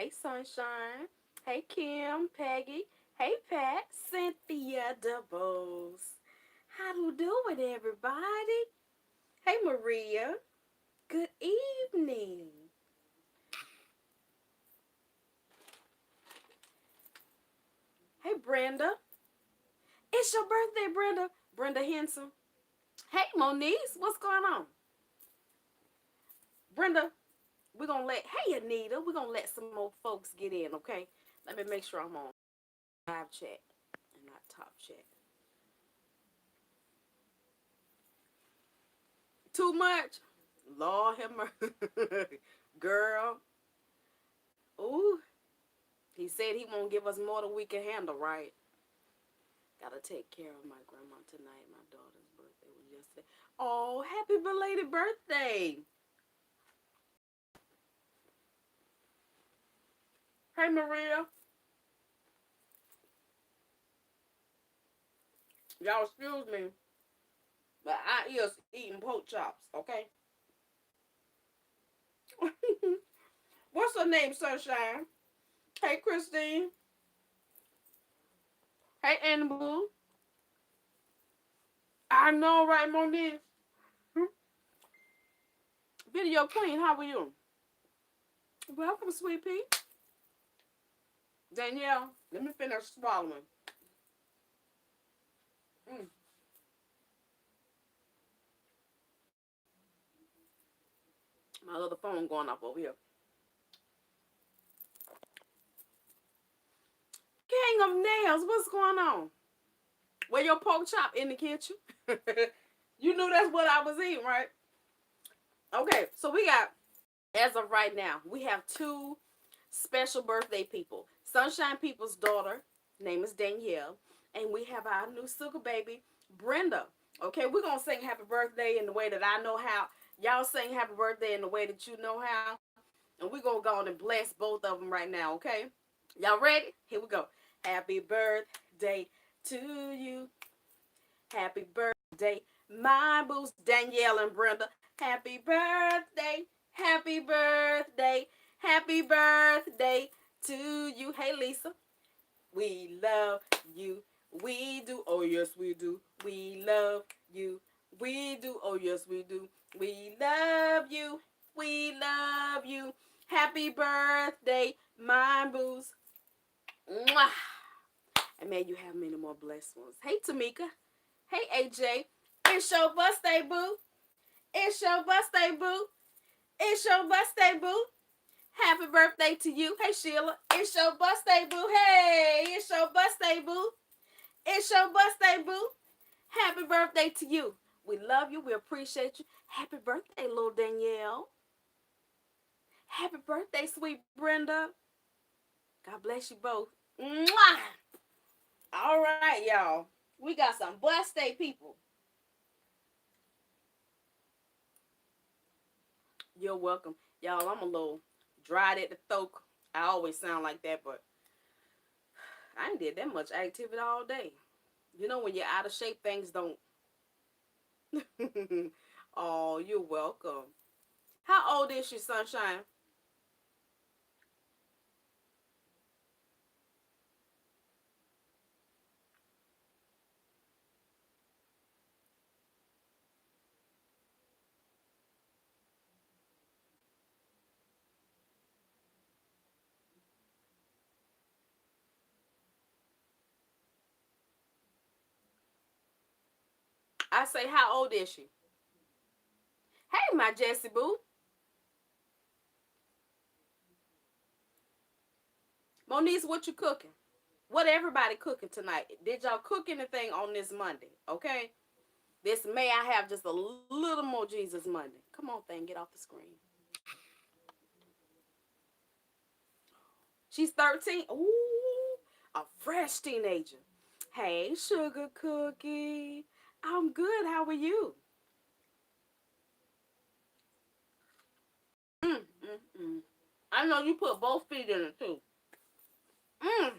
Hey, Sunshine. Hey, Kim, Peggy. Hey, Pat, Cynthia, Doubles. How do it, everybody? Hey, Maria. Good evening. Hey, Brenda. It's your birthday, Brenda. Brenda Henson. Hey, Monique. What's going on? Brenda, we're going to let, hey, Anita, we're going to let some more folks get in, okay? Let me make sure I'm on live chat and not top chat. Too much? Lord have mercy. Girl. Ooh. He said he won't give us more than we can handle, right? Gotta take care of my grandma tonight. My daughter's birthday was yesterday. Oh, happy belated birthday. Hey, Maria. Y'all excuse me, but I is eating pork chops, okay? What's her name, Sunshine? Hey, Christine. Hey, Annabelle. I know, right, Monique? Video Queen, how are you? Welcome, sweet pea. Danielle, let me finish swallowing. Mm. My other phone going off over here. King of nails, what's going on? Where your pork chop in the kitchen? You knew that's what I was eating, right? Okay, so we got, as of right now, we have two special birthday people. Sunshine People's daughter, name is Danielle, and we have our new sugar baby, Brenda. Okay, we're going to sing happy birthday in the way that I know how. Y'all sing happy birthday in the way that you know how. And we're going to go on and bless both of them right now, okay? Y'all ready? Here we go. Happy birthday to you. Happy birthday, my boost, Danielle and Brenda. Happy birthday, happy birthday, happy birthday to you. Hey, Lisa. We love you. We do. Oh, yes, we do. We love you. We do. Oh, yes, we do. We love you. We love you. Happy birthday, my boost. Mwah. And may you have many more blessed ones. Hey, Tamika. Hey, AJ. It's your birthday, boo. It's your birthday, boo. It's your birthday, boo. Happy birthday to you. Hey, Sheila. It's your birthday, boo. Hey, it's your birthday, boo. It's your birthday, boo. Happy birthday to you. We love you. We appreciate you. Happy birthday, little Danielle. Happy birthday, sweet Brenda. God bless you both. Mwah! All right, y'all. We got some birthday people. You're welcome. Y'all, I'm a little dried at the throat. I always sound like that, but I ain't did that much activity all day. You know, when you're out of shape, things don't. Oh, you're welcome. How old is she, Sunshine? I say, how old is she? Hey, my Jessie Boo. Moniece, what you cooking? What everybody cooking tonight? Did y'all cook anything on this Monday? Okay? This May I have just a little more Jesus Monday. Come on, thing, get off the screen. She's 13. Ooh, a fresh teenager. Hey, sugar cookie. I'm good. How are you? Mm. I know you put both feet in it too. Mm.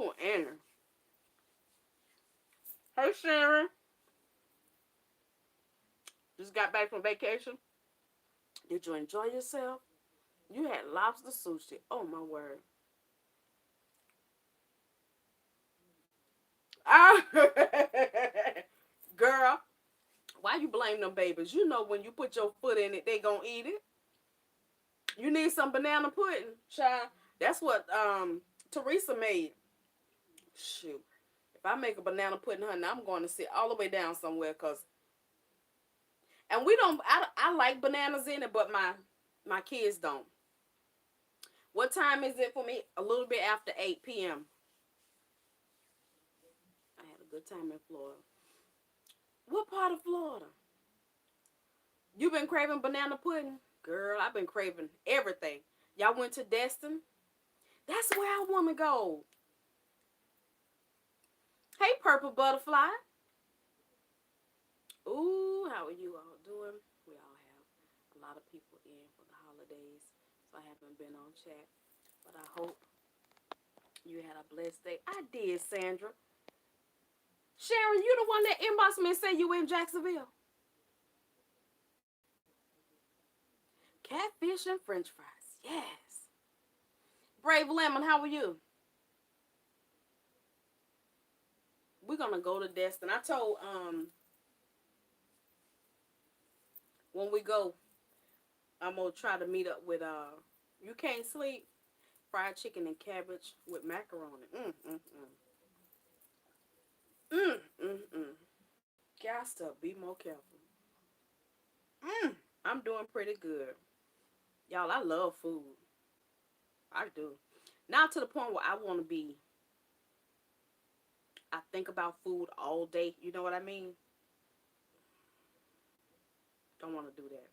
Ooh, Anna. Hey, Sharon. Just got back from vacation. Did you enjoy yourself? You had lobster sushi. Oh, my word. Ah, girl, why you blame them babies? You know when you put your foot in it, they gonna eat it. You need some banana pudding, child. That's what Teresa made. Shoot. If I make a banana pudding, honey, I'm going to sit all the way down somewhere, cause and we don't. I like bananas in it, but my kids don't. What time is it for me? A little bit after 8 p.m. I had a good time in Florida. What part of Florida? You been craving banana pudding? Girl, I've been craving everything. Y'all went to Destin? That's where I want to go. Hey, Purple Butterfly. Ooh, how are you all doing? We all have a lot of people in for the holidays, so I haven't been on chat. But I hope you had a blessed day. I did, Sandra. Sharon, you the one that inboxed me and said you in Jacksonville. Catfish and French fries. Yes. Brave Lemon, how are you? We're gonna go to Destin. I told when we go, I'm gonna try to meet up with You Can't Sleep, fried chicken and cabbage with macaroni. Mm, mm, mm. Got to be more careful. I'm doing pretty good. Y'all, I love food. I do. Not to the point where I want to be, I think about food all day. You know what I mean? Don't want to do that.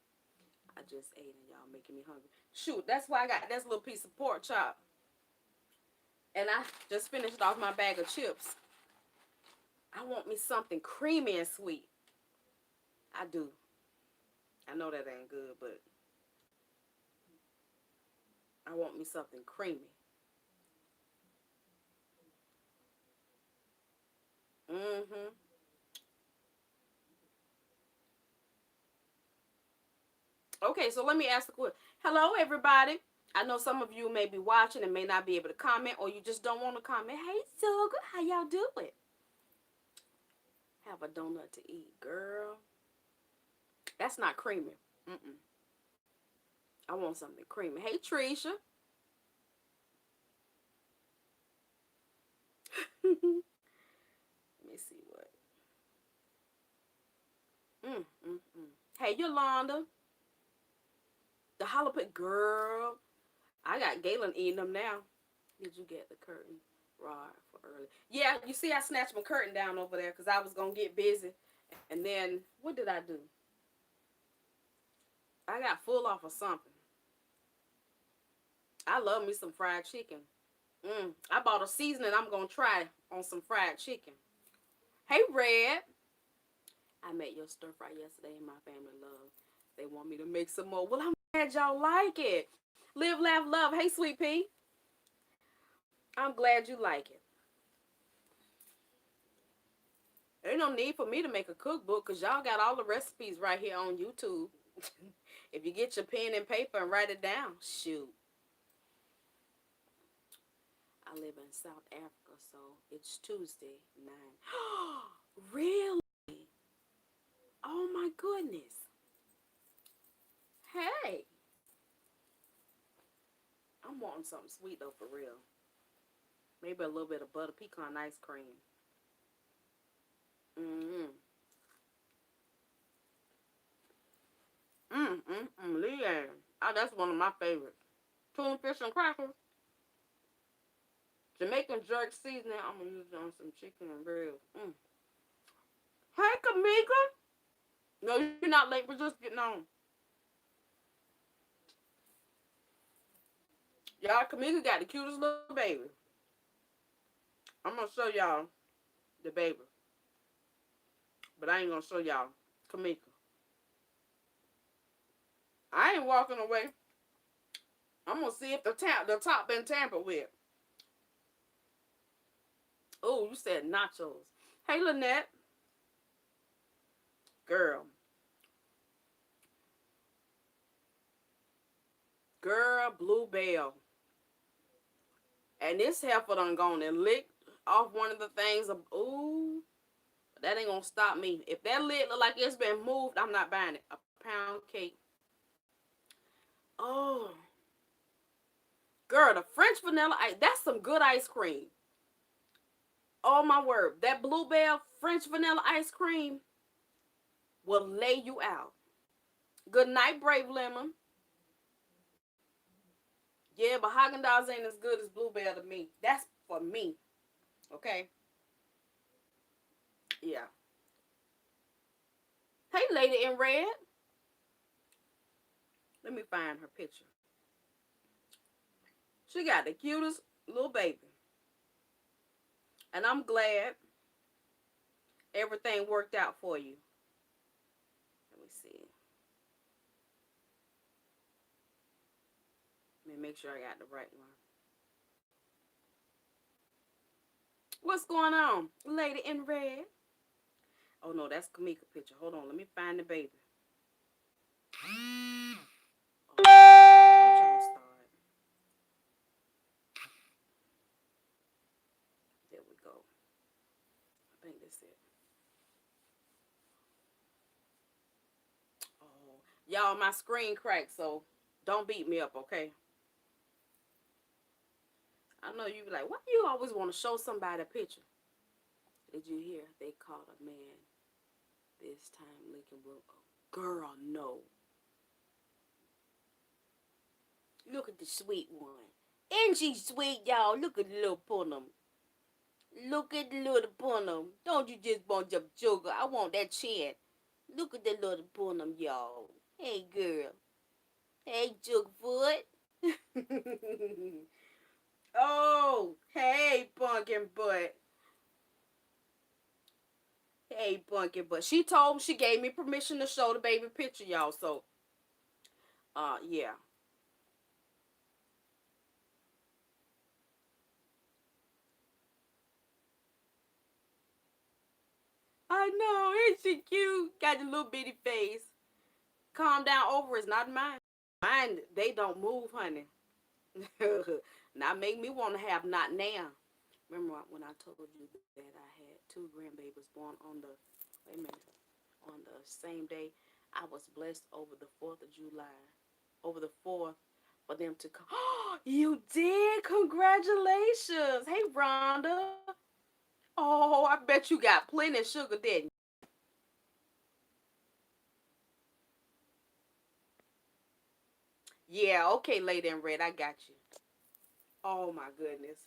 I just ate and y'all making me hungry. Shoot, that's why I got this little piece of pork chop. And I just finished off my bag of chips. I want me something creamy and sweet. I do. I know that ain't good, but I want me something creamy. Mm-hmm. Okay, so let me ask the question. Hello, everybody. I know some of you may be watching and may not be able to comment, or you just don't want to comment. Hey, so good. How y'all doing? Have a donut to eat, girl. That's not creamy. Mm-mm. I want something creamy. Hey, Trisha. Let me see what. Mm. Hey, Yolanda. The jalapeno girl. I got Galen eating them now. Did you get the curtain rod for early? Yeah, you see, I snatched my curtain down over there because I was gonna get busy, and then what did I do? I got full off of something. I love me some fried chicken. I bought a seasoning I'm gonna try on some fried chicken. Hey, Red. I made your stir fry yesterday and my family loved. They want me to make some more. Well, I'm glad y'all like it. Live, laugh, love. Hey, Sweet Pea. I'm glad you like it. Ain't no need for me to make a cookbook because y'all got all the recipes right here on YouTube. If you get your pen and paper and write it down, shoot. I live in South Africa, so it's Tuesday, 9. Really? Oh my goodness. Hey. I'm wanting something sweet though, for real. Maybe a little bit of butter pecan ice cream. Mm-hmm. Leanne. Oh, that's one of my favorites. Tuna fish and crackers. Jamaican jerk seasoning. I'm gonna use it on some chicken and ribs. Hey, Kamika. No, you're not late. We're just getting on. Y'all, Kamika got the cutest little baby. I'm gonna show y'all the baby, but I ain't gonna show y'all Kamika. I ain't walking away. I'm gonna see if the top been tampered with. you said nachos. Hey, Lynette. Girl. Girl, Bluebell. And this heifer done gone and licked off one of the things. Ooh, that ain't gonna stop me. If that lid look like it's been moved, I'm not buying it. A pound cake. Oh, girl, the French vanilla ice. That's some good ice cream. Oh my word, that Bluebell French vanilla ice cream will lay you out. Good night, Brave Lemon. Yeah, but Haagen Dazs ain't as good as Bluebell to me. That's for me. Okay. Yeah. Hey, lady in red. Let me find her picture. She got the cutest little baby. And I'm glad everything worked out for you. Let me see. Let me make sure I got the right one. What's going on, lady in red? Oh no, that's Kamika picture. Hold on, let me find the baby. Oh, there we go. I think that's it. Oh, y'all, my screen cracked, so don't beat me up, okay? I know you be like, why do you always want to show somebody a picture? Did you hear? They caught a man this time licking Will. Oh, girl, no. Look at the sweet one. Ain't she sweet, y'all? Look at the little punum. Look at the little punum. Don't you just want your sugar? I want that chin. Look at the little punum, y'all. Hey, girl. Hey, Jugfoot. Oh, hey, pumpkin butt. Hey, pumpkin butt. She told me, she gave me permission to show the baby picture, y'all. So, yeah. I know, ain't she cute? Got a little bitty face. Calm down over, it's not mine. Mine, they don't move, honey. Not make me want to have not now. Remember when I told you that I had two grandbabies born on the, wait a minute, on the same day? I was blessed over the 4th of July, over the 4th, for them to come. Oh, you did? Congratulations. Hey, Rhonda. Oh, I bet you got plenty of sugar, didn't you? Yeah, okay, lady in red, I got you. Oh, my goodness.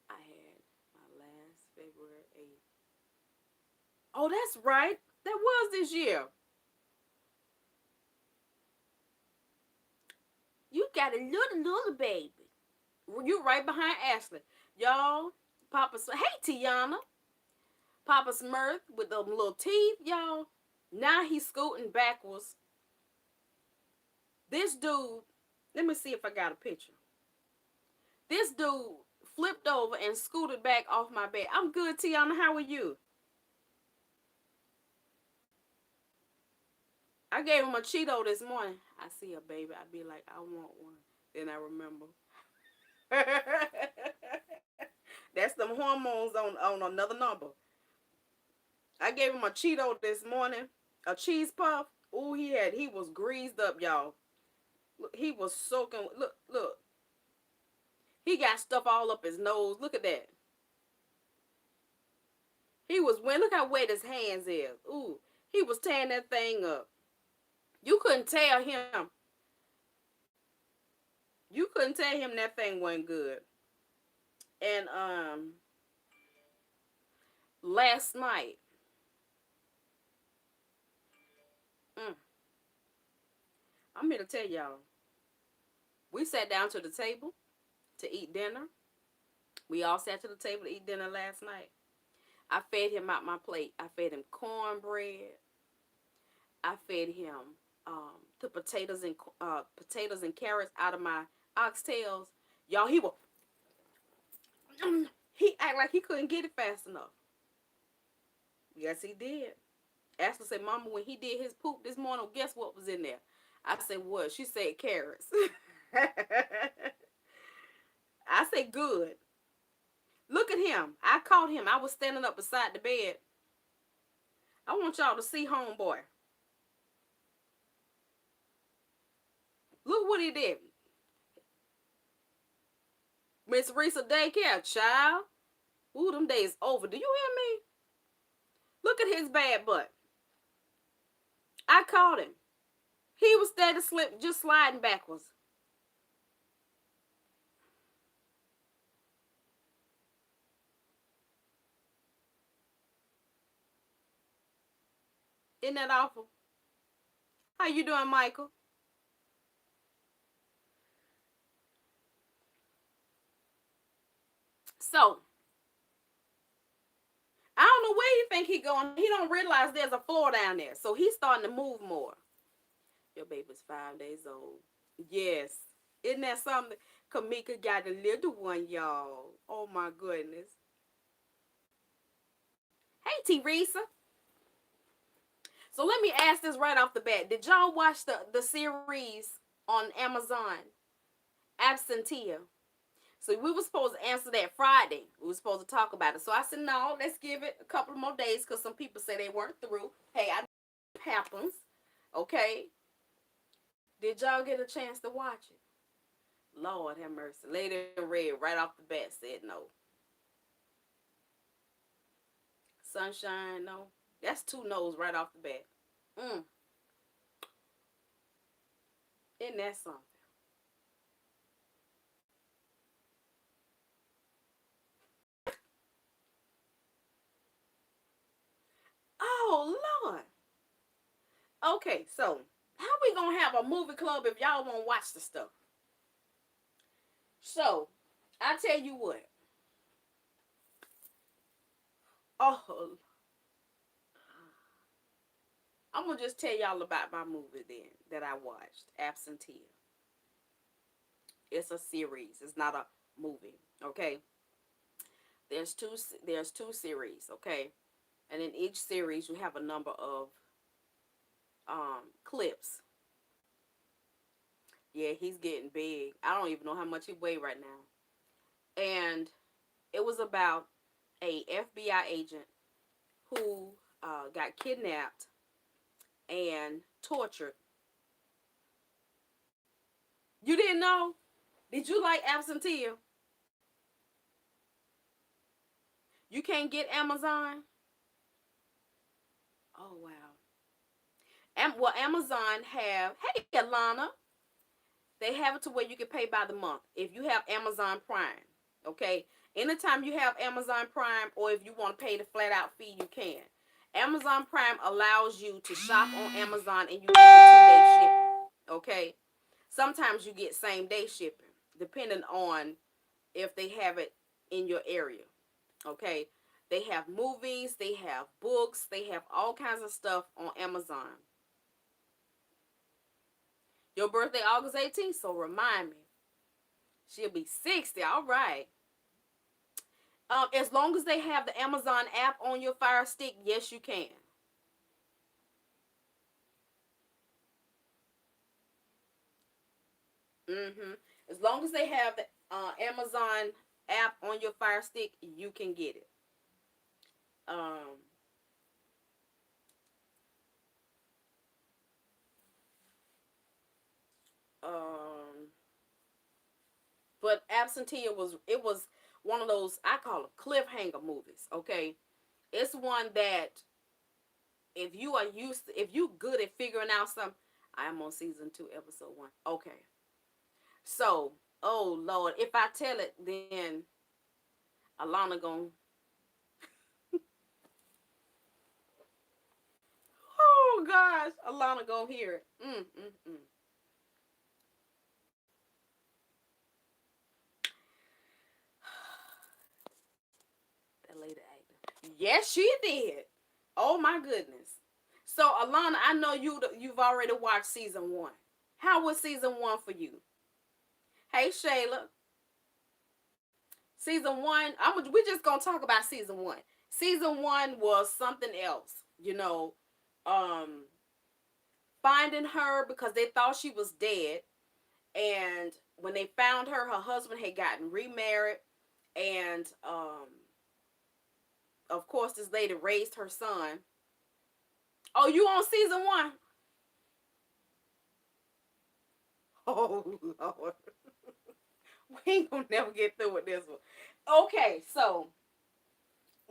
I had my last February 8th. Oh, that's right. That was this year. You got a little baby. You right behind Ashley. Y'all, Papa, hey, Tiana. Papa Smurf with them little teeth, y'all. Now he's scooting backwards. This dude, let me see if I got a picture. This dude flipped over and scooted back off my bed. I'm good, Tiana. How are you? I gave him a Cheeto this morning. I see a baby. I be like, I want one. Then I remember. That's them hormones on another number. I gave him a Cheeto this morning, a cheese puff. Ooh, he was greased up, y'all. Look, he was soaking. Look. He got stuff all up his nose. Look at that. He was wet. Look how wet his hands is. Ooh, he was tearing that thing up. You couldn't tell him. You couldn't tell him that thing wasn't good. And last night, mm, I'm here to tell y'all. We sat down to the table to eat dinner. We all sat to the table to eat dinner last night. I fed him out my plate. I fed him cornbread. I fed him the potatoes and carrots out of my oxtails. Y'all, he act like he couldn't get it fast enough. Yes, he did. Ashley said, Mama, when he did his poop this morning, guess what was in there? I said, what? She said, carrots. I said, good. Look at him. I caught him. I was standing up beside the bed. I want y'all to see homeboy. Look what he did. Miss Risa daycare, child. Ooh, them days over. Do you hear me? Look at his bad butt. I caught him. He was steady slip, just sliding backwards. Isn't that awful? How you doing, Michael? So, I don't know where you think he going. He don't realize there's a floor down there. So he's starting to move more. Your baby's 5 days old. Yes. Isn't that something? Kamika got a little one, y'all. Oh my goodness. Hey, Teresa. So let me ask this right off the bat. Did y'all watch the series on Amazon, Absentia? So we were supposed to answer that Friday. We were supposed to talk about it. So I said, no, let's give it a couple more days because some people say they weren't through. Hey, I know it happens. Okay. Did y'all get a chance to watch it? Lord have mercy. Lady in Red right off the bat said no. Sunshine, no. That's two no's right off the bat. Mm. Isn't that something? Oh, Lord. Okay, so how we gonna have a movie club if y'all won't watch the stuff? So, I tell you what. Oh, I'm gonna just tell y'all about my movie then that I watched, Absentia. It's a series. It's not a movie. Okay. There's two. There's two series. Okay, and in each series you have a number of clips. Yeah, he's getting big. I don't even know how much he weigh right now. And it was about a FBI agent who got kidnapped and tortured. You didn't know? Did you like Absentia? You can't get Amazon? Oh wow. Well, Amazon have, hey Alana, they have it to where you can pay by the month if you have Amazon Prime. Okay, anytime you have Amazon Prime, or if you want to pay the flat out fee, you can. Amazon Prime allows you to shop on Amazon and you get the 2 day shipping. Okay, sometimes you get same day shipping depending on if they have it in your area. Okay, they have movies, they have books, they have all kinds of stuff on Amazon. Your birthday August 18th, so remind me. She'll be 60. All right. As long as they have the Amazon app on your Fire Stick, yes, you can. As long as they have the Amazon app on your Fire Stick, you can get it. Um, um, but Absentia was one of those I call it cliffhanger movies. Okay, it's one that if you good at figuring out something, I am on season 2, episode 1. Okay, so oh Lord, if I tell it, then Alana gonna oh gosh, Alana gonna hear it. That lady acting. Yes, she did. Oh my goodness. So Alana, I know you've already watched season 1. How was season 1 for you? Hey Shayla. Season one, we just gonna talk about season one. Season one was something else, you know. Um, Finding her because they thought she was dead, and when they found her, her husband had gotten remarried, and of course, this lady raised her son. Oh, you on season one? Oh Lord, we ain't gonna never get through with this one. Okay, so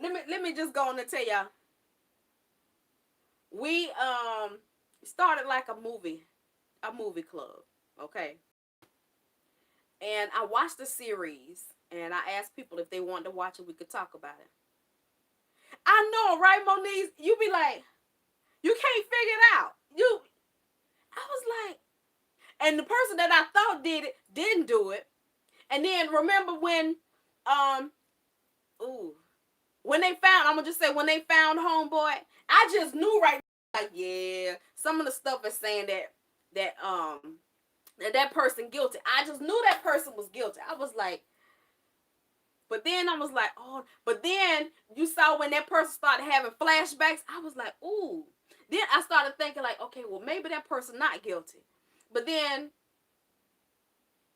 let me just go on and tell y'all. We started like a movie club, okay? And I watched the series, and I asked people if they wanted to watch it. We could talk about it. I know, right, Monique? You be like, you can't figure it out. I was like, and the person that I thought did it didn't do it. And then remember um, ooh, when they found, I'm gonna just say when they found Homeboy, I just knew right, like, yeah, some of the stuff is saying that person guilty. I just knew that person was guilty. I was like, but then I was like, oh, but then you saw when that person started having flashbacks, I was like, ooh. Then I started thinking like, okay, well, maybe that person not guilty. But then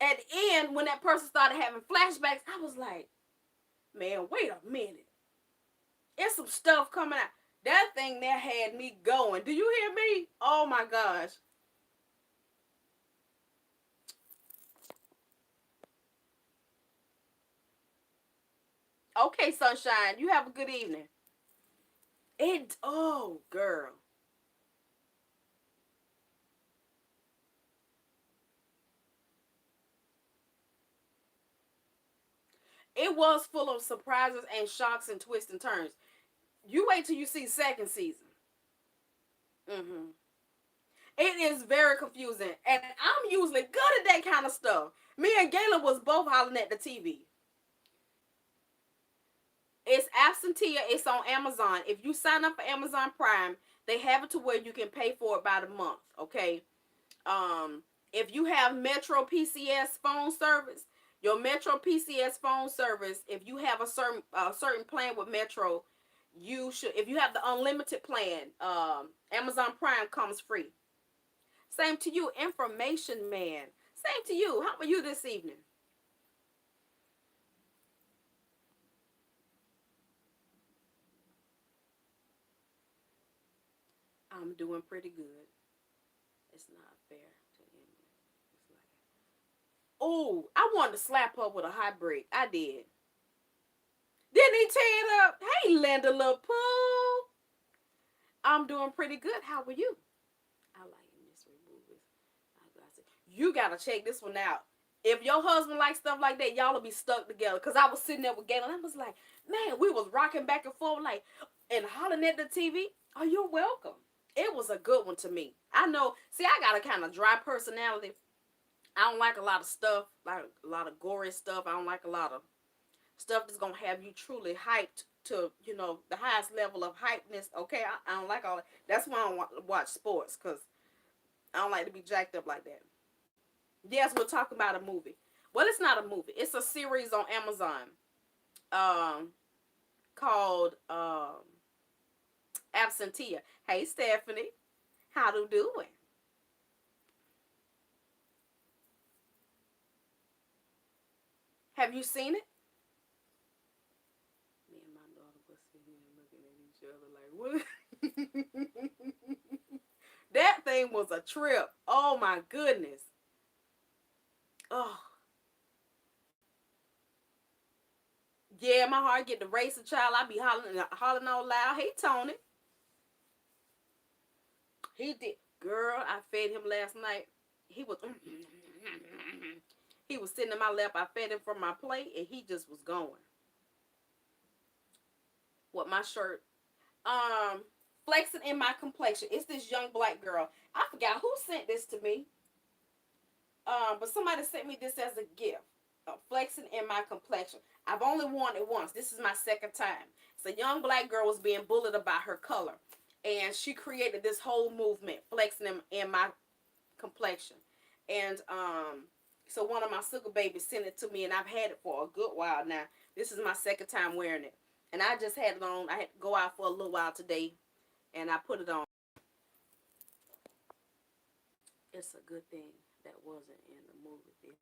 at the end, when that person started having flashbacks, I was like, man, wait a minute. There's some stuff coming out. That thing there had me going. Do you hear me? Oh my gosh. Okay, Sunshine, you have a good evening. Oh, girl. It was full of surprises and shocks and twists and turns. You wait till you see second season. Mm-hmm. It is very confusing, and I'm usually good at that kind of stuff. Me and Gayla was both hollering at the TV. It's Absentia. It's on Amazon. If you sign up for Amazon Prime, they have it to where you can pay for it by the month. Okay. If you have Metro PCS phone service, your Metro PCS phone service, if you have a certain plan with Metro, you should. If you have the unlimited plan, Amazon Prime comes free. Same to you, information man. Same to you. How are you this evening? I'm doing pretty good. It's not fair to end. It's like, oh, I wanted to slap her with a hot brick. I did. Didn't he tear it up? Hey, Linda LaPoo. I'm doing pretty good. How are you? I like mystery movies. You gotta check this one out. If your husband likes stuff like that, y'all will be stuck together. Cause I was sitting there with Galen. I was like, man, we was rocking back and forth like and hollering at the TV. Oh, you're welcome. It was a good one to me. I know. See, I got a kind of dry personality. I don't like a lot of stuff, like a lot of gory stuff. I don't like a lot of stuff that's gonna have you truly hyped to, the highest level of hypeness. Okay, I don't like all that. That's why I don't watch sports, because I don't like to be jacked up like that. Yes, we're talking about a movie. Well, it's not a movie. It's a series on Amazon, um, called Absentia. Hey, Stephanie, how do doing? Have you seen it? Me and my daughter was sitting there looking at each other like, what? That thing was a trip. Oh my goodness. Oh, yeah, my heart get to race a child. I be hollering all loud. Hey, Tony. He did. Girl, I fed him last night. He was he was sitting in my lap. I fed him from my plate, and he just was going. What my shirt? Um, Flexing in my complexion. It's this young black girl. I forgot who sent this to me. But somebody sent me this as a gift. Flexing in my complexion. I've only worn it once. This is my second time. It's a young black girl was being bullied about her color, and she created this whole movement, flexing in my complexion, and So one of my sugar babies sent it to me, and I've had it for a good while now. This is my second time wearing it. And I just had it on. I had to go out for a little while today, and I put it on. It's a good thing that wasn't in the movie theater.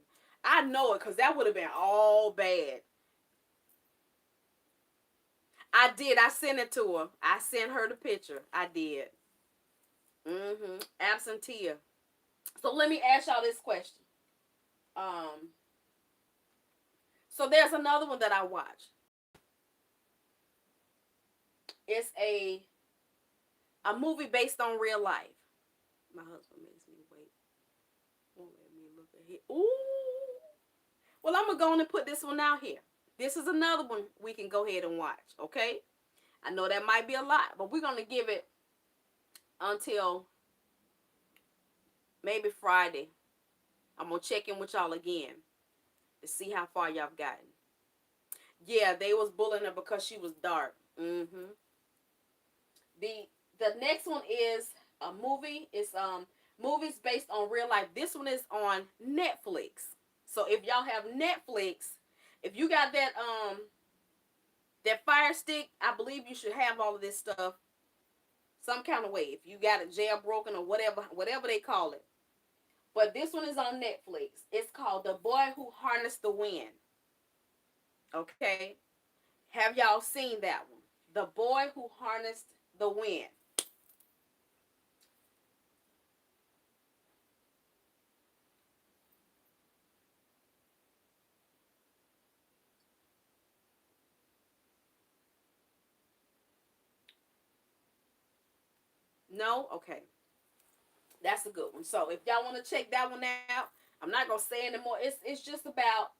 I know it, because that would have been all bad. I did. I sent it to her. I sent her the picture. I did. Absentia. So let me ask y'all this question. Um, so there's another one that I watched. It's a movie based on real life. My husband makes me wait. Won't let me look at it. Ooh. Well, I'm gonna go on and put this one out here. This is another one we can go ahead and watch. Okay. I know that might be a lot, but we're gonna give it until maybe Friday. I'm gonna check in with y'all again to see how far y'all have gotten. Yeah, they was bullying her because she was dark. The next one is a movie. It's movies based on real life. This one is on Netflix. So if y'all have Netflix, if you got that Fire Stick, I believe you should have all of this stuff some kind of way. If you got it jailbroken or whatever they call it. But this one is on Netflix. It's called The Boy Who Harnessed the Wind. Okay? Have y'all seen that one? The Boy Who Harnessed the Wind. No? Okay. That's a good one. So if y'all want to check that one out, I'm not going to say anymore. It's just about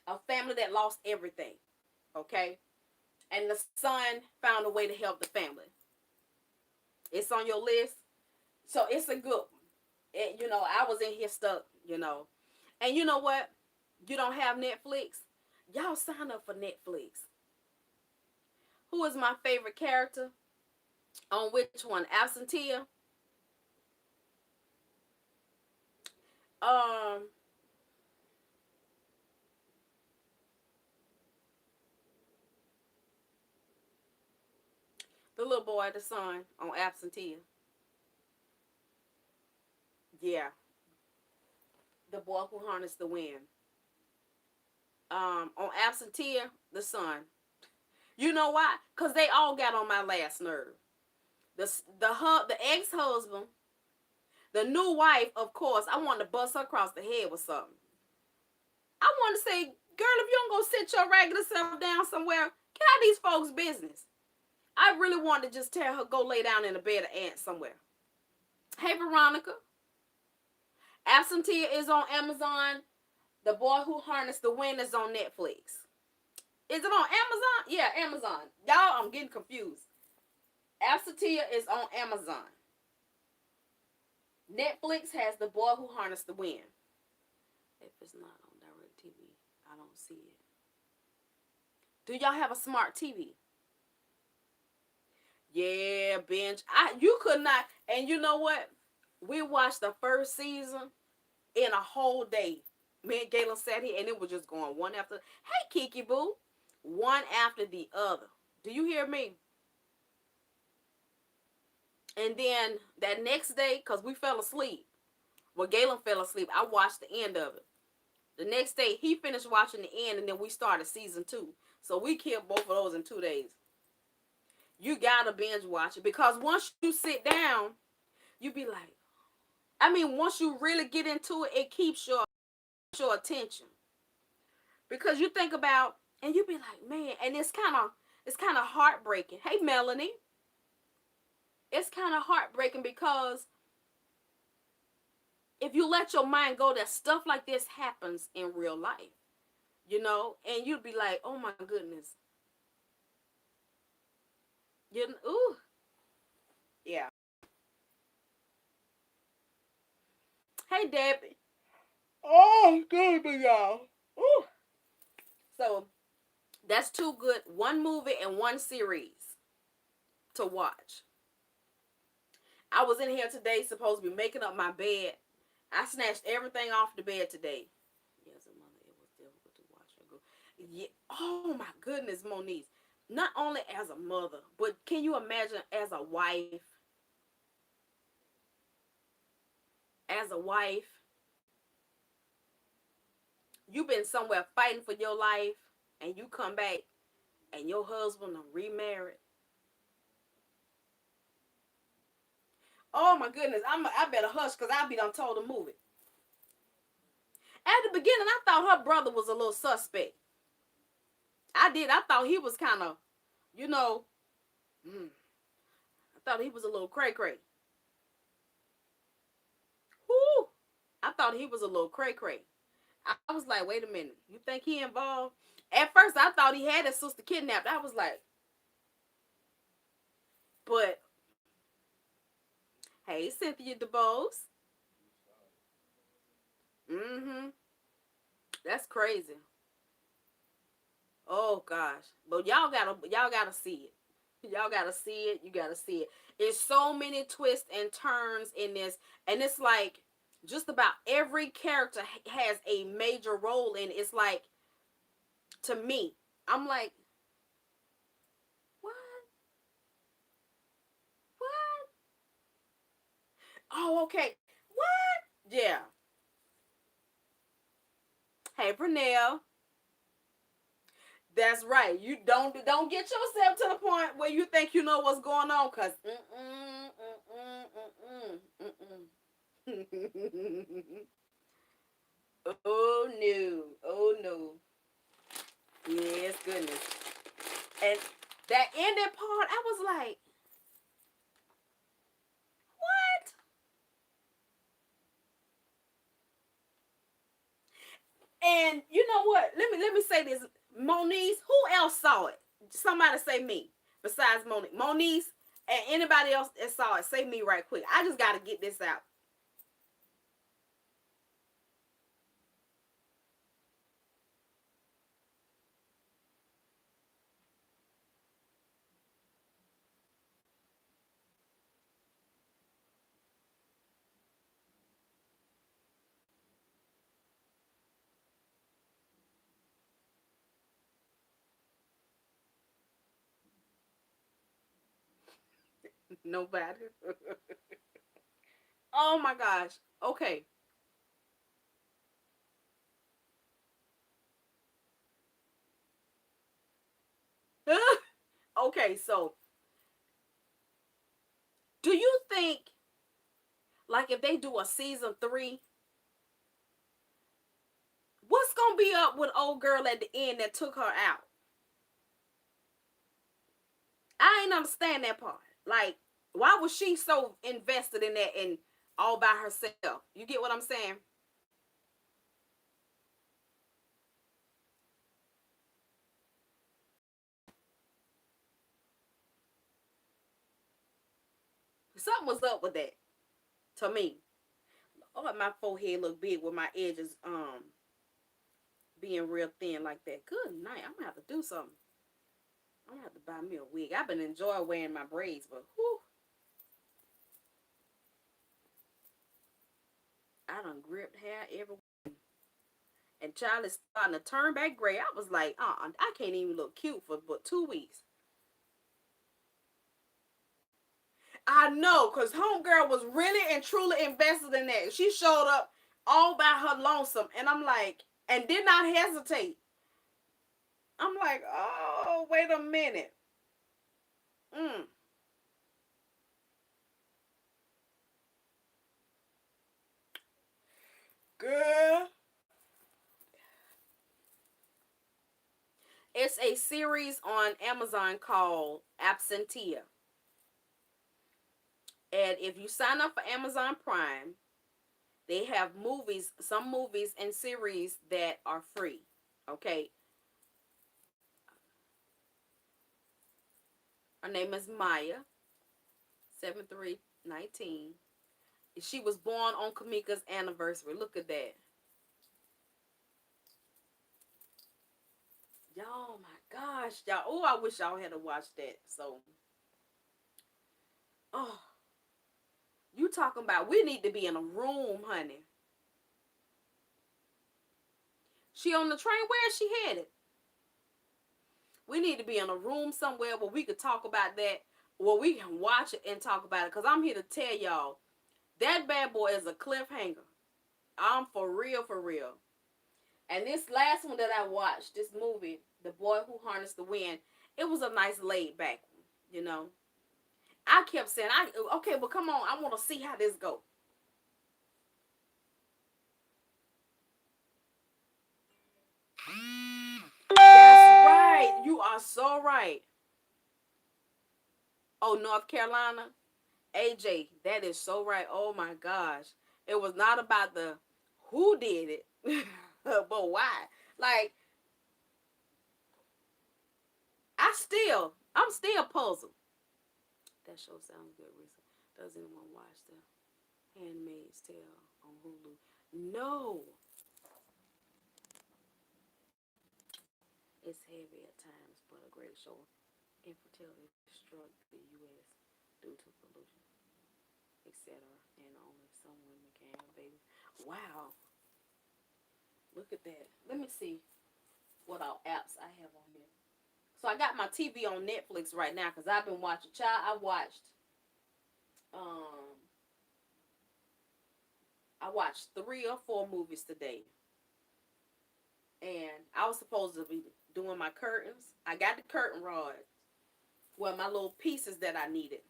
a family that lost everything. Okay? And the son found a way to help the family. It's on your list. So it's a good one. I was in here stuck. And you know what? You don't have Netflix? Y'all sign up for Netflix. Who is my favorite character? On which one? Absentia? Um, the little boy, the son on Absentia. Yeah. The boy who harnessed the wind. On Absentia, the son. You know why? Because they all got on my last nerve. The ex-husband, the new wife, of course, I wanted to bust her across the head with something. I want to say, girl, if you don't go sit your regular self down somewhere, get out of these folks' business. I really wanted to just tell her, go lay down in a bed of ants somewhere. Hey, Veronica. Absentia is on Amazon. The Boy Who Harnessed the Wind is on Netflix. Is it on Amazon? Yeah, Amazon. Y'all, I'm getting confused. Absentia is on Amazon. Netflix has The Boy Who Harnessed the Wind. If it's not on direct TV, I don't see it. Do y'all have a smart TV? Yeah, binge. You could not. And you know what? We watched the first season in a whole day. Me and Galen sat here and it was just going one after. Hey, Kiki Boo. One after the other. Do you hear me? And then that next day, because we fell asleep. Well, Galen fell asleep. I watched the end of it. The next day, he finished watching the end, and then we started season 2. So we killed both of those in 2 days. You gotta binge watch it, because once you sit down, you be like, once you really get into it, it keeps your attention. Because you think about, and you be like, man, and it's kind of heartbreaking. Hey, Melanie. It's kind of heartbreaking because if you let your mind go, that stuff like this happens in real life, and you'd be like, oh my goodness. Ooh. Yeah. Hey, Debbie. Oh, good, y'all. Ooh. So, that's 2 good, 1 movie and 1 series to watch. I was in here today supposed to be making up my bed. I snatched everything off the bed today. Yeah. Oh my goodness, Monique. Not only as a mother, but can you imagine as a wife? As a wife, you've been somewhere fighting for your life, and you come back, and your husband remarried. Oh my goodness, I better hush because I'll be done told to move it. At the beginning, I thought her brother was a little suspect. I did. I thought he was kind of, you know, I thought he was a little cray cray. Whoo! I thought he was a little cray cray. I was like, wait a minute, you think he involved? At first, I thought he had his sister kidnapped. I was like, but hey, Cynthia DeBose. Mm-hmm. That's crazy. Oh gosh. But y'all gotta see it. Y'all gotta see it. You gotta see it. It's so many twists and turns in this, and it's like just about every character has a major role in it. It's like to me, I'm like, what? What? Oh, okay. What? Yeah. Hey, Pernell. That's right. You don't get yourself to the point where you think you know what's going on, cause oh no, oh no, yes, goodness. And that ending part, I was like, what? And you know what? Let me say this, Moniece. Who else saw it? Somebody say me besides Monique. Moniece and anybody else that saw it, say me right quick. I just got to get this out. Nobody. Oh my gosh. Okay. Okay. So, do you think like if they do a season three, what's gonna be up with old girl at the end that took her out? I ain't understand that part. Like, why was she so invested in that and all by herself? You get what I'm saying? Something was up with that to me. Oh, my forehead look big with my edges being real thin like that. Good night. I'm gonna have to do something. I'm gonna have to buy me a wig. I've been enjoying wearing my braids, but whew, I done gripped hair everywhere. And Charlie's starting to turn back gray. I was like, I can't even look cute for but 2 weeks. I know, cause homegirl was really and truly invested in that. She showed up all by her lonesome, and I'm like, and did not hesitate. I'm like, oh, wait a minute, mm, girl. It's a series on Amazon called Absentia, and if you sign up for Amazon Prime, they have movies, some movies and series that are free. Okay, her name is Maya 7319. She was born on Kamika's anniversary. Look at that. Y'all, my gosh. Y'all. Oh, I wish y'all had to watch that. So, oh, you talking about we need to be in a room, honey. She on the train. Where is she headed? We need to be in a room somewhere where we could talk about that, where we can watch it and talk about it. Because I'm here to tell y'all, that bad boy is a cliffhanger. I'm for real, for real. And this last one that I watched, this movie, The Boy Who Harnessed the Wind, it was a nice laid back one, you know. I kept saying, okay, but come on, I want to see how this go. That's right. You are so right. Oh, North Carolina? AJ, that is so right. Oh my gosh. It was not about the who did it, but why. Like, I'm still puzzled. That show sounds good, Risa. Does anyone watch The Handmaid's Tale on Hulu? No. It's heavy at times, but a great show. Infertility struck the U.S. due to pollution, etc. And only some women can have babies. Wow. Look at that. Let me see what all apps I have on here. So I got my TV on Netflix right now because I've been watching. Um, I watched 3 or 4 movies today, and I was supposed to be doing my curtains. I got the curtain rod, well, my little pieces that I needed,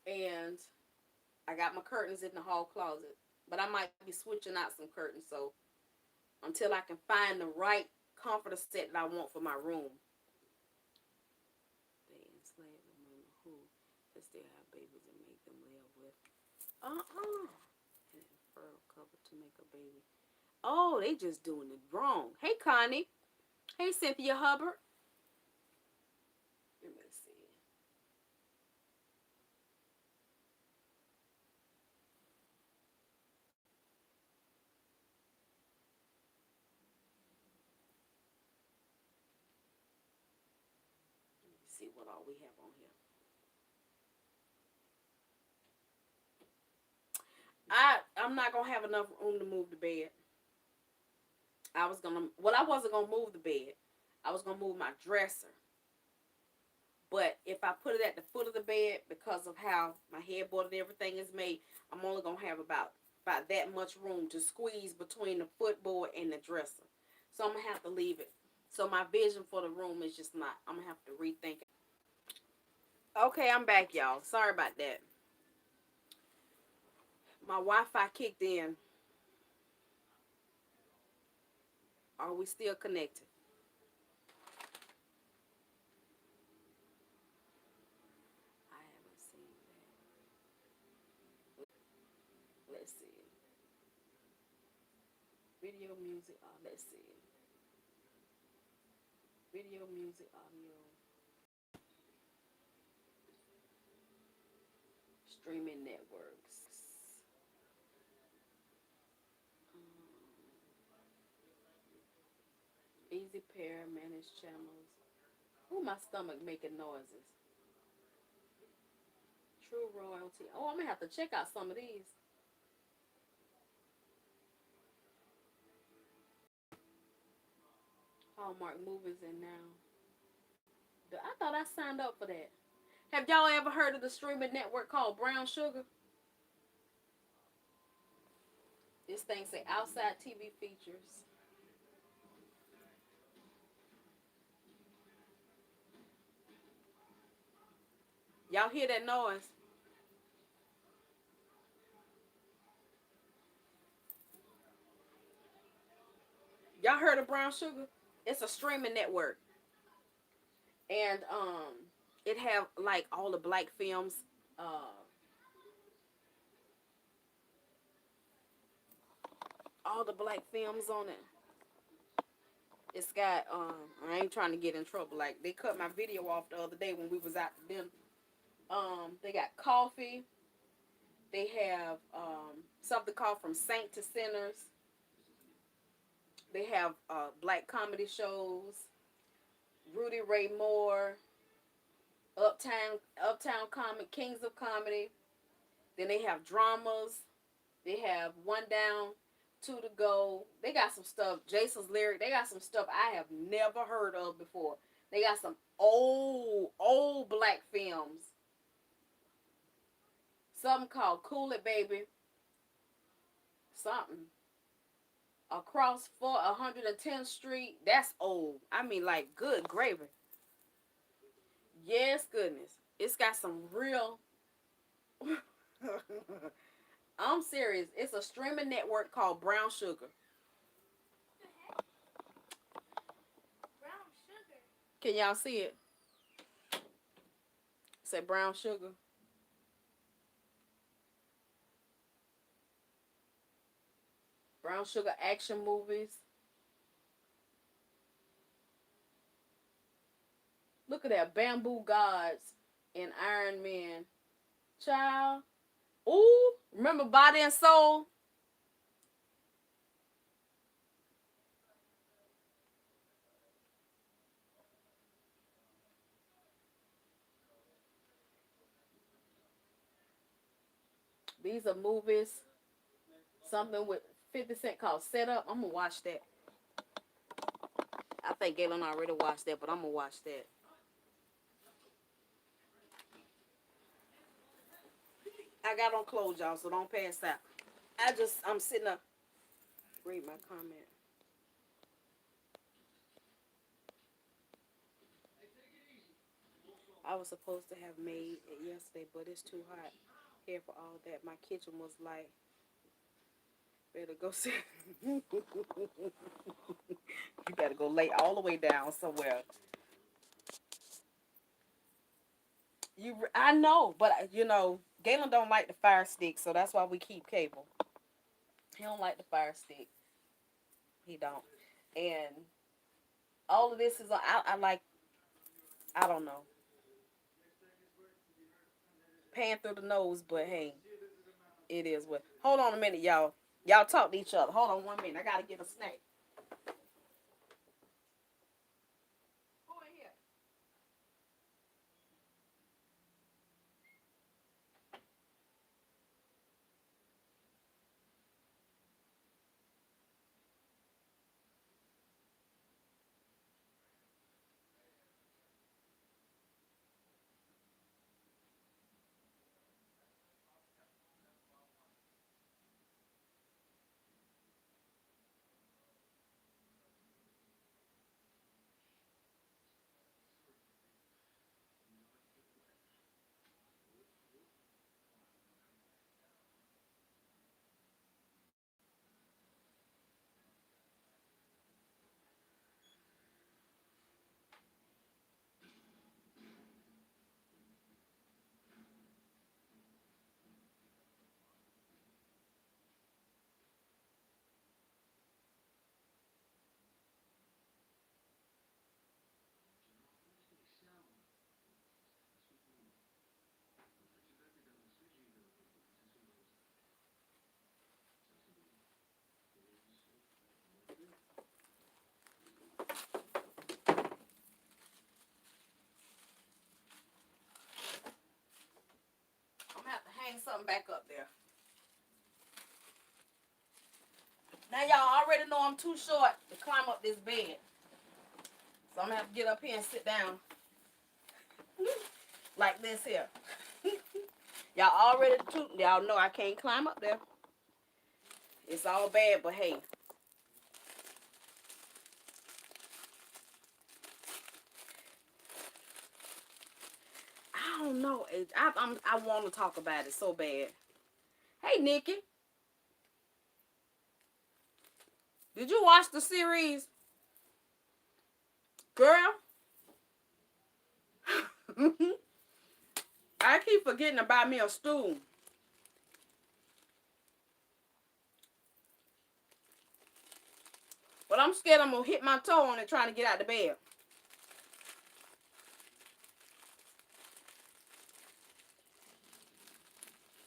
and I got my curtains in the hall closet. But I might be switching out some curtains, so until I can find the right comforter set that I want for my room. They enslave the women who they still have babies and make them live with an infertile couple to make a baby. Oh, they just doing it wrong. Hey, Connie. Hey, Cynthia Hubbard. Let me see. Let me see what all we have on here. I'm not gonna have enough room to move the bed. I wasn't gonna move the bed. I was gonna move my dresser. But if I put it at the foot of the bed, because of how my headboard and everything is made, I'm only gonna have about that much room to squeeze between the footboard and the dresser. So I'm gonna have to leave it. So my vision for the room is just not. I'm gonna have to rethink it. Okay, I'm back, y'all. Sorry about that. My Wi-Fi kicked in. Are we still connected? I haven't seen that. Let's see. Video, music. Let's see. Video, music, audio, streaming networks. Easy pair, manage channels. Ooh, my stomach making noises. True royalty. Oh, I'm gonna have to check out some of these. Hallmark movies and now. I thought I signed up for that. Have y'all ever heard of the streaming network called Brown Sugar? This thing say outside TV features. Y'all hear that noise? Y'all heard of Brown Sugar? It's a streaming network, and it have like all the black films, uh, all the black films on it. It's got I ain't trying to get in trouble. Like they cut my video off the other day when we was out to dinner. They got coffee. They have something called From Saint to Sinners. They have black comedy shows. Rudy Ray Moore, Uptown Comic, Kings of Comedy. Then they have dramas. They have One Down Two to Go. They got some stuff. Jason's Lyric. They got some stuff I have never heard of before. They got some old black films. Something called Cool It Baby. Something. Across 110th Street. That's old. I mean, like, good gravy. Yes, goodness. It's got some real. I'm serious. It's a streaming network called Brown Sugar. Brown Sugar. Can y'all see it? Say Brown Sugar. Brown Sugar action movies. Look at that. Bamboo Gods and Iron Man. Child. Ooh, remember Body and Soul? These are movies. Something with 50 Cent called Set Up. I'm going to watch that. I think Galen already watched that, but I'm going to watch that. I got on clothes, y'all, so don't pass out. I'm sitting up. Read my comment. I was supposed to have made it yesterday, but it's too hot here for all that. My kitchen was like, better go sit. You better go lay all the way down somewhere. I know, but Galen don't like the fire stick, so that's why we keep cable. He don't like the fire stick. He don't. And all of this is I like, I don't know, paying through the nose, but hey, it is what. Hold on a minute, y'all. Y'all talk to each other. Hold on 1 minute. I gotta get a snack. Who in here? I'm gonna have to hang something back up there. Now y'all already know I'm too short to climb up this bed. So I'm gonna have to get up here and sit down. Like this here. Y'all know I can't climb up there. It's all bad, but hey. I don't know. I want to talk about it so bad. Hey, Nikki. Did you watch the series? Girl. I keep forgetting to buy me a stool. But I'm scared I'm going to hit my toe on it trying to get out of the bed.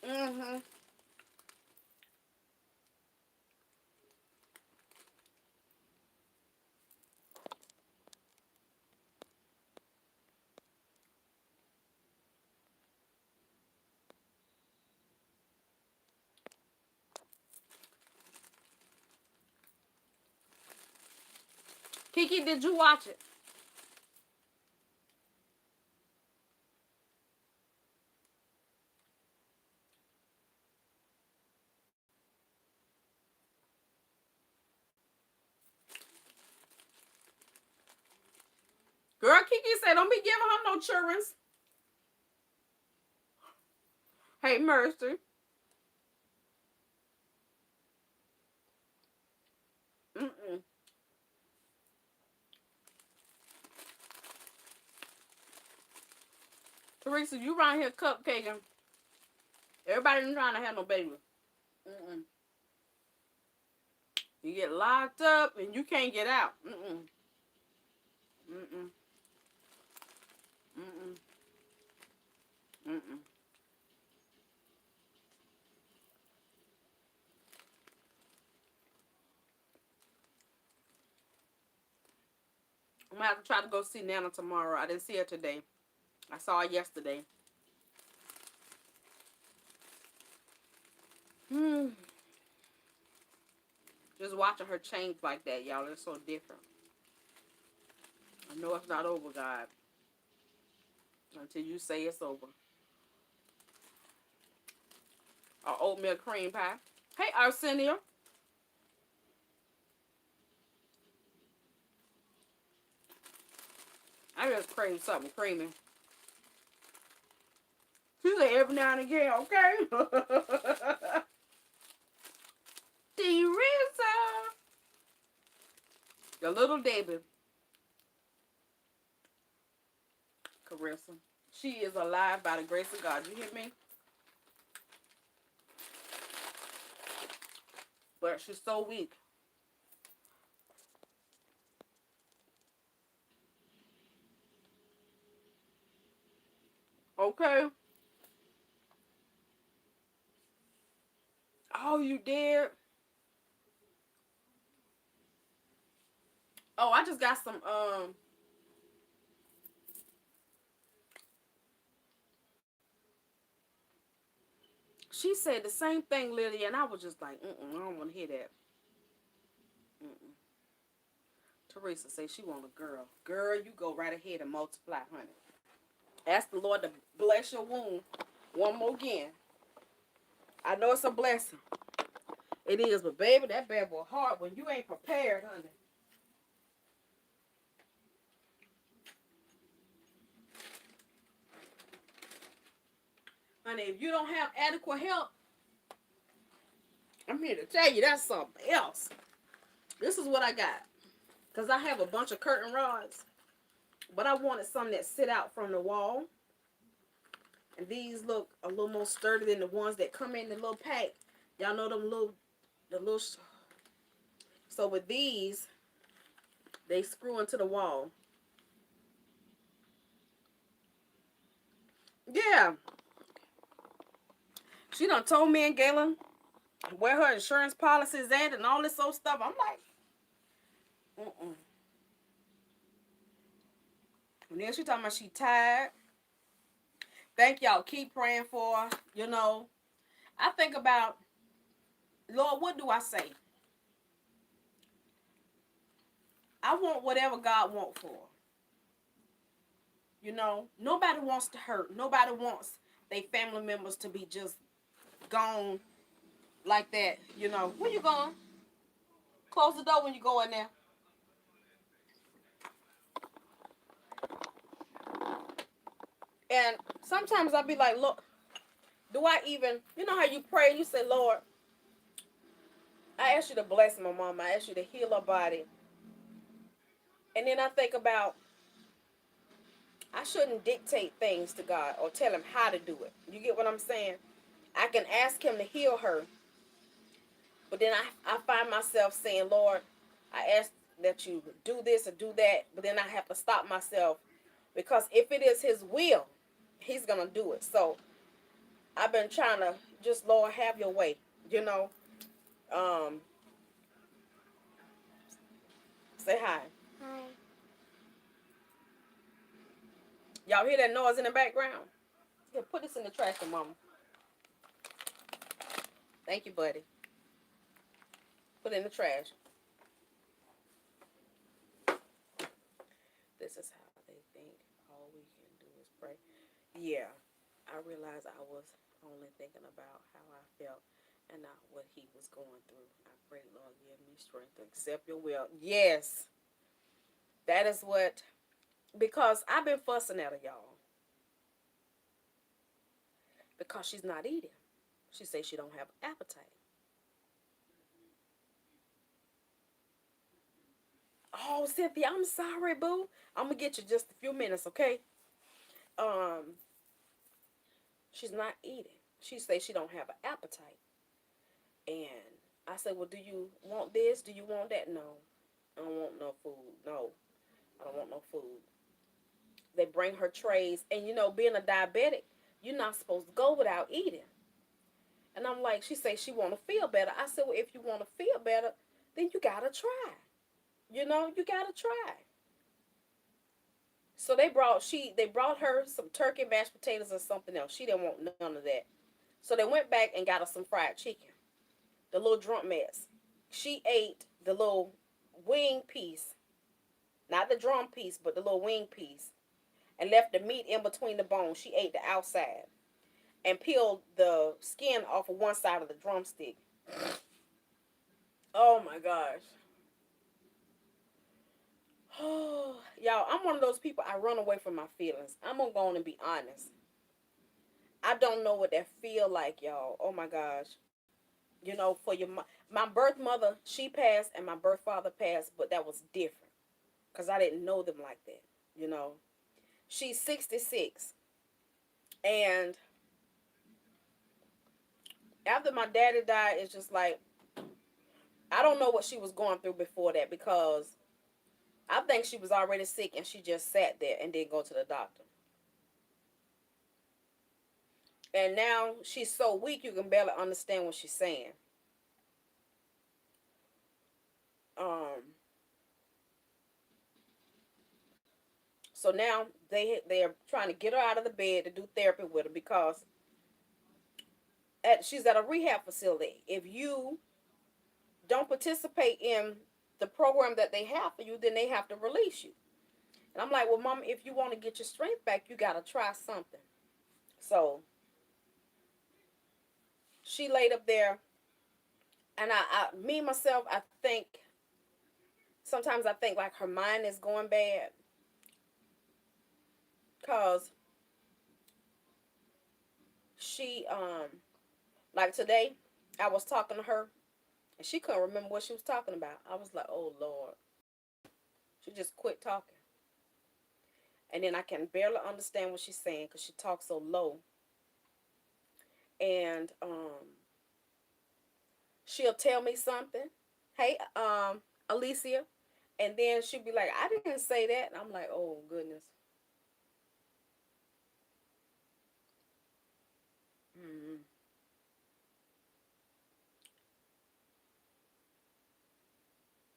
Mm-hmm. Kiki, did you watch it? Girl, Kiki said, don't be giving her no children's. Hey, Mercy. Mm-mm. Teresa, you around here cupcaking. Everybody ain't trying to have no baby. Mm-mm. You get locked up and you can't get out. Mm-mm. Mm-mm. Mm-mm. Mm-mm. I'm gonna have to try to go see Nana tomorrow. I didn't see her today. I saw her yesterday. Hmm. Just watching her change like that, y'all, it's so different. I know it's not over, God, until you say it's over. Or oatmeal cream pie. Hey, Arsenio. I just crave something creamy. She said every now and again, okay? Teresa. The little David. Carissa. She is alive by the grace of God. You hear me? But she's so weak. Okay. Oh, you did? Oh, I just got some, she said the same thing, Lily, and I was just like, I don't want to hear that. Mm-mm. Teresa said she want a girl. Girl, you go right ahead and multiply, honey. Ask the Lord to bless your womb one more again. I know it's a blessing. It is, but baby, that bad boy hard when you ain't prepared, honey. Honey, if you don't have adequate help, I'm here to tell you that's something else. This is what I got. Because I have a bunch of curtain rods. But I wanted some that sit out from the wall. And these look a little more sturdy than the ones that come in the little pack. Y'all know them the little. So with these, they screw into the wall. Yeah. She done told me and Galen where her insurance policy is at and all this old stuff. I'm like, mm-mm. And then she talking about she tired. Thank y'all. Keep praying for her. You know, I think about, Lord, what do I say? I want whatever God wants for her. You know, nobody wants to hurt. Nobody wants their family members to be just gone like that. You know, where you going? Close the door when you go in there. And sometimes I'll be like, look, do I even, you know how you pray and you say, Lord, I ask you to bless my mom. I ask you to heal her body. And then I think about, I shouldn't dictate things to God or tell him how to do it. You get what I'm saying? I can ask him to heal her. But then I find myself saying, Lord, I ask that you do this or do that. But then I have to stop myself. Because if it is his will, he's going to do it. So I've been trying to just, Lord, have your way. You know, um, say hi. Hi. Y'all hear that noise in the background? Yeah, put this in the trash, mama. Thank you, buddy. Put it in the trash. this is how they think all we can do is pray. Yeah, I realized I was only thinking about how I felt and not what he was going through. I pray, Lord, give me strength to accept your will. Yes, that is what, because I've been fussing at her, y'all, because she's not eating. She says she don't have appetite. Oh, Cynthia, I'm sorry, boo. I'm gonna get you just a few minutes, okay? Um, she's not eating. She says she don't have an appetite. And I said, well, do you want this? Do you want that? No. I don't want no food. No. I don't want no food. They bring her trays. And, being a diabetic, you're not supposed to go without eating. And I'm like, she says she want to feel better. I said, well, if you want to feel better, then you got to try. You got to try. So they brought her some turkey, mashed potatoes, and something else. She didn't want none of that. So they went back and got her some fried chicken. The little drunk mess. She ate the little wing piece, not the drum piece, but the little wing piece, and left the meat in between the bones. She ate the outside and peeled the skin off of one side of the drumstick. Oh my gosh. Oh, y'all, I'm one of those people, I run away from my feelings. I'm gonna go on and be honest. I don't know what that feel like, y'all. Oh my gosh. For my birth mother, she passed, and my birth father passed, but that was different because I didn't know them like that. You know, she's 66, and after my daddy died, it's just like I don't know what she was going through before that, because I think she was already sick and she just sat there and didn't go to the doctor. And now she's so weak you can barely understand what she's saying. Um, so now they're trying to get her out of the bed to do therapy with her, because she's at a rehab facility. If you don't participate in the program that they have for you, then they have to release you. And I'm like, well, Mom, if you want to get your strength back, you got to try something. So she laid up there, and me myself, I think sometimes I think like her mind is going bad, cause she like today, I was talking to her, and she couldn't remember what she was talking about. I was like, oh Lord, she just quit talking, and then I can barely understand what she's saying because she talks so low, and she'll tell me something, hey, Alicia, and then she'll be like, I didn't say that, and I'm like, oh goodness. Mm-hmm.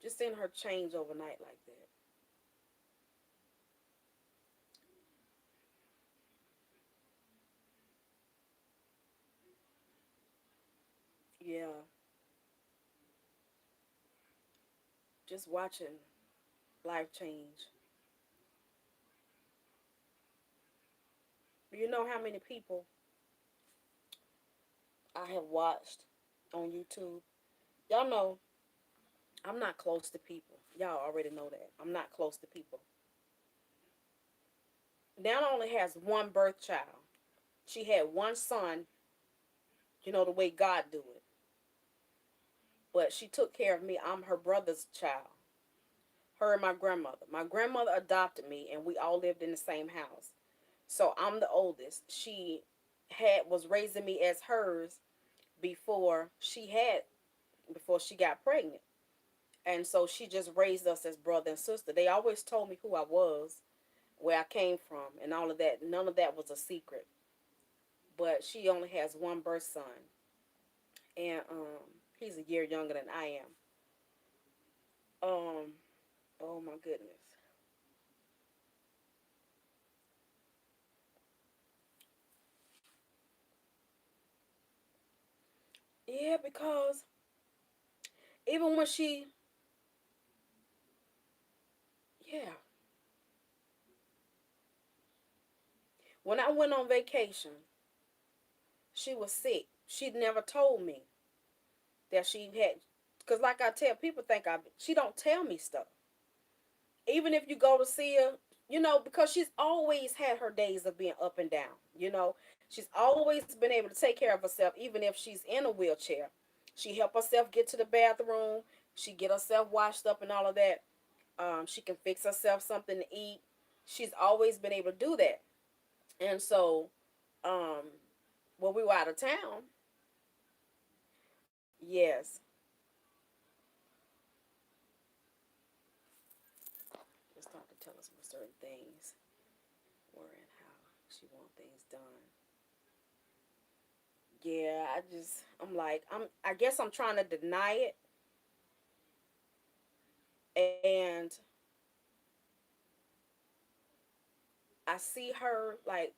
Just seeing her change overnight like that. Yeah, just watching life change. You know how many people I have watched on YouTube? Y'all know I'm not close to people. Y'all already know that. I'm not close to people. Nana only has one birth child. She had one son, the way God do it. But she took care of me. I'm her brother's child. Her and my grandmother. My grandmother adopted me, and we all lived in the same house. So I'm the oldest. She was raising me as hers before before she got pregnant. And so she just raised us as brother and sister. They always told me who I was, where I came from, and all of that. None of that was a secret. But she only has one birth son, and he's a year younger than I am. Oh my goodness. Yeah, because even when she, yeah, When I went on vacation, she was sick. She'd never told me that she had, because like I tell people, she don't tell me stuff. Even if you go to see her, because she's always had her days of being up and down. She's always been able to take care of herself, even if she's in a wheelchair. She help herself get to the bathroom. She get herself washed up and all of that. She can fix herself something to eat. She's always been able to do that. And so, um, when we were out of town, yes, they started to tell us about certain things, where and how she want things done. Yeah, I guess I'm trying to deny it, and I see her like,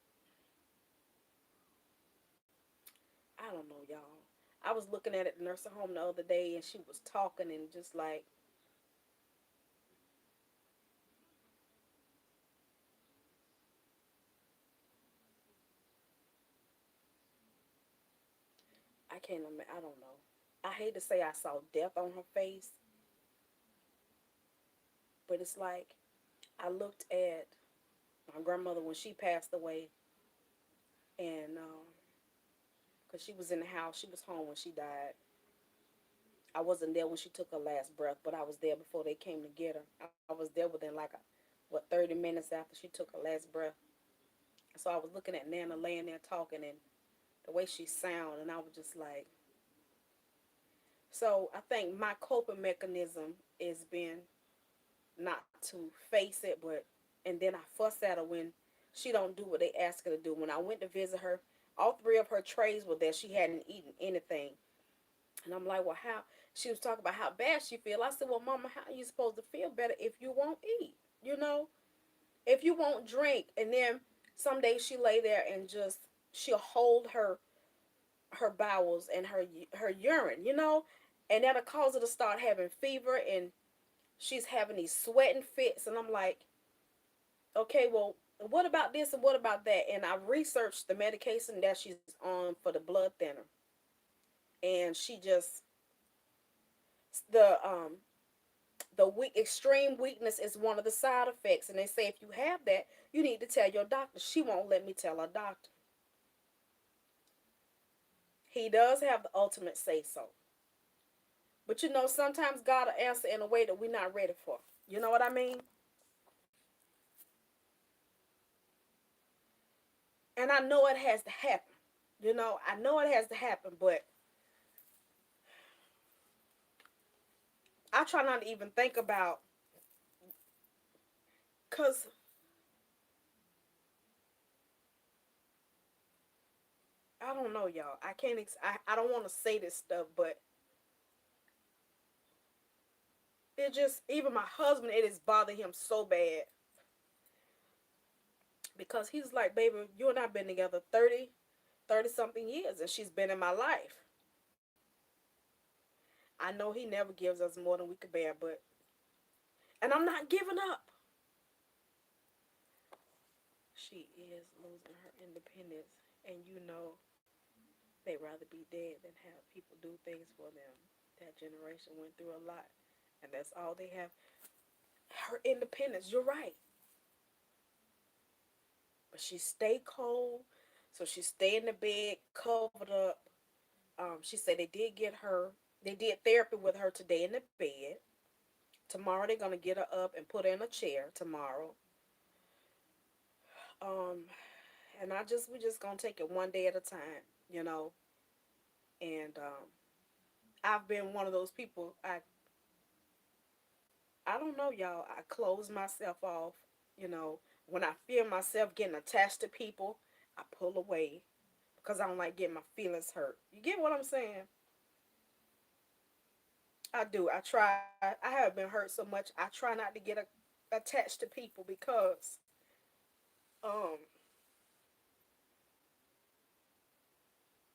I don't know, y'all. I was looking at it the nursing home the other day, and she was talking and just like, I can't imagine. I don't know. I hate to say I saw death on her face, but it's like I looked at my grandmother when she passed away, and because she was in the house, she was home when she died. I wasn't there when she took her last breath, but I was there before they came to get her. I was there within like 30 minutes after she took her last breath. So I was looking at Nana laying there talking and the way she sound, and I was just like, so I think my coping mechanism is been not to face it, but and then I fuss at her when she don't do what they ask her to do. When I went to visit her, all three of her trays were there. She hadn't eaten anything. And I'm like, well, how? She was talking about how bad she feel. I said, well, Mama, how are you supposed to feel better if you won't eat? You know, if you won't drink. And then some days she lay there and just she'll hold her bowels and her urine. And that'll cause her to start having fever, and she's having these sweating fits. And I'm like, okay, well, what about this and what about that? And I researched the medication that she's on for the blood thinner, and she just the extreme weakness is one of the side effects, and they say if you have that, you need to tell your doctor. She won't let me tell her doctor. He does have the ultimate say so, but sometimes God will answer in a way that we're not ready for. You know what I mean? And I know it has to happen. I know it has to happen, but I try not to even think about, cause I don't know, y'all. I can't. I don't want to say this stuff, but it just, even my husband, it is bothering him so bad because he's like, baby, you and I've been together 30 something years, and she's been in my life. I know he never gives us more than we could bear, and I'm not giving up. She is losing her independence, and they'd rather be dead than have people do things for them. That generation went through a lot, and that's all they have. Her independence, you're right, but she stay cold, so she stay in the bed covered up. She said they did therapy with her today in the bed. Tomorrow they're gonna get her up and put her in a chair tomorrow. Um, and we just gonna take it one day at a time, you know. And I've been one of those people. I don't know, y'all. I close myself off. You know, when I feel myself getting attached to people, I pull away because I don't like getting my feelings hurt. You get what I'm saying? I do. I try. I have been hurt so much. I try not to get attached to people because, um,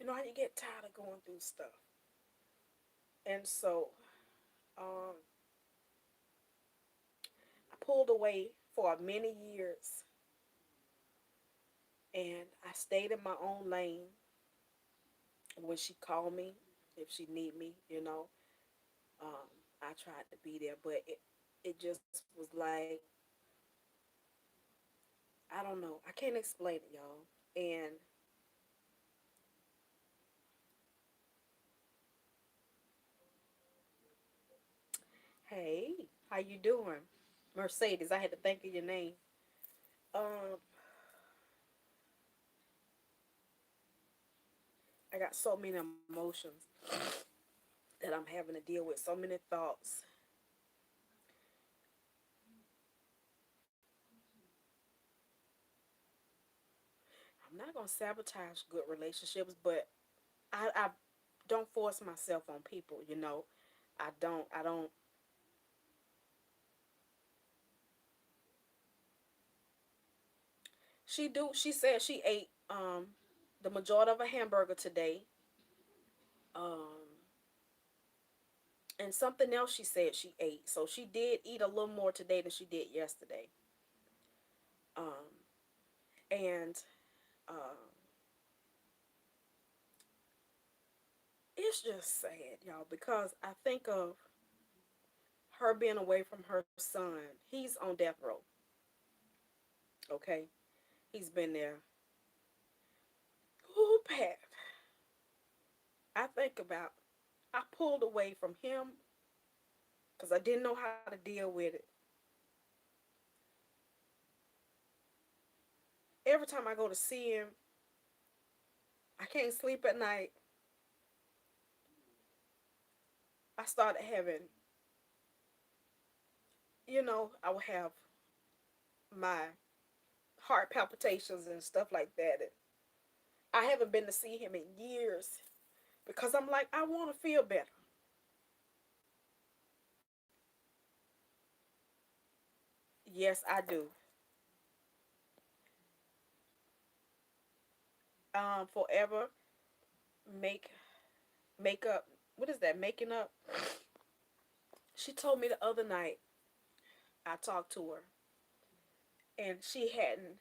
how you get tired of going through stuff. And so, um, I pulled away for many years, And I stayed in my own lane when she called me, if she need me, I tried to be there, but it just was like, I don't know. I can't explain it, y'all. And hey, how you doing? Mercedes, I had to think of your name. Um, I got so many emotions that I'm having to deal with, so many thoughts. I'm not gonna sabotage good relationships, but I don't force myself on people. I don't. She said she ate the majority of a hamburger today. Um and something else she said she ate. So she did eat a little more today than she did yesterday. Um and it's just sad, y'all, because I think of her being away from her son. He's on death row, okay? He's been there. Ooh, Pat. I think about I pulled away from him because I didn't know how to deal with it. Every time I go to see him, I can't sleep at night. I started having, I would have my heart palpitations and stuff like that. And I haven't been to see him in years because I'm like, I want to feel better. Yes, I do. Forever make makeup. What is that? Making up. She told me the other night. I talked to her, and she hadn't.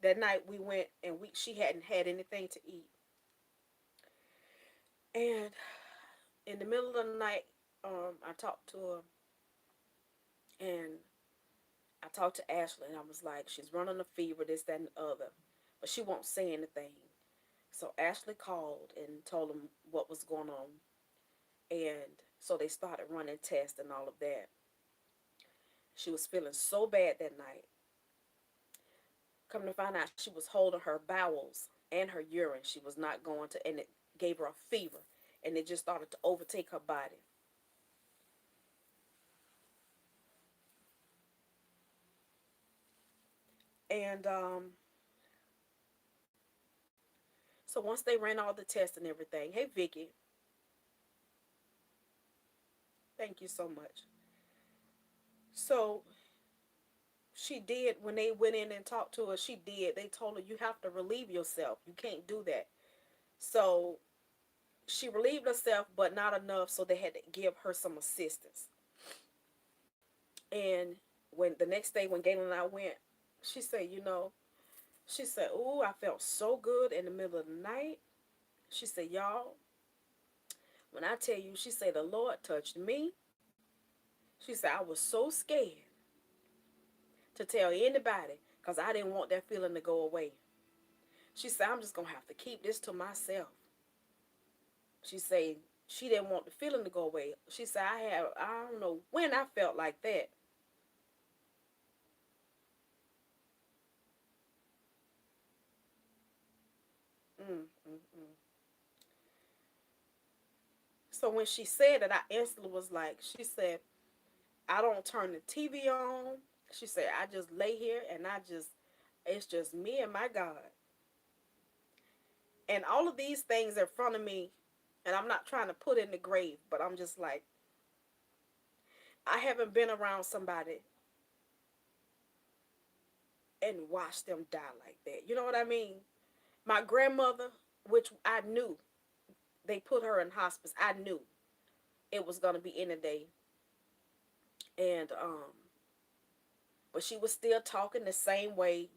That night we went and she hadn't had anything to eat. And in the middle of the night, I talked to her, and I talked to Ashley, and I was like, she's running a fever, this, that, and the other, but she won't say anything. So Ashley called and told them what was going on, and so they started running tests and all of that. She was feeling so bad that night. Come to find out, she was holding her bowels and her urine. She was not going to, and it gave her a fever, and it just started to overtake her body. And so once they ran all the tests and everything, hey Vicky, thank you so much. So she did, when they went in and talked to her, she did. They told her, you have to relieve yourself. You can't do that. So she relieved herself, but not enough. So they had to give her some assistance. And when the next day, when Galen and I went, she said, she said, "Ooh, I felt so good in the middle of the night." She said, "Y'all, when I tell you," she said, "the Lord touched me." She said, "I was so scared to tell anybody because I didn't want that feeling to go away." She said, "I'm just gonna have to keep this to myself." She said she didn't want the feeling to go away. She said, I don't know when I felt like that. Mm, mm, mm. So when she said it, I instantly was like, she said, "I don't turn the TV on." She said, "I just lay here and it's just me and my God." And all of these things in front of me, and I'm not trying to put in the grave, but I'm just like, I haven't been around somebody and watched them die like that. You know what I mean? My grandmother, which I knew, they put her in hospice. I knew it was gonna be any day, and but she was still talking the same way.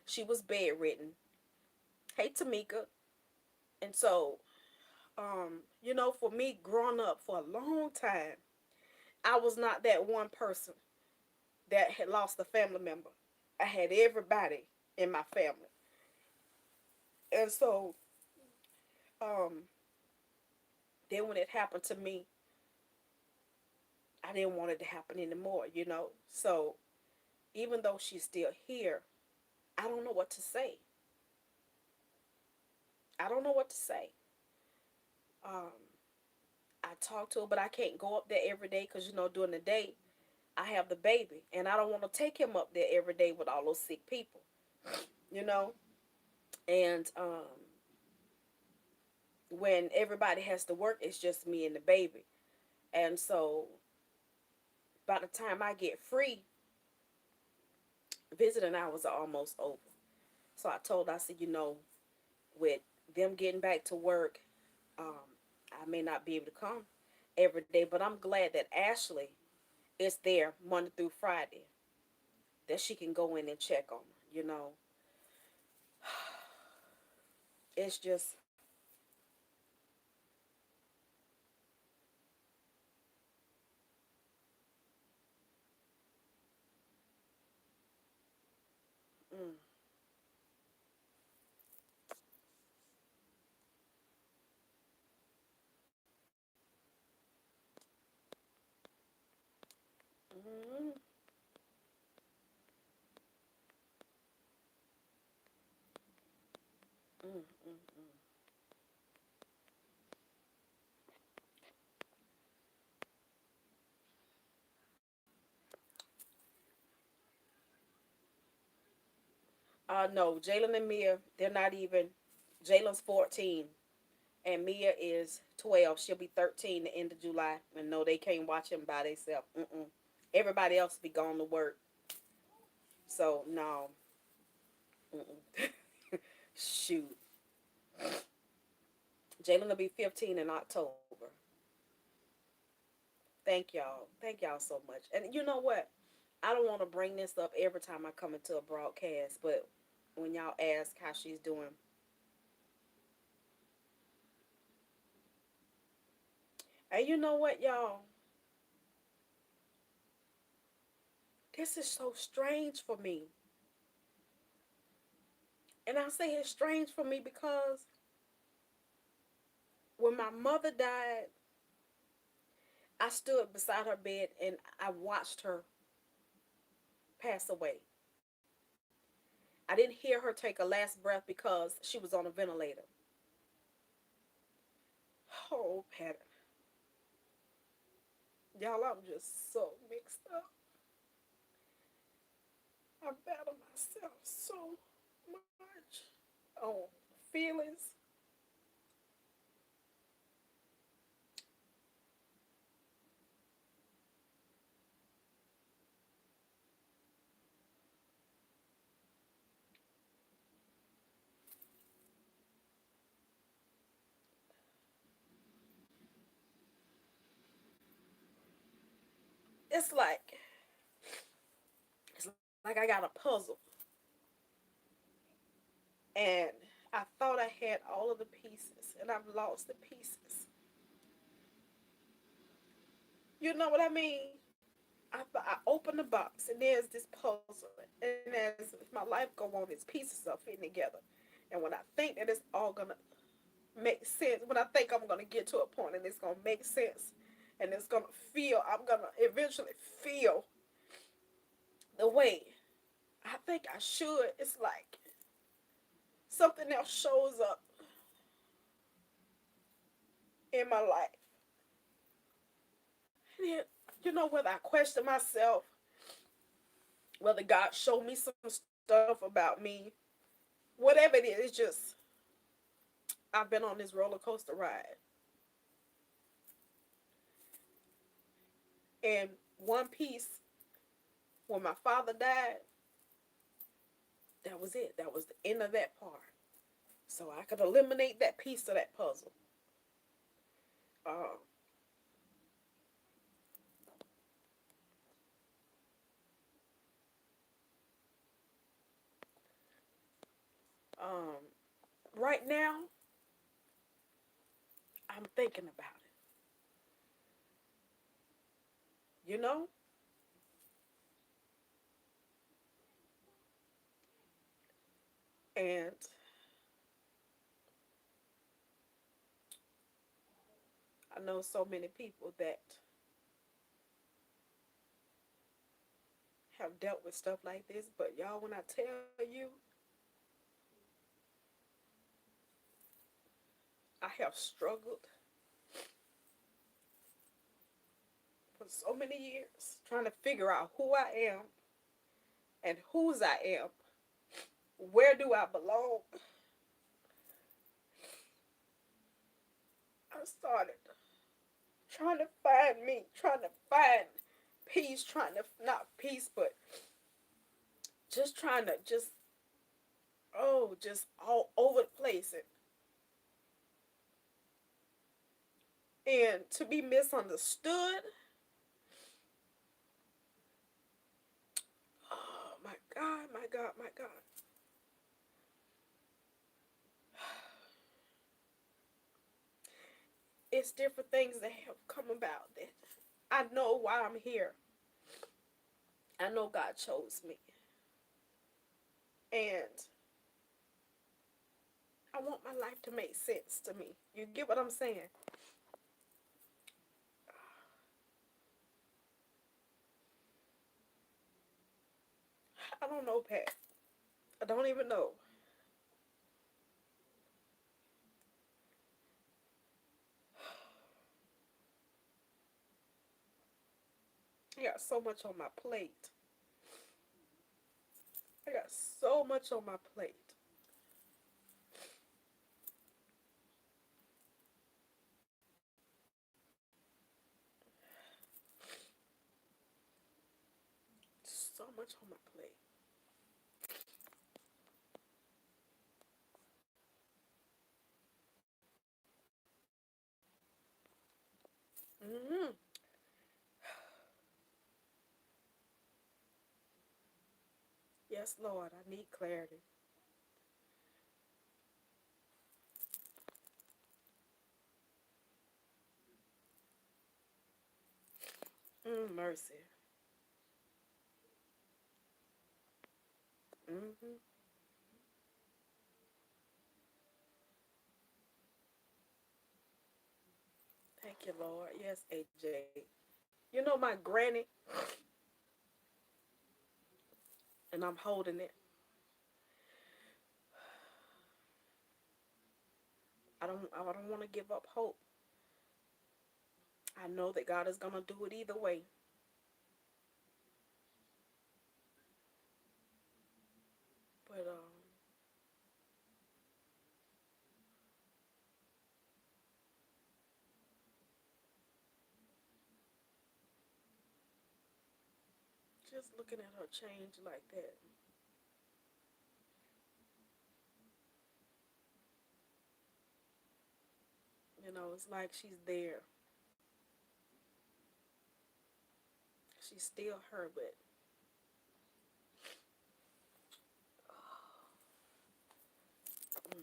She was bedridden, Hey, Tamika. And so, for me growing up for a long time, I was not that one person that had lost a family member. I had everybody in my family. And so, um, then when it happened to me, I didn't want it to happen anymore. So, even though she's still here, I don't know what to say. I don't know what to say. Um, I talk to her, but I can't go up there every day because, during the day, I have the baby. And I don't want to take him up there every day with all those sick people, you know? And when everybody has to work, it's just me and the baby. And so by the time I get free, visiting hours are almost over. So I told her, I said, with them getting back to work, I may not be able to come every day, but I'm glad that Ashley is there Monday through Friday, that she can go in and check on her. It's just, mm, mm, mm, mm, mm. No, Jalen and Mia, they're not even. Jalen's 14 and Mia is 12. She'll be 13 the end of July. And no, they can't watch him by themselves. Mm-mm. Everybody else be going to work. So, no. Mm-mm. Shoot. Jalen will be 15 in October. Thank y'all. Thank y'all so much. And you know what? I don't want to bring this up every time I come into a broadcast, but when y'all ask how she's doing, and you know what, y'all? This is so strange for me. And I say it's strange for me because when my mother died, I stood beside her bed and I watched her pass away. I didn't hear her take a last breath because she was on a ventilator. Oh, Pat. Y'all, I'm just so mixed up. I battle myself so much on feelings. It's like it's like I got a puzzle and I thought I had all of the pieces and I've lost the pieces. You know what I mean? I open the box and there's this puzzle, and as my life go on, these pieces are fitting together. And when I think that it's all gonna make sense, when I think I'm gonna get to a point and it's gonna make sense, and it's gonna feel, I'm gonna eventually feel the way I think I should. It's like something else shows up in my life. And then, whether I question myself, whether God showed me some stuff about me, whatever it is, it's just I've been on this roller coaster ride. And one piece, when my father died, that was it. That was the end of that part. So I could eliminate that piece of that puzzle. Um, um, right now, I'm thinking about it. You know? And I know so many people that have dealt with stuff like this, but y'all, when I tell you, I have struggled for so many years trying to figure out who I am and whose I am. Where do I belong? I started trying to find me, trying to find peace, trying to, not peace, but just trying to just all over the place. And to be misunderstood. Oh my God, my God, my God. It's different things that have come about that I know why I'm here. I know God chose me. And I want my life to make sense to me. You get what I'm saying? I don't know, Pat. I don't even know. I got so much on my plate. I got so much on my plate. So much on my plate. Mm-hmm. Yes, Lord, I need clarity. Mercy. Mm-hmm. Thank you, Lord. Yes, AJ. You know my granny, and I'm holding it. I don't want to give up hope. I know that God is gonna do it either way. But just looking at her change like that, it's like she's there. She's still her, but mm,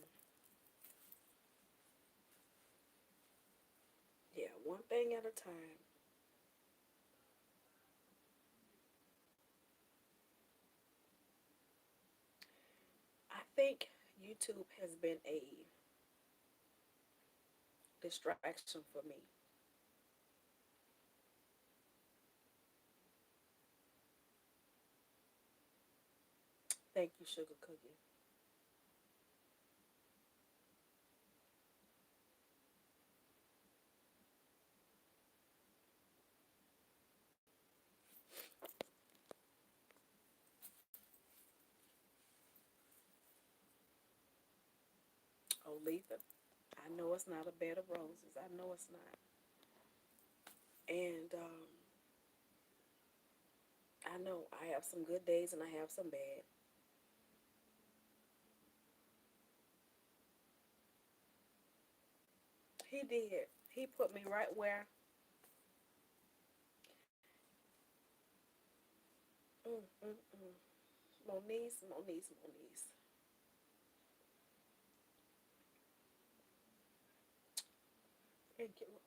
yeah, one thing at a time. I think YouTube has been a distraction for me. Thank you, Sugar Cookie. Oh, Letha, I know it's not a bed of roses. I know it's not. And I know I have some good days and I have some bad. He did. He put me right where. Mm. Moniece. Thank you, Lord.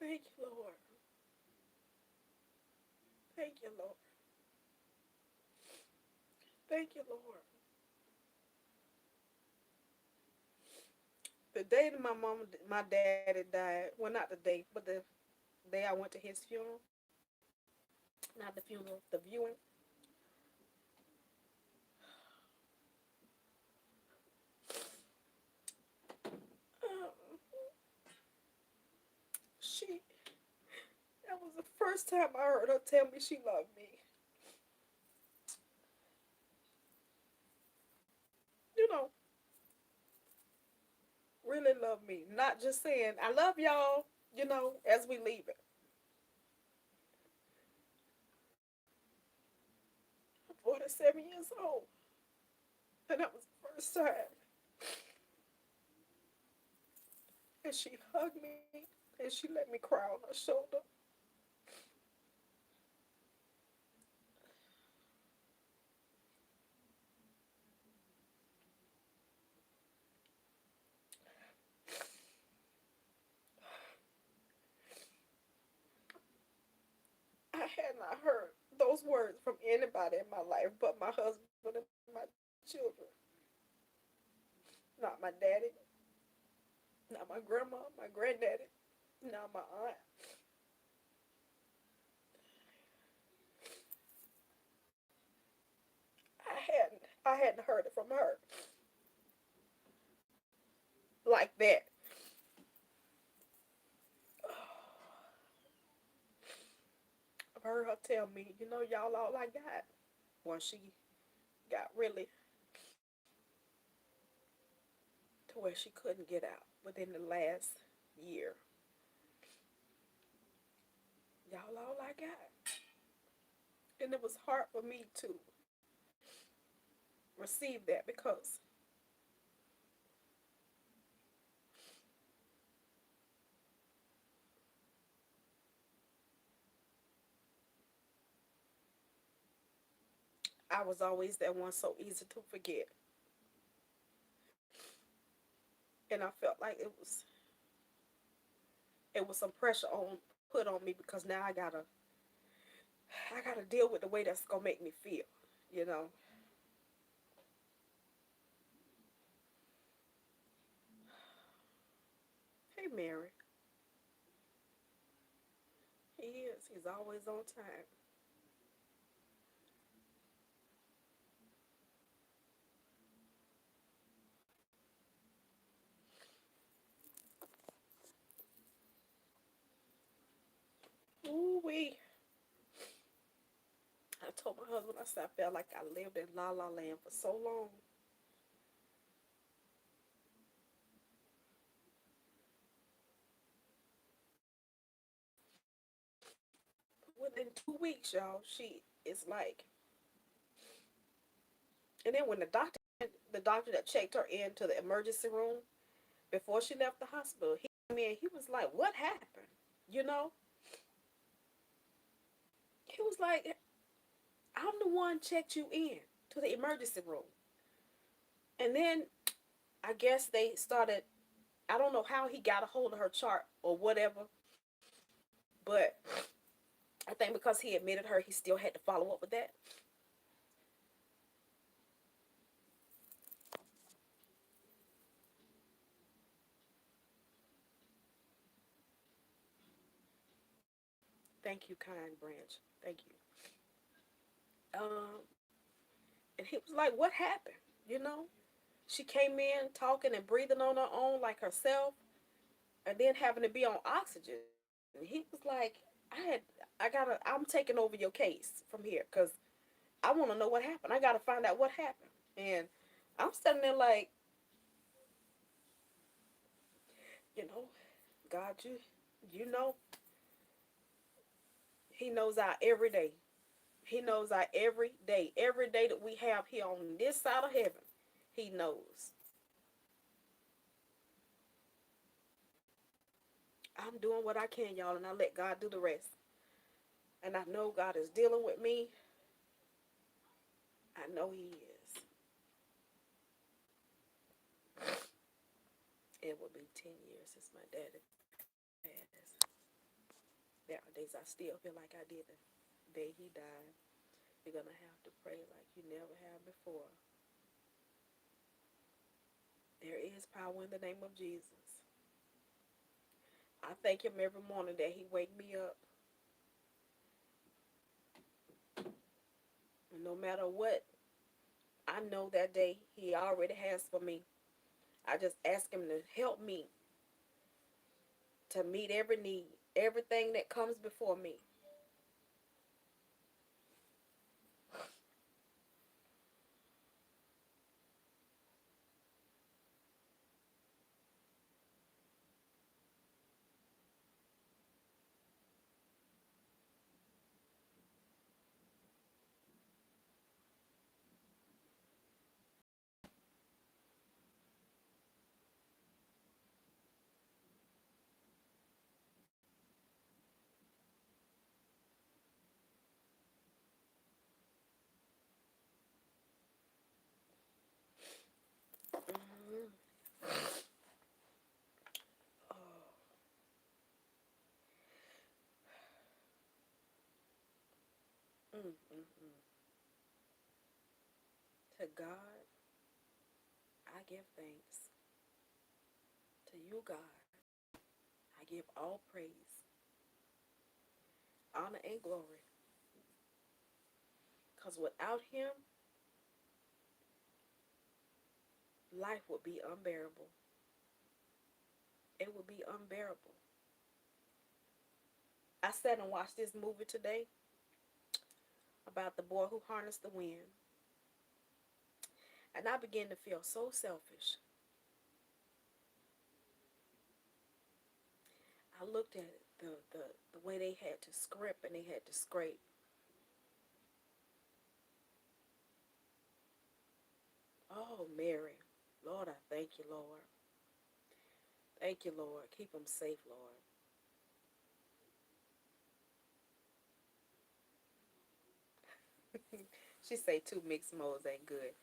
Thank you, Lord. Thank you, Lord. Thank you, Lord. The day that my daddy died, well, not the day, but the day I went to his funeral, not the funeral, the viewing, um, she, that was the first time I heard her tell me she loved me. You know, really love me. Not just saying, I love y'all, as we leave it. I'm 47 years old. And that was the first time. And she hugged me and she let me cry on her shoulder. I had not heard those words from anybody in my life but my husband and my children. Not my daddy, not my grandma, my granddaddy, not my aunt. I hadn't heard it from her like that. I've heard her tell me, y'all all I got. Once she got really to where she couldn't get out within the last year. Y'all all I got. And it was hard for me to receive that because I was always that one so easy to forget. And I felt like it was some pressure on put on me because now I gotta deal with the way that's gonna make me feel, you know. Hey Mary. He is. He's always on time. Ooh wee. I told my husband, I said I felt like I lived in La La Land for so long. Within 2 weeks, y'all, she is like, and then when the doctor that checked her into the emergency room before she left the hospital, he came in, he was like, "What happened?" You know, he was like, "I'm the one checked you in to the emergency room," and then I guess they started. I don't know how he got a hold of her chart or whatever, but I think because he admitted her, he still had to follow up with that. Thank you, kind branch. Thank you. Um, and he was like, "What happened?" You know, she came in talking and breathing on her own like herself, and then having to be on oxygen. And he was like, I gotta, I'm taking over your case from here because I want to know what happened. I gotta find out what happened. And I'm standing there like, you know, God, you know, He knows our every day. He knows our every day that we have here on this side of heaven. He knows. I'm doing what I can, y'all, and I let God do the rest. And I know God is dealing with me. I know He is. It would be 10 years since my daddy passed. Nowadays, I still feel like I did the day he died. You're gonna have to pray like you never have before. There is power in the name of Jesus. I thank him every morning that he wake me up. And no matter what I know that day he already has for me, I just ask him to help me to meet every need, everything that comes before me. Mm-hmm. Oh, mm. To God, I give thanks. To you, God, I give all praise, honor, and glory. Because without him, life would be unbearable. It would be unbearable. I sat and watched this movie today about the boy who harnessed the wind, and I began to feel so selfish. I looked at it, the way they had to scrimp and they had to scrape. Oh, Mary. Lord, I thank you, Lord. Thank you, Lord. Keep them safe, Lord. She say two mixed modes ain't good.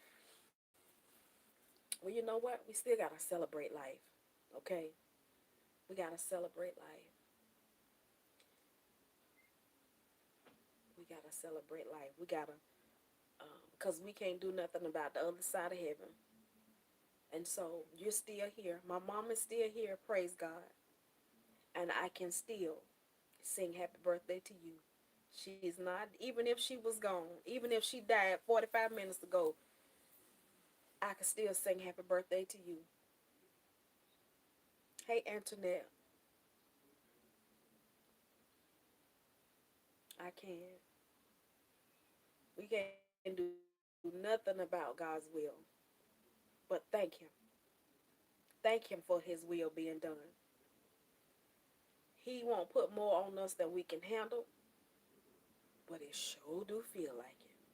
Well, you know what? We still got to celebrate life, okay? We got to celebrate life. We got to celebrate life. We got to, because we can't do nothing about the other side of heaven. And so you're still here. My mom is still here, praise God. And I can still sing happy birthday to you. She's not, even if she was gone, even if she died 45 minutes ago, I can still sing happy birthday to you. Hey, Antoinette, I can. We can't do nothing about God's will, but thank Him. Thank Him for His will being done. He won't put more on us than we can handle, but it sure do feel like it.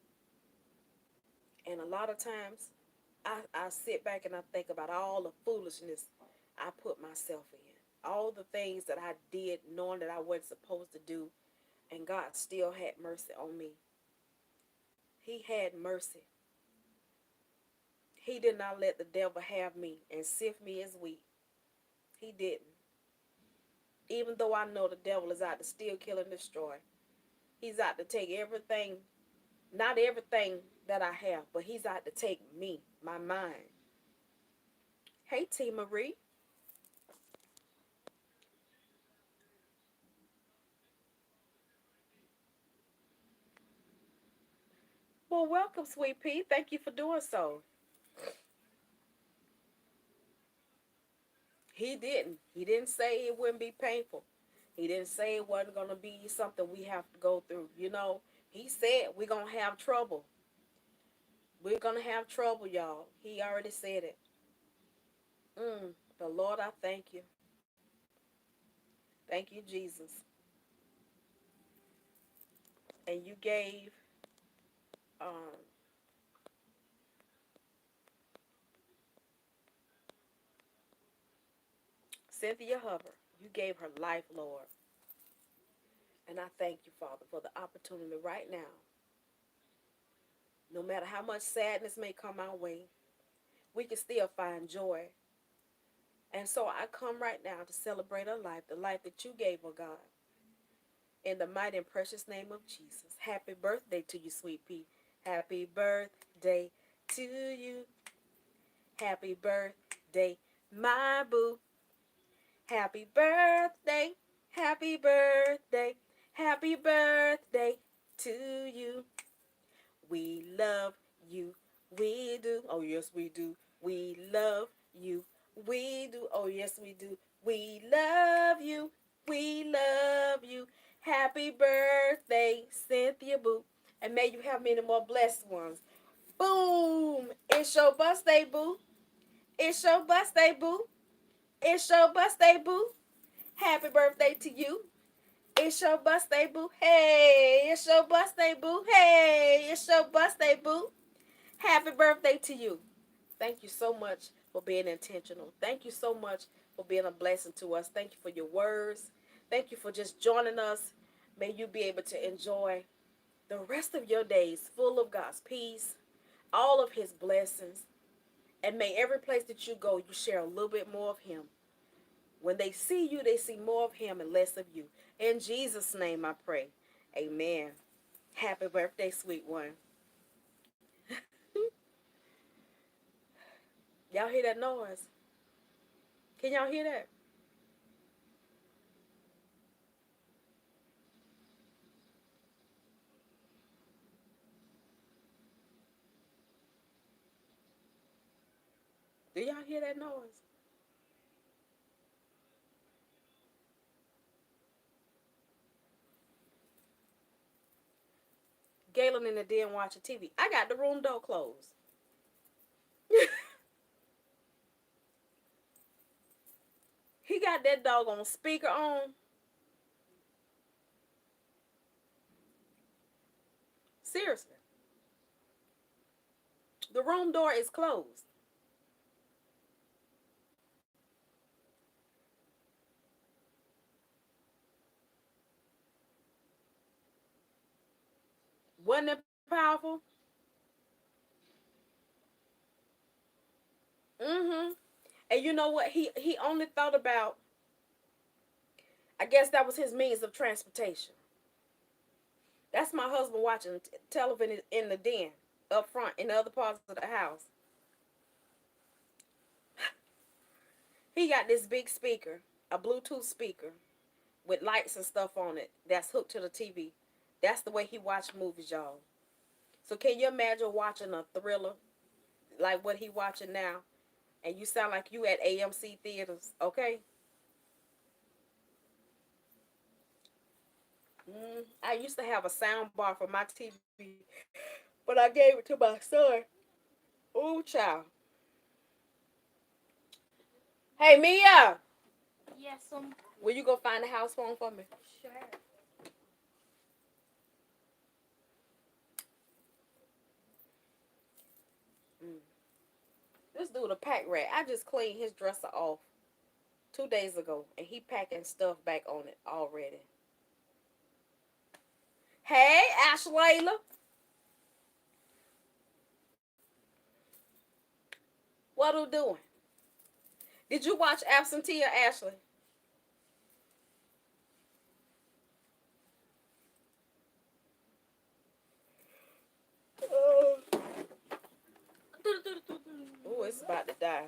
And a lot of times, I sit back and I think about all the foolishness I put myself in. All the things that I did knowing that I wasn't supposed to do, and God still had mercy on me. He had mercy. He did not let the devil have me and sift me as wheat. He didn't. Even though I know the devil is out to steal, kill, and destroy, he's out to take everything, not everything that I have, but he's out to take me, my mind. Hey, T. Marie. Well, welcome, Sweet Pea. Thank you for doing so. He didn't. He didn't say it wouldn't be painful. He didn't say it wasn't going to be something we have to go through. You know, he said we're going to have trouble. We're going to have trouble, y'all. He already said it. The Lord, I thank you. Thank you, Jesus. And you gave um, Cynthia Hubbard, you gave her life, Lord. And I thank you, Father, for the opportunity right now. No matter how much sadness may come our way, we can still find joy And so I come right now to celebrate her life, the life that you gave her, God. In the mighty and precious name of Jesus. Happy birthday to you, sweet pea. Happy birthday to you. Happy birthday, my boo. Happy birthday. Happy birthday. Happy birthday to you. We love you. We do. Oh, yes, we do. We love you. We do. Oh, yes, we do. We love you. We love you. Happy birthday, Cynthia Boo. And may you have many more blessed ones. Boom! It's your birthday, boo. It's your birthday, boo. It's your birthday, boo. Happy birthday to you. It's your birthday, boo. Hey, it's your birthday, boo. Hey, it's your birthday, boo. Happy birthday to you. Thank you so much for being intentional. Thank you so much for being a blessing to us. Thank you for your words. Thank you for just joining us. May you be able to enjoy the rest of your days full of God's peace, all of his blessings. And may every place that you go, you share a little bit more of him. When they see you, they see more of him and less of you. In Jesus' name I pray. Amen. Happy birthday, sweet one. Y'all hear that noise? Can y'all hear that? Do y'all hear that noise? Galen in the den watching TV. I got the room door closed. He got that dog on speaker on. Seriously. The room door is closed. Wasn't it powerful? Mm-hmm. And you know what? He only thought about, I guess that was his means of transportation. That's my husband watching television in the den, up front, in the other parts of the house. He got this big speaker, a Bluetooth speaker, with lights and stuff on it that's hooked to the TV. That's the way he watched movies, y'all. So can you imagine watching a thriller like what he watching now, and you sound like you at AMC theaters? Okay. I used to have a sound bar for my TV, but I gave it to my son. Ooh, child. Hey, Mia. Yes, Will you go find the house phone for me? sure. Mm. This dude a pack rat. I just cleaned his dresser off 2 days ago, and he packing stuff back on it already. Hey, Ashlayla. What are you doing? Did you watch Absentee or Ashley? Oh, it's about to die.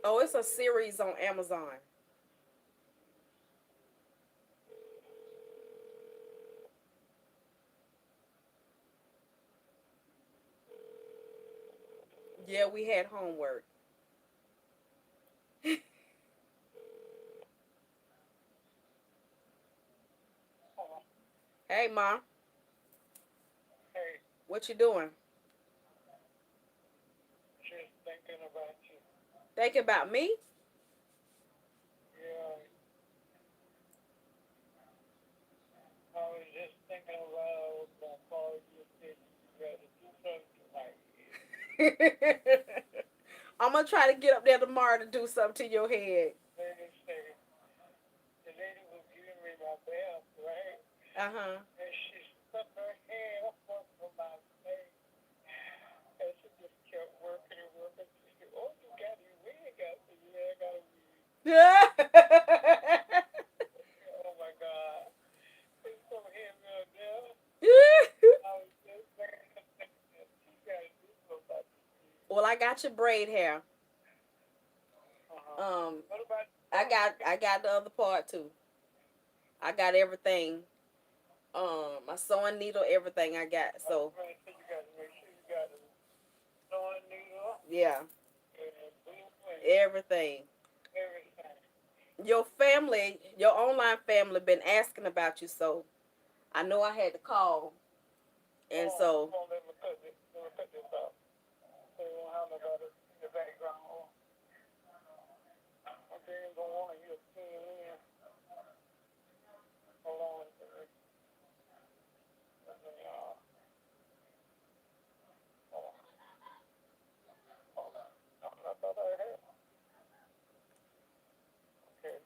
Oh, it's a series on Amazon. Yeah, we had homework. Hey, Ma. Hey, What you doing? just thinking about you. Thinking about me? Yeah, I was just thinking about I was gonna call you and said you got to do something tonight. gonna try to get up there tomorrow to do something to your head. lady say, the lady was giving me my bath, right? Uh-huh. And she stuck her hand up on my face. And she just kept working and working. She said, oh, you got your wig. I said, yeah, I got a wig. Yeah. Oh, my God. It's so heavy up there. I was just saying, you got to do something about this wig. Well, I got your braid hair. Uh-huh. Um, What about I got the other part too. I got everything. My sewing needle, everything I got. I was So going to say you got to make sure you got the sewing needle yeah, and blue and everything. everything. Your family, your online family, been asking about you, so I know I had to call, and so Let me cut this. Let me cut this out. So you won't have nobody in the background. Okay, you don't want to hear singing in. Hold on. Let me, hold on. Hold on. I thought I had. Okay.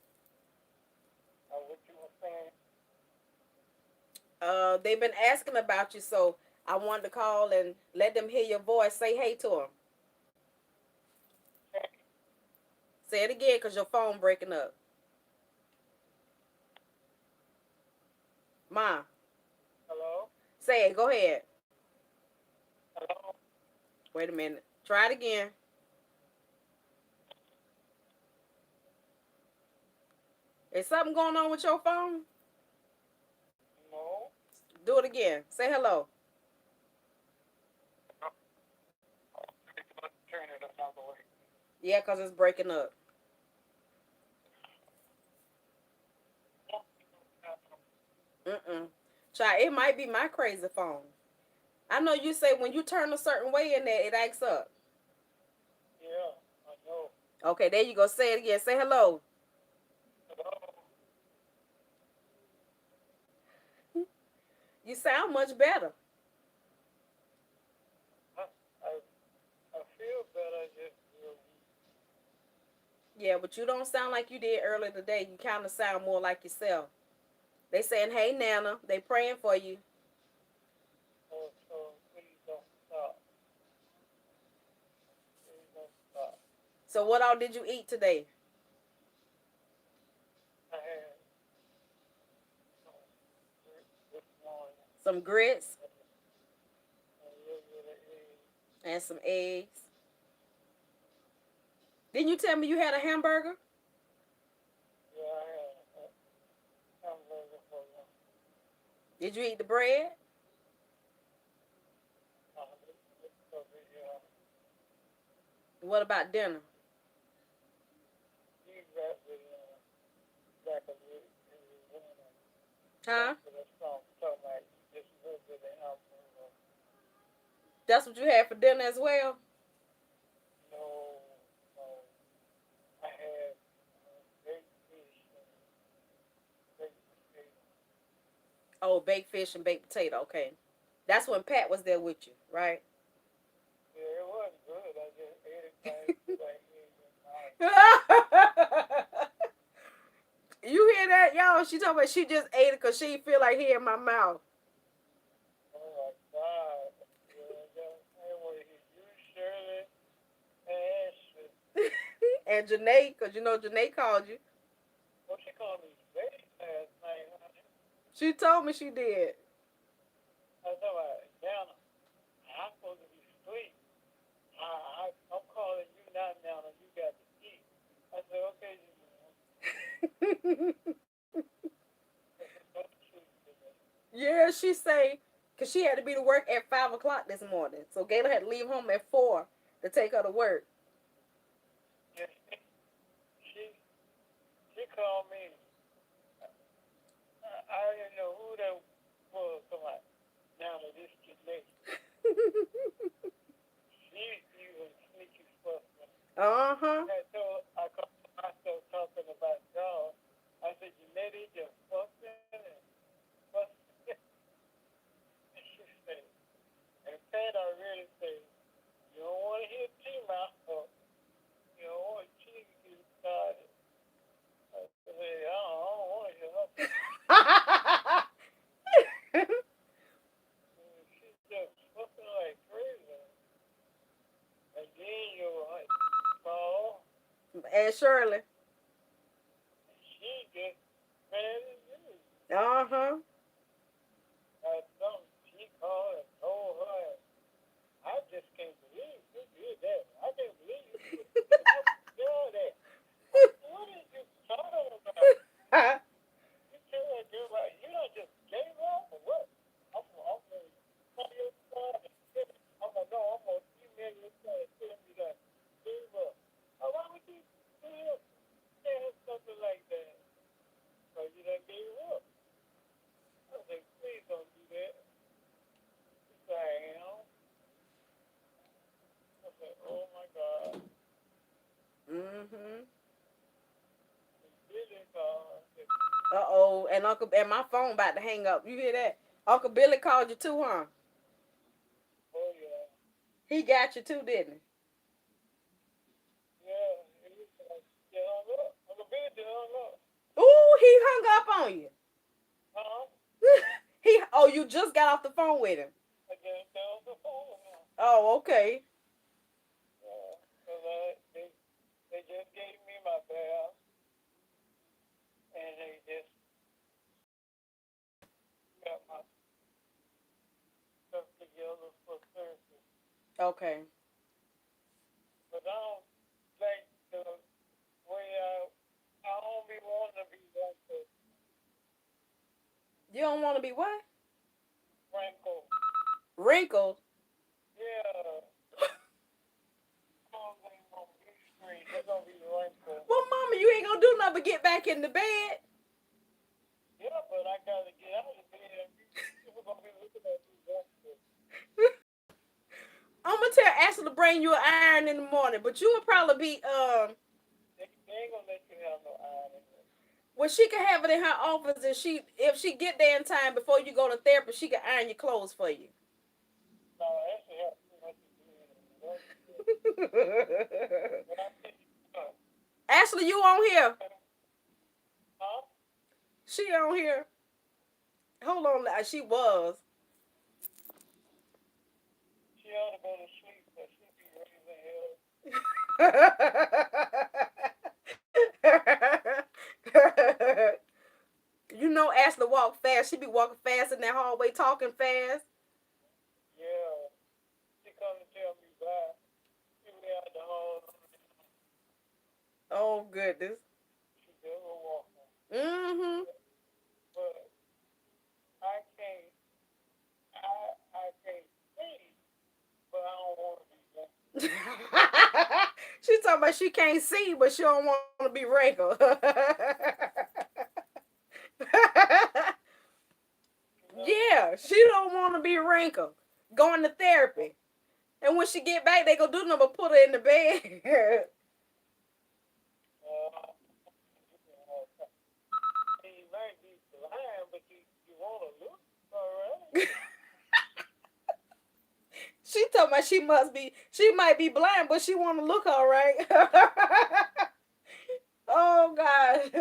What you were saying? they've been asking about you, so I wanted to call and let them hear your voice. Say hey to them. Say it again, cause your phone breaking up. Ma, Hello? say it. Go ahead. Hello? Wait a minute. Try it again. Is something going on with your phone? No? Do it again. Say hello. Turn it another way. Yeah, cause it's breaking up. Mm-mm. Try. It might be my crazy phone. I know you say when you turn a certain way in there, it acts up. Yeah, I know. Okay, there you go. Say it again. Say hello. Hello? You sound much better. I feel better. Just feel weak. Yeah, but you don't sound like you did earlier today. You kind of sound more like yourself. They saying, "Hey, Nana." They praying for you. So please don't stop. Please don't stop. So, what all did you eat today? I had some this morning. Some grits A little bit of egg. and some eggs. Didn't you tell me you had a hamburger? Yeah, I had a hamburger for them. Did you eat the bread? Yeah. What about dinner? He got the back of it in the winter. Huh? After that song, talking about just a little bit of hamburger. That's what you had for dinner as well? No, no. I had baked fish and baked potato. Oh, baked fish and baked potato. Okay. That's when Pat was there with you, right? Yeah, it was good. I just ate it by like in your mouth. You hear that, y'all? She told me she just ate it because she feel like he in my mouth. Oh my God. Yeah, I want to hear you, Shirley, and Ashley. And Janae, because you know Janae called you. What she called me late last night, honey. She told me she did. I was like, Nana, I'm supposed to be asleep. I'm calling you not Nana. You got to eat. I said, okay, you know. I said, don't sleep today. Yeah, she say, because she had to be to work at 5 o'clock this morning. So Gayla had to leave home at 4 to take her to work. Yeah, she called me. I didn't know who that was. I'm like, Nana, this is me. She even sneaky stuff. Uh-huh. I called myself talking about God. I said, Janette just fussing and fussing. And she said, and Pat already said, you don't want to hear T-Mouth up. and Shirley. She just mad as you. Uh-huh. She called and told her, I just can't believe you did that. I can't believe you did that. What is you talking about? You tell that girl, you don't just gave up or what? I'm going to call your son and tell him, I'm going to know, I'm going to email your son and tell me that gave up. Oh, why would you tell him something like that? Because you done gave up. I said, please don't do that. He said, I am. I said, oh my God. Mm-hmm. Really called. Uh-oh. And my phone about to hang up. You hear that? Uncle Billy called you too, huh? Oh, yeah. He got you too, didn't Yeah. He hung up. Uncle Billy just hung up. he? Ooh, he hung up on you. Uh-huh. Oh, you just got off the phone with him. I just got on the phone with him. Oh, okay. Yeah. Because they just gave me my bath. And they just got my stuff together for Thursday. Okay. But I don't like the way I don't be wanting to be like the You don't want to be what? wrinkle. Wrinkled. Yeah. Clothes ain't gonna be straight. They're gonna be wrinkled. Well, mama, you ain't gonna do nothing but get back in the bed. Yeah, but I gotta get out of bed. People gonna be looking at me wrinkles. I'm gonna tell Ashley to bring you an iron in the morning, but you would probably be They ain't gonna let you have no iron in it. well, she can have it in her office, and if she get there in time before you go to therapy, she can iron your clothes for you. No, I actually have too much to do in it. But I think Ashley, you on here? huh? She on here? Hold on, she was. She ought to go to sleep, but she be raising hell. You know Ashley walk fast. She be walking fast in that hallway, talking fast. Yeah. She come to tell me bye. She be out the hall. Oh goodness. She never walking. Mm-hmm. But I can't I can't see, but I don't want to be there. She talking about she can't see, but she don't want to be wrinkled. You know? Yeah, she don't want to be wrinkled. Going to therapy, and when she get back, they gonna do nothing but put her in the bed. You might be blind, but you want to look all right. She talking about she might be blind, but she want to look all right. Oh God.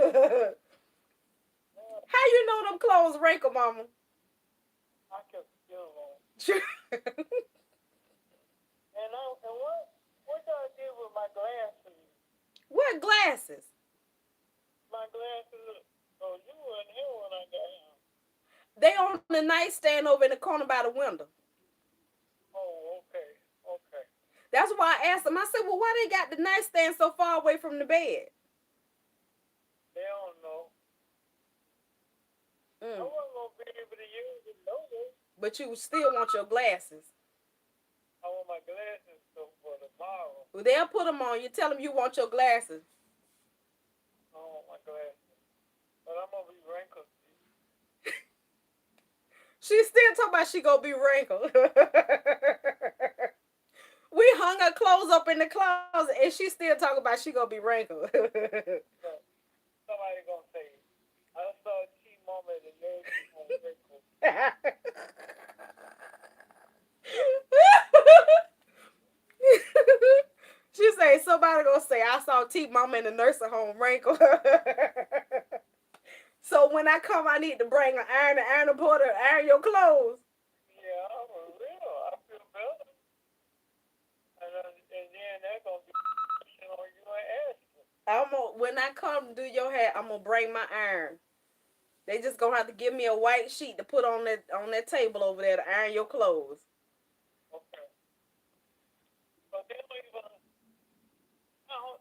How you know them clothes wrinkle, mama? I can feel them. And what do I do with my glasses? What glasses? My glasses. Oh, you weren't here when I got him. They on the nightstand over in the corner by the window. Oh, okay, okay. That's why I asked them. I said, well, why they got the nightstand so far away from the bed? They don't know. I wasn't gonna be able to use it, no way. But you still want your glasses. I want my glasses for tomorrow. Well, they'll put them on. You tell them you want your glasses. I want my glasses. But I'm gonna be wrinkled. She still talking about she gonna be wrinkled. We hung her clothes up in the closet, and she still talking about she gonna be wrinkled. Somebody gonna say, I saw T-Mom at the nursery home wrinkled. She say somebody gonna say I saw T Mama in the nursing home wrinkle. So when I come, I need to bring an iron board to iron your clothes. Yeah, for real. I feel better. And then that's gonna be on you and Ashley. When I come to do your hair, I'm gonna bring my iron. They just gonna have to give me a white sheet to put on that table over there to iron your clothes. Okay. But they don't even, know,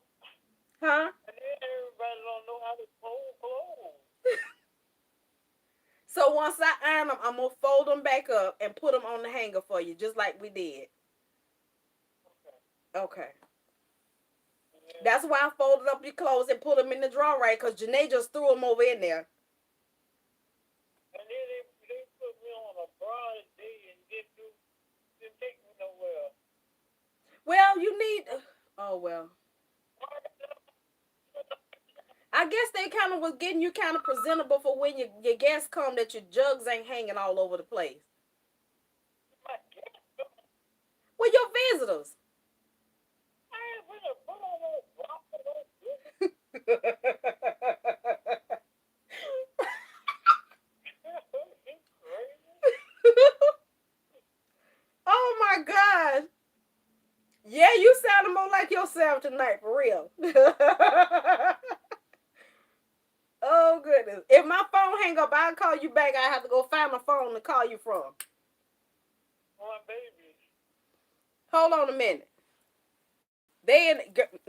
Huh? and then everybody don't know how to fold clothes. So once I iron them, I'm gonna fold them back up and put them on the hanger for you, just like we did. Okay. Okay. Yeah. That's why I folded up your clothes and put them in the drawer, right? Cause Janae just threw them over in there. And then they put me on a broad day and didn't take me nowhere. Well, you need. Oh well. I guess they kind of was getting you kind of presentable for when your guests come, that your jugs ain't hanging all over the place. My guess, Well, your visitors. I ain't gonna put on no block or no this. He crazy. Oh my God. Yeah, you sounded more like yourself tonight, for real. Oh goodness. If my phone hang up, I'll call you back. I have to go find my phone to call you from. My baby. Hold on a minute. They in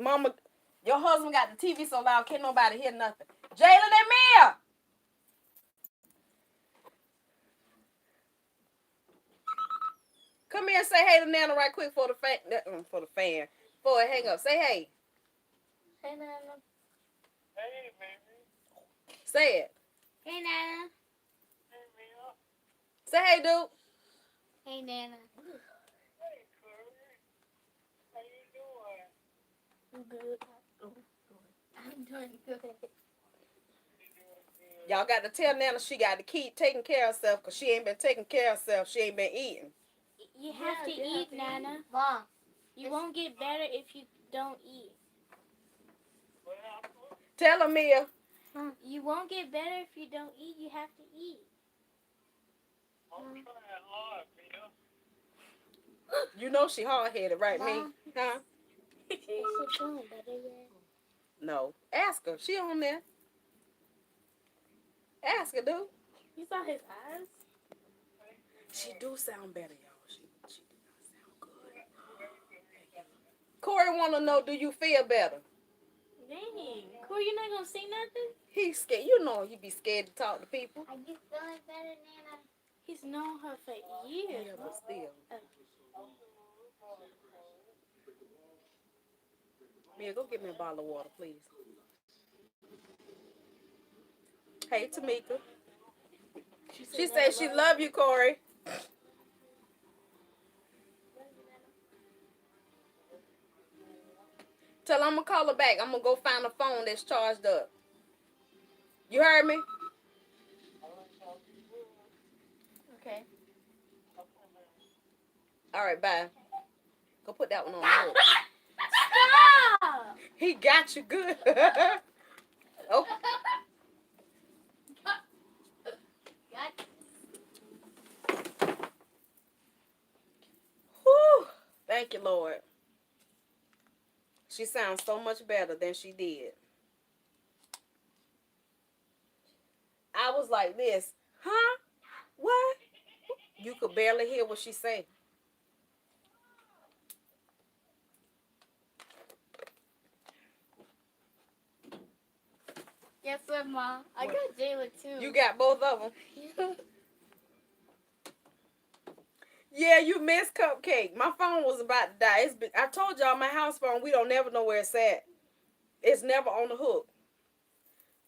Mama, your husband got the TV so loud, can't nobody hear nothing. Jalen and Mia. Come here and say hey to Nana right quick for the fan. For the fan. Before it hang up. Say hey. Hey, Nana. Hey, baby. Say it. Hey, Nana. Hey, Mia. Say hey, dude. Hey, Nana. Hey, Curry. How you doing? I'm good. I'm doing good. You doing good? Y'all got to tell Nana she got to keep taking care of herself because she ain't been taking care of herself. She ain't been eating. You have to eat, Nana. Mom. You won't get better if you don't eat. What happened? Tell her, Mia. You won't get better if you don't eat. You have to eat. I'm trying hard, Mia. You know she hard-headed, right, me? Mom. Huh? Is she feeling better yet? No. Ask her. She on there. Ask her, dude. You saw his eyes? She do sound better, y'all. She do not sound good. Corey want to know, do you feel better? Dang. Corey, you're not going to say nothing? He's scared. You know he be scared to talk to people. Are you feeling better, Nana? He's known her for years. Yeah, but still. Mia, go get me a bottle of water, please. Hey, Tamika. She said she love you, Corey. Tell her I'm going to call her back. I'm going to go find a phone that's charged up. You heard me? Okay. All right, bye. Go put that one on hold. Stop! He got you good. Oh. Whew. Thank you, Lord. She sounds so much better than she did. I was like this. Huh? What? You could barely hear what she said. Guess what, Mom? I got Jayla too. You got both of them. Yeah, you missed Cupcake. My phone was about to die. I told y'all my house phone, we don't never know where it's at. It's never on the hook.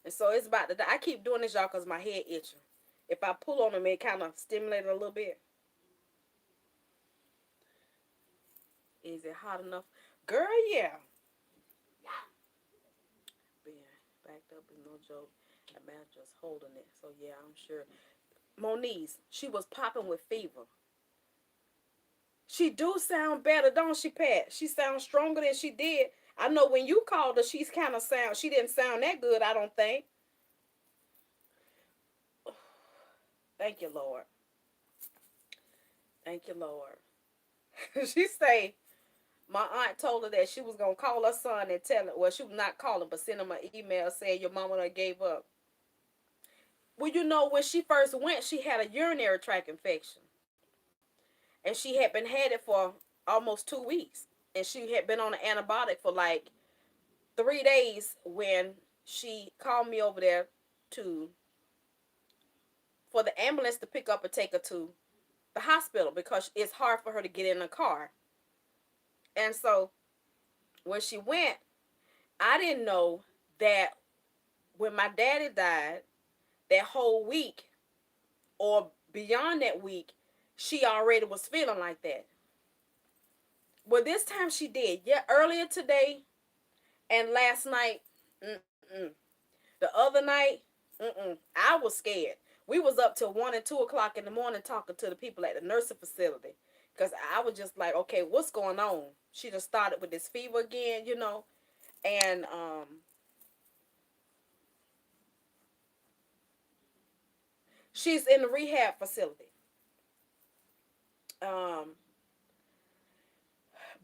And so it's about to die. I keep doing this, y'all, because my head itching. If I pull on them, it kind of stimulates a little bit. Is it hot enough? Girl, yeah. Being backed up is no joke. And man just holding it. So yeah, I'm sure. Moniz, she was popping with fever. She do sound better, don't she, Pat? She sounds stronger than she did. I know when you called her, she didn't sound that good, I don't think. Thank you, Lord. Thank you, Lord. She say, My aunt told her that she was gonna call her son and tell him. Well, she was not calling, but send him an email saying your mama done gave up. Well, when she first went, she had a urinary tract infection, and she had been had it for almost 2 weeks, and she had been on an antibiotic for like 3 days when she called me over there to for the ambulance to pick up and take her to the hospital because it's hard for her to get in a car. And so when she went, I didn't know that when my daddy died, that whole week or beyond that week, she already was feeling like that. Well, this time she did. Yeah, earlier today and last night, mm-mm. The other night, mm-mm. I was scared. We was up till 1 and 2 o'clock in the morning talking to the people at the nursing facility because I was just like, okay, what's going on? She just started with this fever again, and she's in the rehab facility. Um,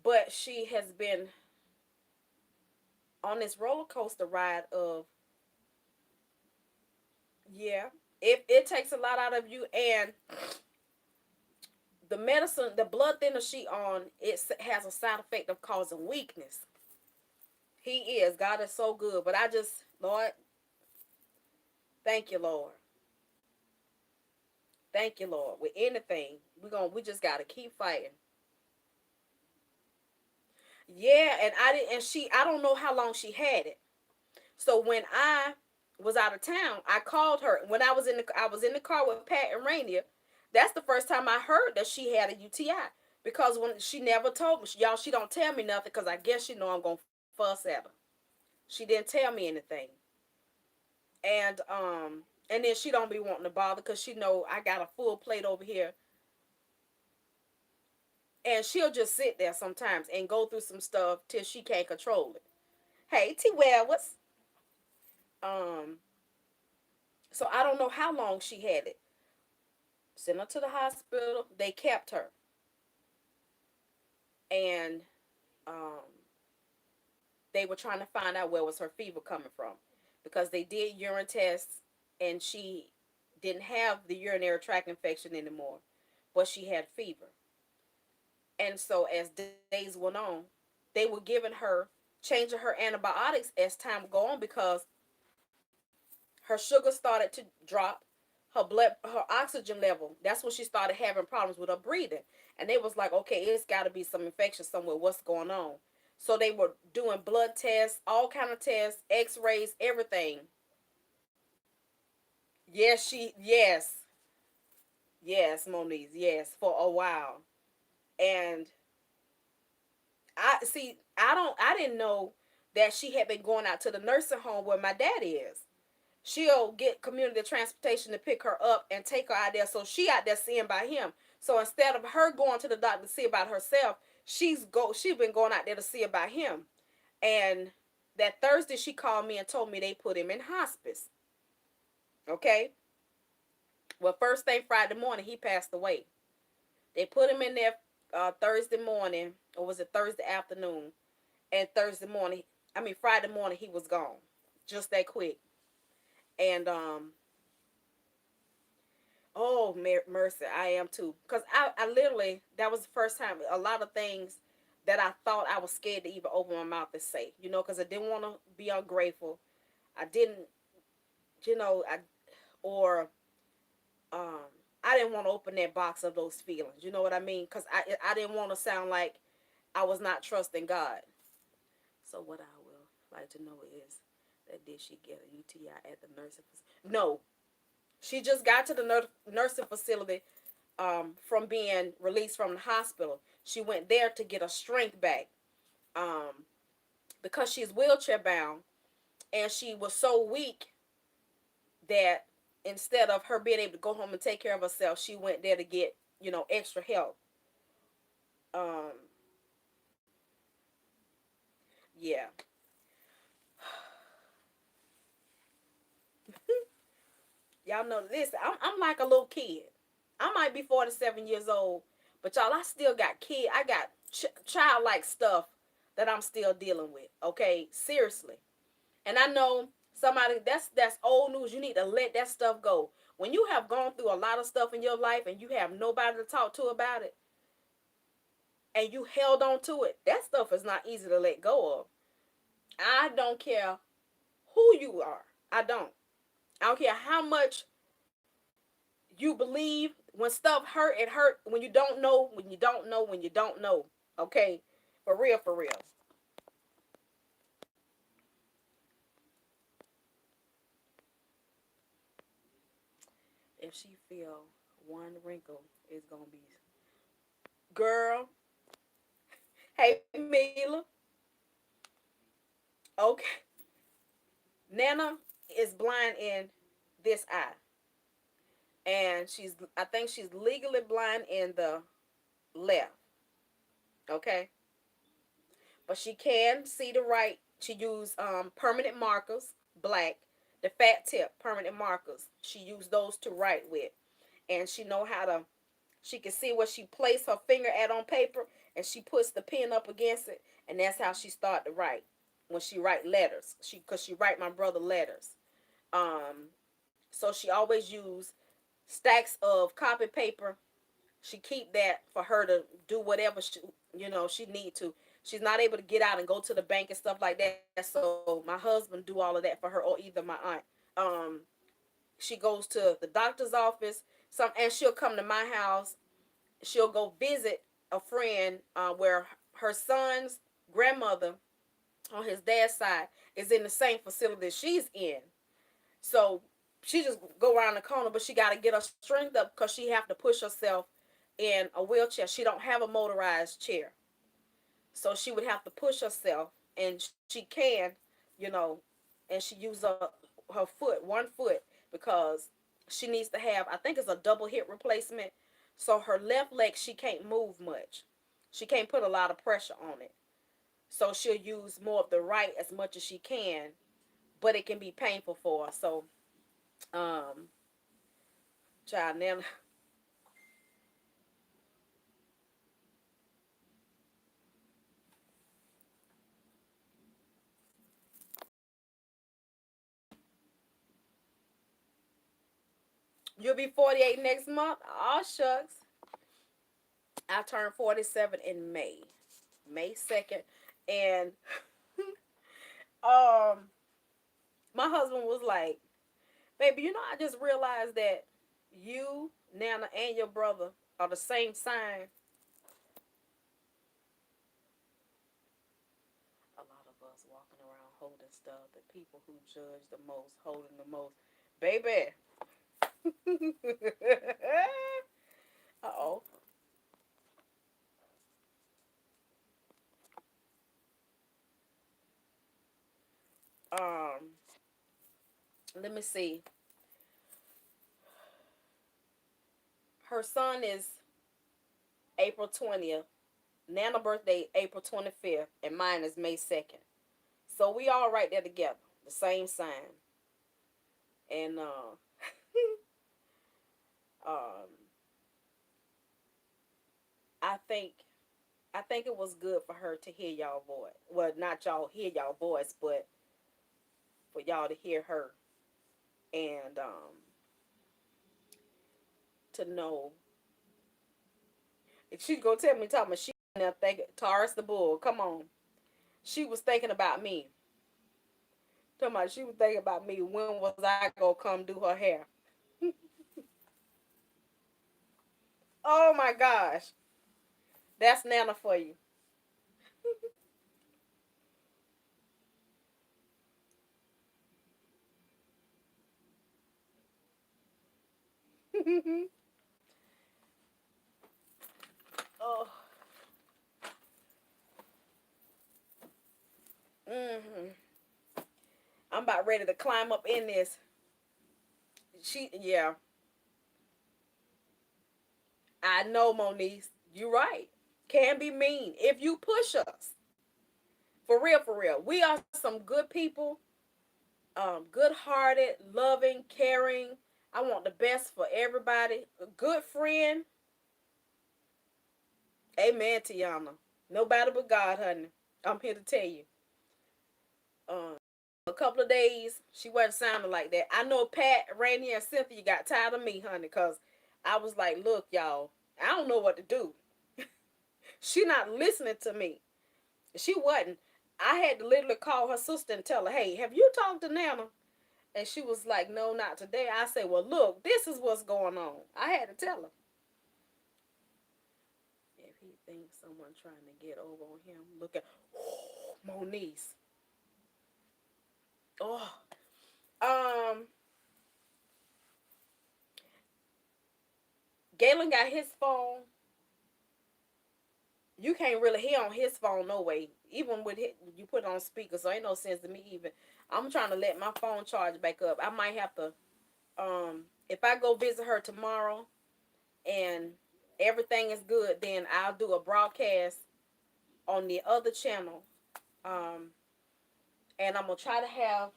but she has been on this roller coaster ride of, yeah, it takes a lot out of you, and the medicine, the blood thinner she on, it has a side effect of causing weakness. He is. God is so good. But I just, Lord, thank you, Lord. Thank you, Lord. With anything, we just gotta keep fighting. Yeah, and I don't know how long she had it. So when I was out of town, I called her. When I was in the car with Pat and Rainier. That's the first time I heard that she had a UTI. Because when she never told me, y'all, she don't tell me nothing because I guess she know I'm gonna fuss at her. She didn't tell me anything. And then she don't be wanting to bother because she know I got a full plate over here, and she'll just sit there sometimes and go through some stuff till she can't control it. Hey, T. Well, what's um? So I don't know how long she had it. Sent her to the hospital. They kept her, and um, they were trying to find out where was her fever coming from, because they did urine tests, and she didn't have the urinary tract infection anymore, but she had fever. And so as days went on, they were giving her, changing her antibiotics as time would go on, because her sugar started to drop, her oxygen level. That's when she started having problems with her breathing. And they was like, okay, it's got to be some infection somewhere. What's going on? So they were doing blood tests, all kind of tests, X-rays, everything. Yes, yes, Moniz, yes, for a while. And I didn't know that she had been going out to the nursing home where my dad is. She'll get community transportation to pick her up and take her out there, so she out there seeing by him. So instead of her going to the doctor to see about herself, she's been going out there to see about him. And that Thursday she called me and told me they put him in hospice. Okay? Well, first thing Friday morning he passed away. They put him in there Thursday morning, or was it Thursday afternoon? And Friday morning he was gone. Just that quick. And oh, mercy, I am too. Because I literally, that was the first time, a lot of things that I thought I was scared to even open my mouth and say, because I didn't want to be ungrateful. I didn't, I, or, um, I didn't want to open that box of those feelings. You know what I mean? Because I didn't want to sound like I was not trusting God. So what I will like to know is that did she get a UTI at the nursing facility? No, she just got to the nursing facility from being released from the hospital. She went there to get her strength back um, because she's wheelchair bound, and she was so weak that instead of her being able to go home and take care of herself, she went there to get extra help. Um, yeah, y'all know. Listen, I'm like a little kid. I might be 47 years old, but y'all, I still got kids. I got childlike stuff that I'm still dealing with. Okay, seriously. And I know somebody that's old news. You need to let that stuff go. When you have gone through a lot of stuff in your life and you have nobody to talk to about it, and you held on to it, that stuff is not easy to let go of. I don't care who you are. I don't. I don't care how much you believe. When stuff hurt, it hurt. When you don't know, when you don't know, when you don't know. Okay? For real, for real. If she feel one wrinkle, it's gonna be girl. Hey Mila. Okay. Nana is blind in this eye. And I think she's legally blind in the left. Okay? But she can see the right. She used permanent markers, black, the fat tip permanent markers. She used those to write with, and she know how to. She can see where she placed her finger at on paper, and she puts the pen up against it, and that's how she start to write. When she write letters, because she write my brother letters. Um, so she always use stacks of copy paper. She keep that for her to do whatever she need to. She's not able to get out and go to the bank and stuff like that. So my husband do all of that for her, or either my aunt. Um, she goes to the doctor's office. And she'll come to my house. She'll go visit a friend where her son's grandmother on his dad's side is in the same facility she's in. So she just go around the corner, but she got to get her strength up because she have to push herself in a wheelchair. She don't have a motorized chair, so she would have to push herself, and she can, you know, and she use her foot, one foot, because she needs to have. I think it's a double hip replacement, so her left leg she can't move much. She can't put a lot of pressure on it, so she'll use more of the right as much as she can, but it can be painful for her. So, um, child, now you'll be 48 next month. Oh shucks, I turned 47 in May, May 2nd, and um, my husband was like, "Baby, I just realized that you, Nana, and your brother are the same sign." A lot of us walking around holding stuff. The people who judge the most, holding the most. Baby. Uh-oh. Um, let me see. Her son is April 20th. Nana birthday April 25th, and mine is May 2nd. So we all right there together, the same sign. And um, I think I think it was good for her to hear y'all voice. Well, not y'all hear y'all voice, but for y'all to hear her and to know. She's gonna tell me, talking about she now thinking Taurus the bull. Come on, she was thinking about me. Talking about she was thinking about me. When was I gonna come do her hair? Oh my gosh, that's Nana for you. Oh, hmm, I'm about ready to climb up in this. Yeah, I know, Monique. You're right. Can be mean if you push us. For real, for real. We are some good people, good hearted, loving, caring. I want the best for everybody. A good friend. Amen, Tiana. Nobody but God, honey. I'm here to tell you. Um, a couple of days, she wasn't sounding like that. I know Pat, Rainy, and Cynthia got tired of me, honey, because I was like, look, y'all, I don't know what to do. She not listening to me. She wasn't. I had to literally call her sister and tell her, hey, have you talked to Nana? And she was like, no, not today. I said, well, look, this is what's going on. I had to tell her. If he thinks someone trying to get over on him, look at Moniece. Oh, um, Galen got his phone. You can't really hear on his phone no way. Even with it, you put it on speaker, so ain't no sense to me even. I'm trying to let my phone charge back up. I might have to, if I go visit her tomorrow and everything is good, then I'll do a broadcast on the other channel. And I'm gonna try to have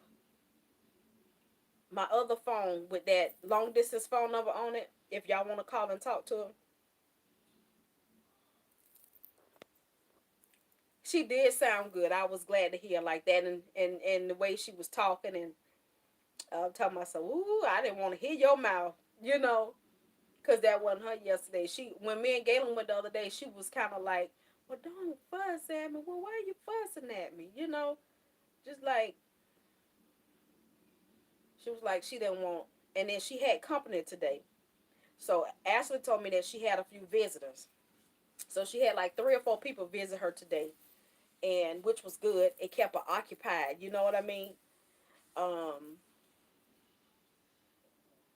my other phone with that long distance phone number on it. If y'all want to call and talk to her. She did sound good. I was glad to hear like that, and the way she was talking and telling myself, "Ooh, I didn't want to hear your mouth," you know, because that wasn't her yesterday. When me and Galen went the other day, she was kind of like, "Well, don't fuss at me. Well, why are you fussing at me?" You know, just like she was like she didn't want. And then she had company today, so Ashley told me that she had a few visitors. So she had like 3 or 4 people visit her today, and which was good. It kept her occupied. You know what I mean? Um,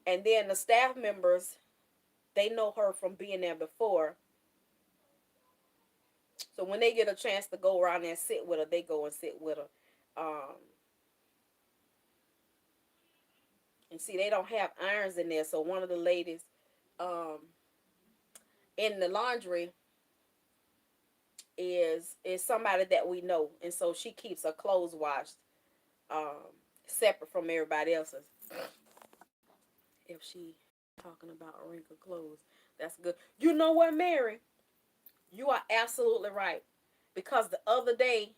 and then the staff members, they know her from being there before. So when they get a chance to go around there and sit with her, they go and sit with her. And see, they don't have irons in there. So one of the ladies um, in the laundry is somebody that we know, and so she keeps her clothes washed separate from everybody else's. If she talking about wrinkled clothes, that's good. You know what, Mary? You are absolutely right. Because the other day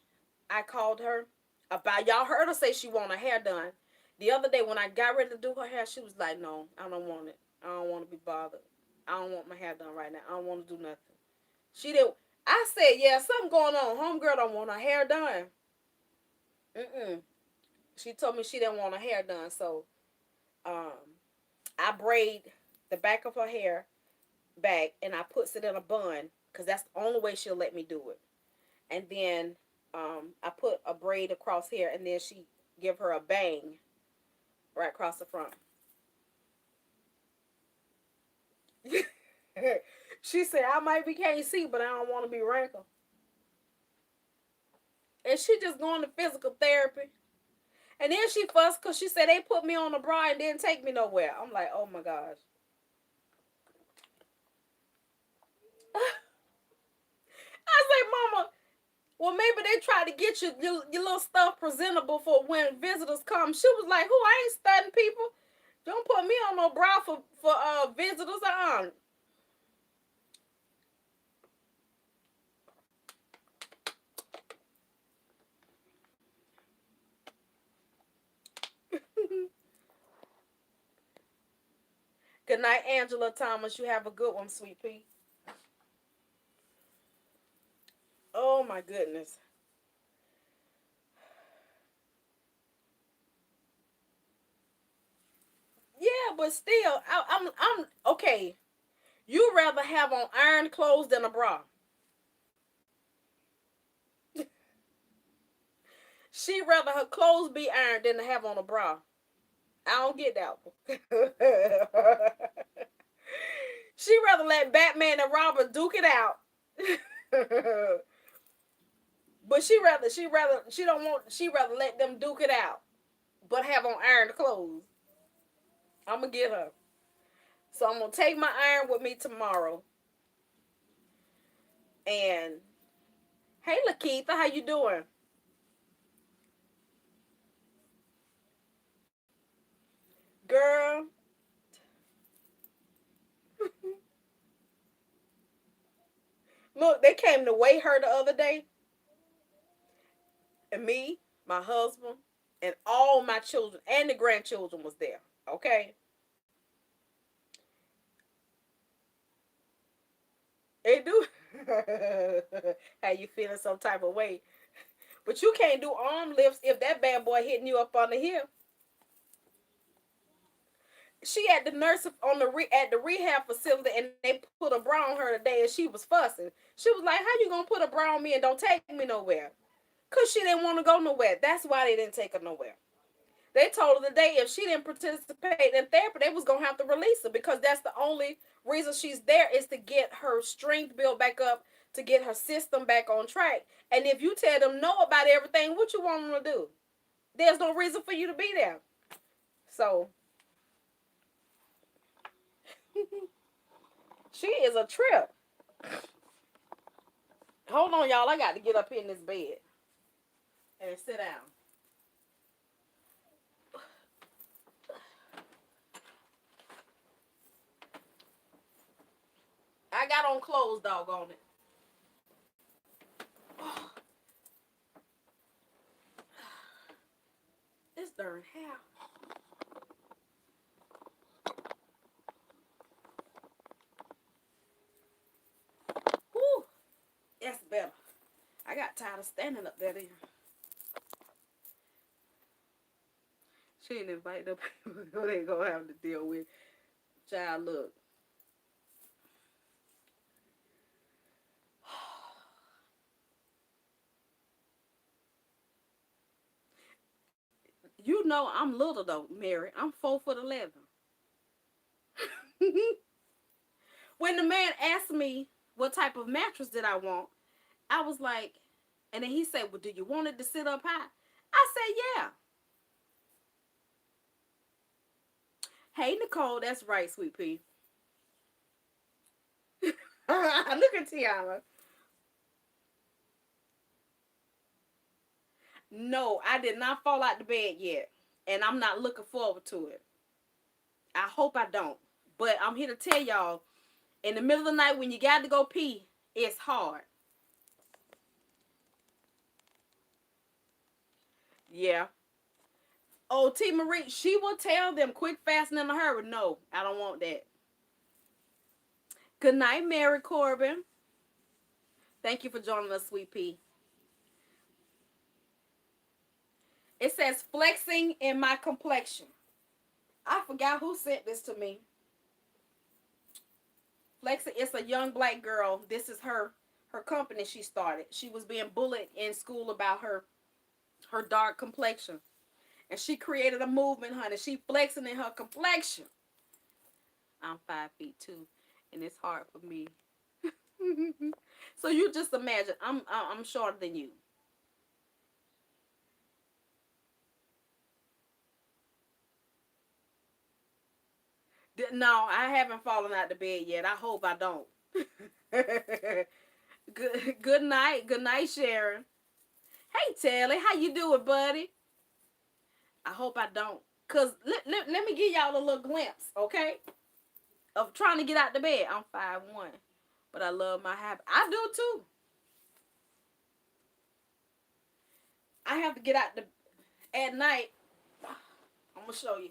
I called her about, y'all heard her say she want her hair done. The other day when I got ready to do her hair, she was like, no, I don't want it. I don't want to be bothered. I don't want my hair done right now. I don't want to do nothing. She didn't. I said, yeah, something going on. Homegirl don't want her hair done. She told me she didn't want her hair done. So um, I braid the back of her hair back and I puts it in a bun because that's the only way she'll let me do it. And then I put a braid across here, and then she give her a bang right across the front. She said, I might be can't see, but I don't want to be wrinkled. And she just going to physical therapy. And then she fussed because she said they put me on a bra and didn't take me nowhere. I'm like, oh my gosh. I say, Mama, well, maybe they try to get your little stuff presentable for when visitors come. She was like, who? I ain't studying people. Don't put me on no bra for visitors. Good night, Angela Thomas. You have a good one, sweet pea. Oh my goodness. Yeah, but still, I'm okay. You rather have on iron clothes than a bra. She rather her clothes be ironed than to have on a bra. I don't get that one. She rather let Batman and Robin duke it out. But she rather let them duke it out, but have on iron clothes. I'm gonna get her. So I'm gonna take my iron with me tomorrow. And hey, Lakeitha, how you doing, girl? Look, they came to weigh her the other day, and me, my husband, and all my children and the grandchildren was there. Okay, they do. How you feeling some type of way? But you can't do arm lifts if that bad boy hitting you up on the hip. She had the nurse on at the rehab facility, and they put a bra on her today, and she was fussing. She was like, "How you gonna put a bra on me and don't take me nowhere?" Cause she didn't want to go nowhere. That's why they didn't take her nowhere. They told her today if she didn't participate in therapy, they was gonna have to release her because that's the only reason she's there is to get her strength built back up, to get her system back on track. And if you tell them no about everything, what you want them to do? There's no reason for you to be there. So she is a trip. Hold on, y'all. I got to get up in this bed and sit down. I got on clothes, doggone it. Oh, this darn hair. Whew, that's better. I got tired of standing up there. She ain't invite the people who they gonna have to deal with. Child, look. You know I'm little though, Mary. I'm 4'11". When the man asked me what type of mattress did I want, I was like, and then he said, "Well, do you want it to sit up high?" I said, "Yeah." Hey, Nicole, that's right, sweet pea. Look at Tiana. No, I did not fall out the bed yet, and I'm not looking forward to it. I hope I don't. But I'm here to tell y'all, in the middle of the night when you got to go pee, it's hard. Yeah. Oh, T. Marie, she will tell them quick, fast, and in a hurry. No, I don't want that. Good night, Mary Corbin. Thank you for joining us, sweet pea. It says flexing in my complexion. I forgot who sent this to me. Flexing, it's a young black girl. This is her company she started. She was being bullied in school about her dark complexion. And she created a movement, honey. She flexing in her complexion. I'm 5'2", and it's hard for me. So you just imagine, I'm shorter than you. No, I haven't fallen out the bed yet. I hope I don't. Good night. Good night, Sharon. Hey, Telly, how you doing, buddy? I hope I don't. Because let me give y'all a little glimpse, okay? Of trying to get out the bed. I'm 5'1", but I love my habit. I do, too. I have to get out at night. I'm going to show you.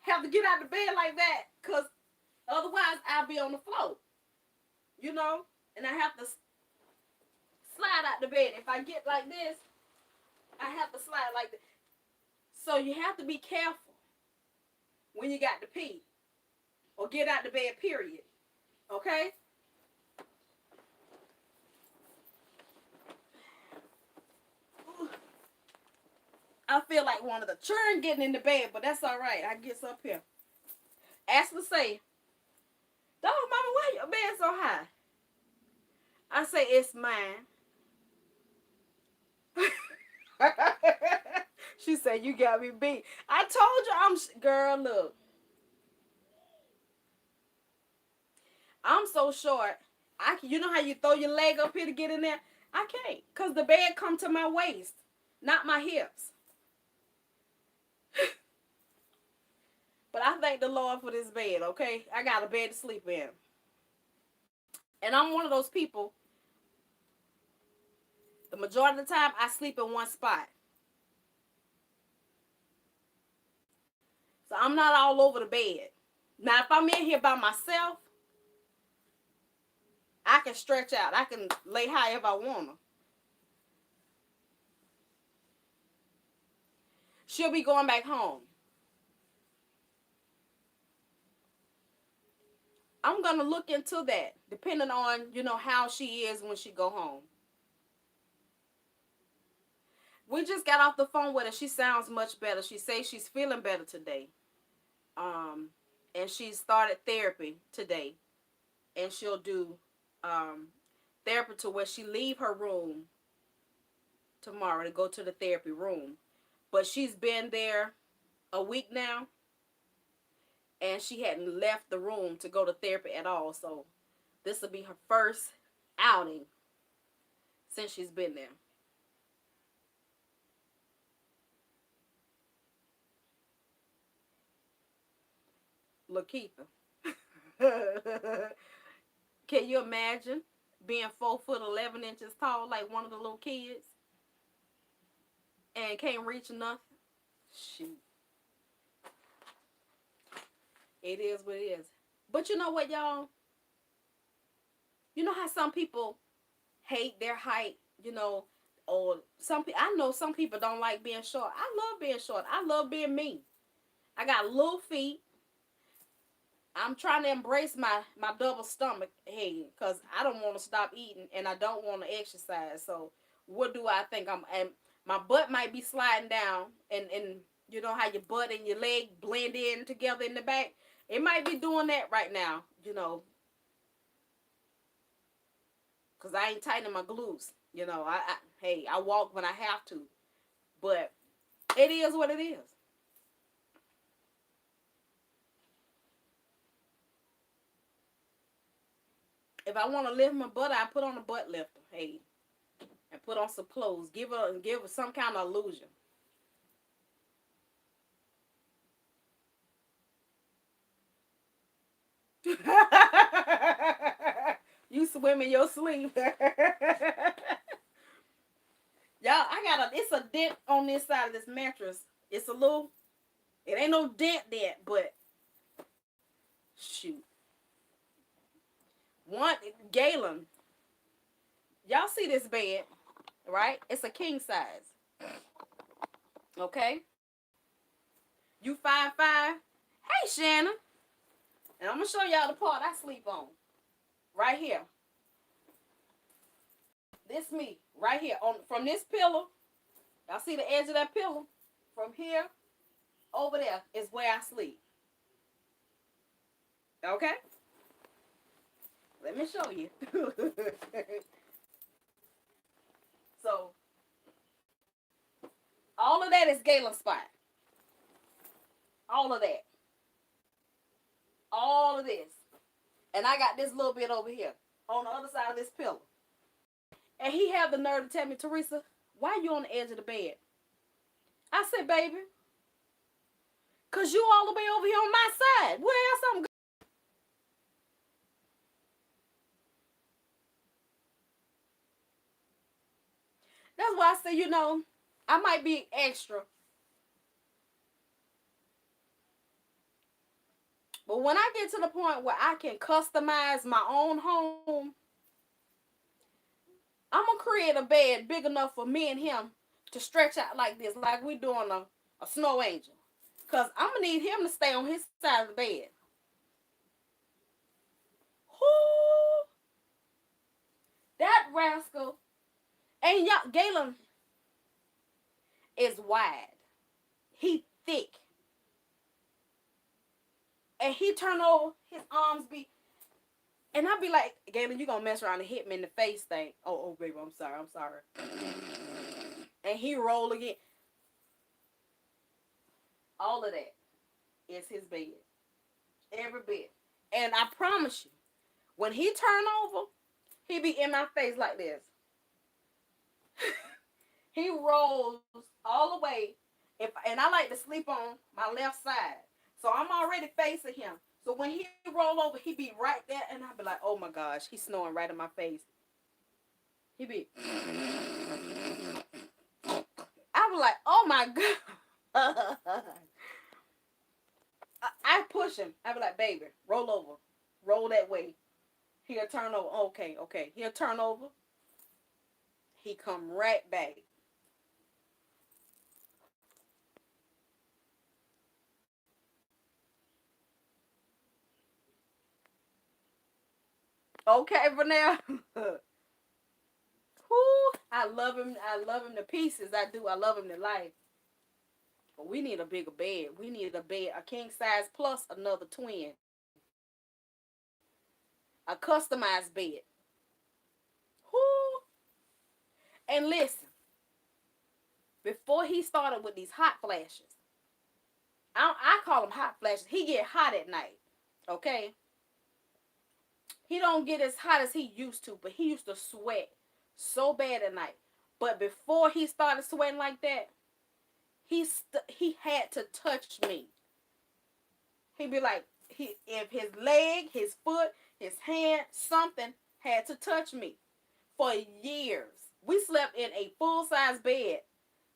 Have to get out the bed like that because otherwise I'll be on the floor. You know? And I have to slide out the bed. If I get like this, I have to slide like this. So you have to be careful when you got to pee or get out the bed, period. Okay? I feel like one of the children getting in the bed, but that's all right. I gets up here. Ashley say, "Dog, mama, why your bed so high?" I say, "It's mine." She said, "You got me beat." I told you girl, look. I'm so short. You know how you throw your leg up here to get in there? I can't, because the bed come to my waist, not my hips. But I thank the Lord for this bed, okay? I got a bed to sleep in. And I'm one of those people, the majority of the time, I sleep in one spot. So I'm not all over the bed. Now, if I'm in here by myself, I can stretch out. I can lay high if I want to. She'll be going back home. I'm going to look into that, depending on, how she is when she go home. We just got off the phone with her. She sounds much better. She says she's feeling better today. And she started therapy today. And she'll do therapy to where she leave her room tomorrow to go to the therapy room. But she's been there a week now. And she hadn't left the room to go to therapy at all. So this will be her first outing since she's been there. Lakeitha. Can you imagine being 4'11" tall like one of the little kids and can't reach nothing? Shoot. It is what it is. But you know what, y'all? You know how some people hate their height, or I know some people don't like being short. I love being short. I love being me. I got little feet. I'm trying to embrace my double stomach, hey, because I don't want to stop eating and I don't want to exercise. So what do I think and my butt might be sliding down, and you know how your butt and your leg blend in together in the back? It might be doing that right now, because I ain't tightening my glutes. I walk when I have to. But it is what it is. If I want to lift my butt, I put on a butt lifter, hey, and put on some clothes. Give her some kind of illusion. You swim in your sleep. Y'all, it's a dent on this side of this mattress. It ain't no dent, but shoot. Galen, y'all see this bed, right? It's a king size. Okay? You 5'5". Hey, Shannon. And I'm going to show y'all the part I sleep on. Right here. This me. Right here. From this pillow. Y'all see the edge of that pillow? From here over there is where I sleep. Okay? Let me show you. So, all of that is Galen's spot. All of that. All of this. And I got this little bit over here on the other side of this pillow. And he had the nerve to tell me, Teresa, why you on the edge of the bed? I said, baby, because you all the way over here on my side. Where else I'm going? That's why I say, I might be extra. But when I get to the point where I can customize my own home, I'm going to create a bed big enough for me and him to stretch out like this, like we're doing a snow angel. Because I'm going to need him to stay on his side of the bed. Whoo! That rascal. And Galen is wide. He thick. And he turn over, his arms be, and I be like, Galen, you gonna mess around and hit me in the face thing. Oh, baby, I'm sorry. And he roll again. All of that is his bed. Every bit. And I promise you, when he turn over, he be in my face like this. He rolls all the way. And I like to sleep on my left side. So I'm already facing him. So when he roll over, he be right there, and I be like, oh my gosh, he's snoring right in my face. He be, I be like, oh my god. I push him. I be like, baby, roll over, roll that way. He'll turn over. Okay, okay. He'll turn over. He come right back. Okay, for now. Whoo, I love him. I love him to pieces. I do. I love him to life. But we need a bigger bed. We need a bed, a king size plus another twin. A customized bed. Whoo. And listen, before he started with these hot flashes, I call them hot flashes. He get hot at night. Okay? He don't get as hot as he used to, but he used to sweat so bad at night. But before he started sweating like that, he had to touch me. He'd be like, if his leg, his foot, his hand, something had to touch me for years. We slept in a full size bed.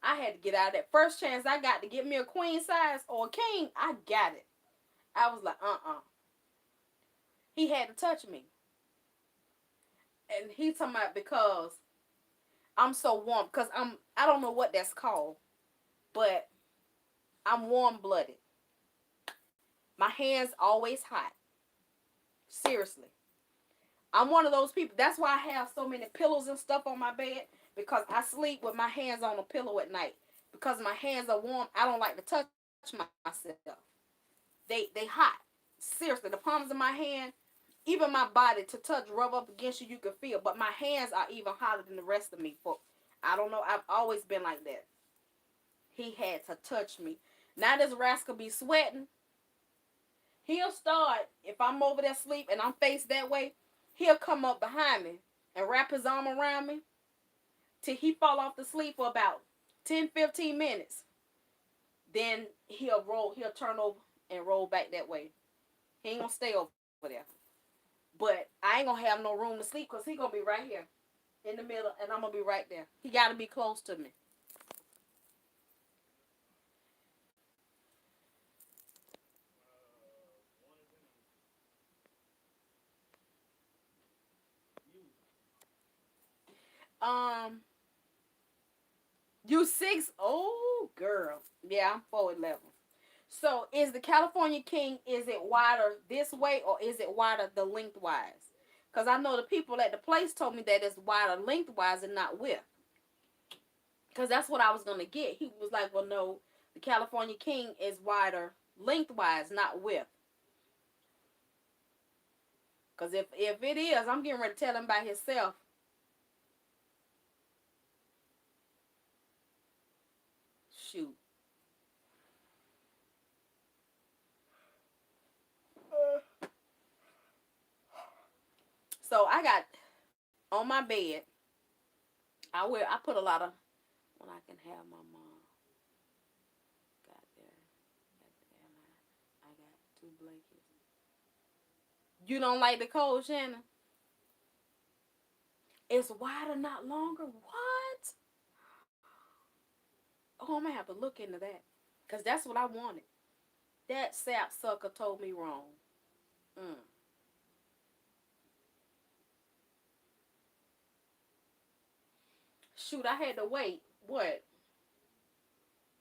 I had to get out of that. First chance I got to get me a queen size or a king, I got it. I was like, He had to touch me. And he talking about because I'm so warm. Because I don't know what that's called. But I'm warm blooded. My hands always hot. Seriously. I'm one of those people. That's why I have so many pillows and stuff on my bed. Because I sleep with my hands on a pillow at night. Because my hands are warm. I don't like to touch myself. They hot. Seriously. The palms of my hand, even my body to touch, rub up against you, you can feel. But my hands are even hotter than the rest of me. I don't know. I've always been like that. He had to touch me. Now this rascal be sweating. He'll start, if I'm over there asleep and I'm faced that way, he'll come up behind me and wrap his arm around me till he fall off to sleep for about 10, 15 minutes. Then he'll turn over and roll back that way. He ain't gonna stay over there. But I ain't gonna have no room to sleep because he gonna be right here in the middle and I'm gonna be right there. He gotta be close to me. Um, you 6? Oh, girl. Yeah, I'm 4'11". So is the California King, is it wider this way or is it wider the lengthwise? Because I know the people at the place told me that it's wider lengthwise and not width. Because that's what I was going to get. He was like, well, no, the California King is wider lengthwise, not width. Because if it is, I'm getting ready to tell him by himself. Shoot. So I got on my bed. I put a lot of when I can have my mom. Got there. I got 2 blankets. You don't like the cold, Shannon? It's wider, not longer. What? Oh, I'm gonna have to look into that. Cause that's what I wanted. That sap sucker told me wrong. Mm. Shoot, I had to wait. What?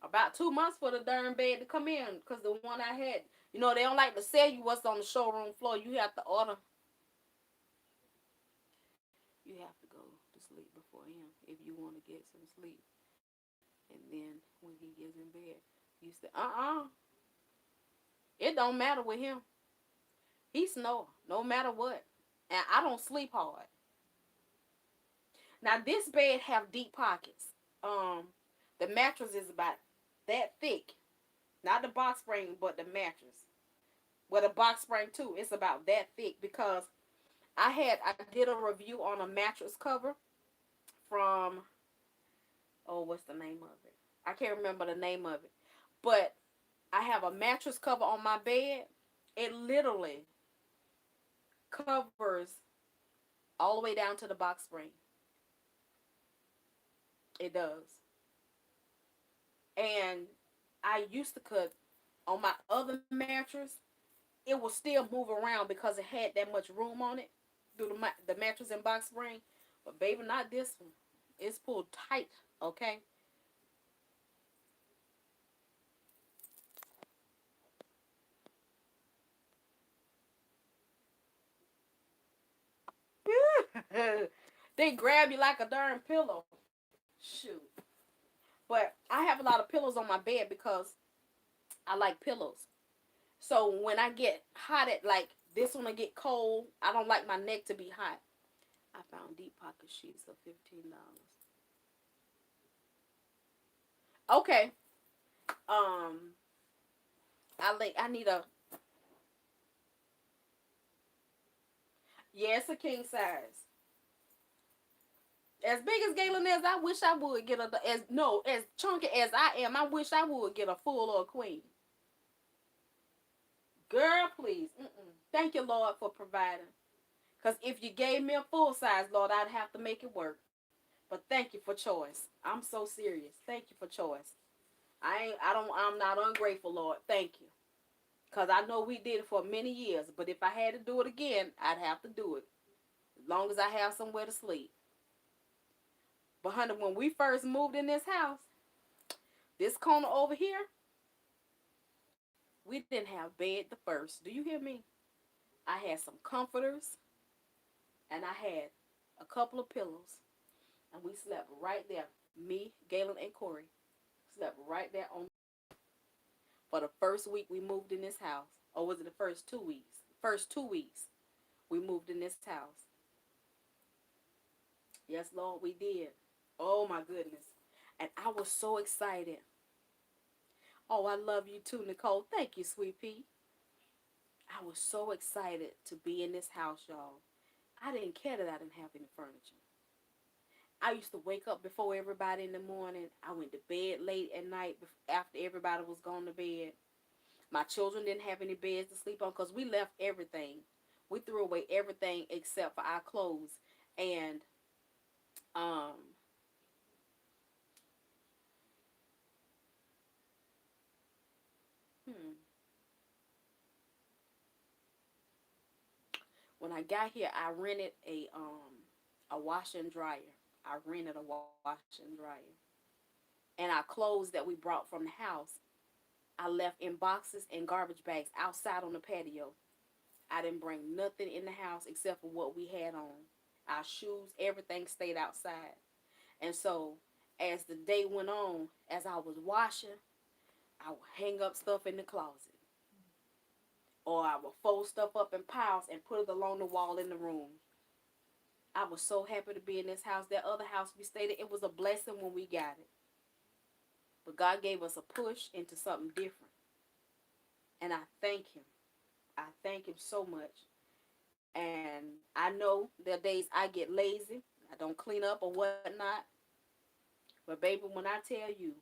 About 2 months for the darn bed to come in. Cause the one I had, they don't like to sell you what's on the showroom floor. You have to order. You have to go to sleep before him if you want to get some sleep. And then when he gets in bed, you say, it don't matter with him. He snore no matter what. And I don't sleep hard. Now this bed have deep pockets. The mattress is about that thick. Not the box spring, but the mattress. Well, the box spring too. It's about that thick because I did a review on a mattress cover from, what's the name of it? I can't remember the name of it. But I have a mattress cover on my bed. It literally covers all the way down to the box spring. It does. And I used to cut on my other mattress. It will still move around because it had that much room on it through the mattress and box spring. But baby, not this one. It's pulled tight. Okay. They grab you like a darn pillow. Shoot. But I have a lot of pillows on my bed because I like pillows. So when I get hot at like this one, I get cold. I don't like my neck to be hot. I found deep pocket sheets for $15. Okay. Um, I need a, yeah, it's a king size. As big as Galen is, I wish I would get as chunky as I am. I wish I would get a full or a queen. Girl, please. Mm-mm. Thank you, Lord, for providing. Because if you gave me a full size, Lord, I'd have to make it work. But thank you for choice. I'm so serious. Thank you for choice. I'm not ungrateful, Lord. Thank you. Because I know we did it for many years. But if I had to do it again, I'd have to do it. As long as I have somewhere to sleep. But honey, when we first moved in this house, this corner over here, we didn't have bed the first. Do you hear me? I had some comforters and I had a couple of pillows. And we slept right there. Me, Galen, and Corey slept right there on for the first week we moved in this house. Or was it the first 2 weeks? First 2 weeks we moved in this house. Yes, Lord, we did. Oh my goodness. And I was so excited. Oh, I love you too, Nicole. Thank you, sweet pea. I was so excited to be in this house, y'all. I didn't care that I didn't have any furniture. I used to wake up before everybody in the morning. I went to bed late at night after everybody was gone to bed. My children didn't have any beds to sleep on because we left everything. We threw away everything except for our clothes. And um, hmm, when I got here, I rented a washer and dryer. I rented a washer and dryer. And our clothes that we brought from the house, I left in boxes and garbage bags outside on the patio. I didn't bring nothing in the house except for what we had on. Our shoes, everything stayed outside. And so, as the day went on, as I was washing, I would hang up stuff in the closet. Or I would fold stuff up in piles and put it along the wall in the room. I was so happy to be in this house. That other house we stayed in, it was a blessing when we got it. But God gave us a push into something different. And I thank Him. I thank Him so much. And I know there are days I get lazy. I don't clean up or whatnot. But baby, when I tell you,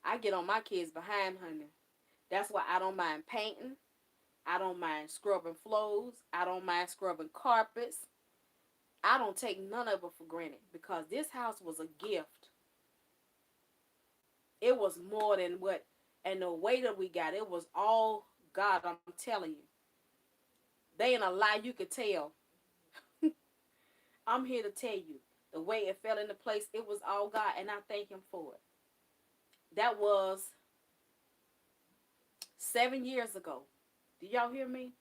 I get on my kids behind, honey. That's why I don't mind painting. I don't mind scrubbing floors. I don't mind scrubbing carpets. I don't take none of it for granted because this house was a gift. It was more than what, and the way that we got it was all God. I'm telling you, they ain't a lie. You could tell. I'm here to tell you the way it fell into place. It was all God, and I thank Him for it. That was 7 years ago. Do y'all hear me?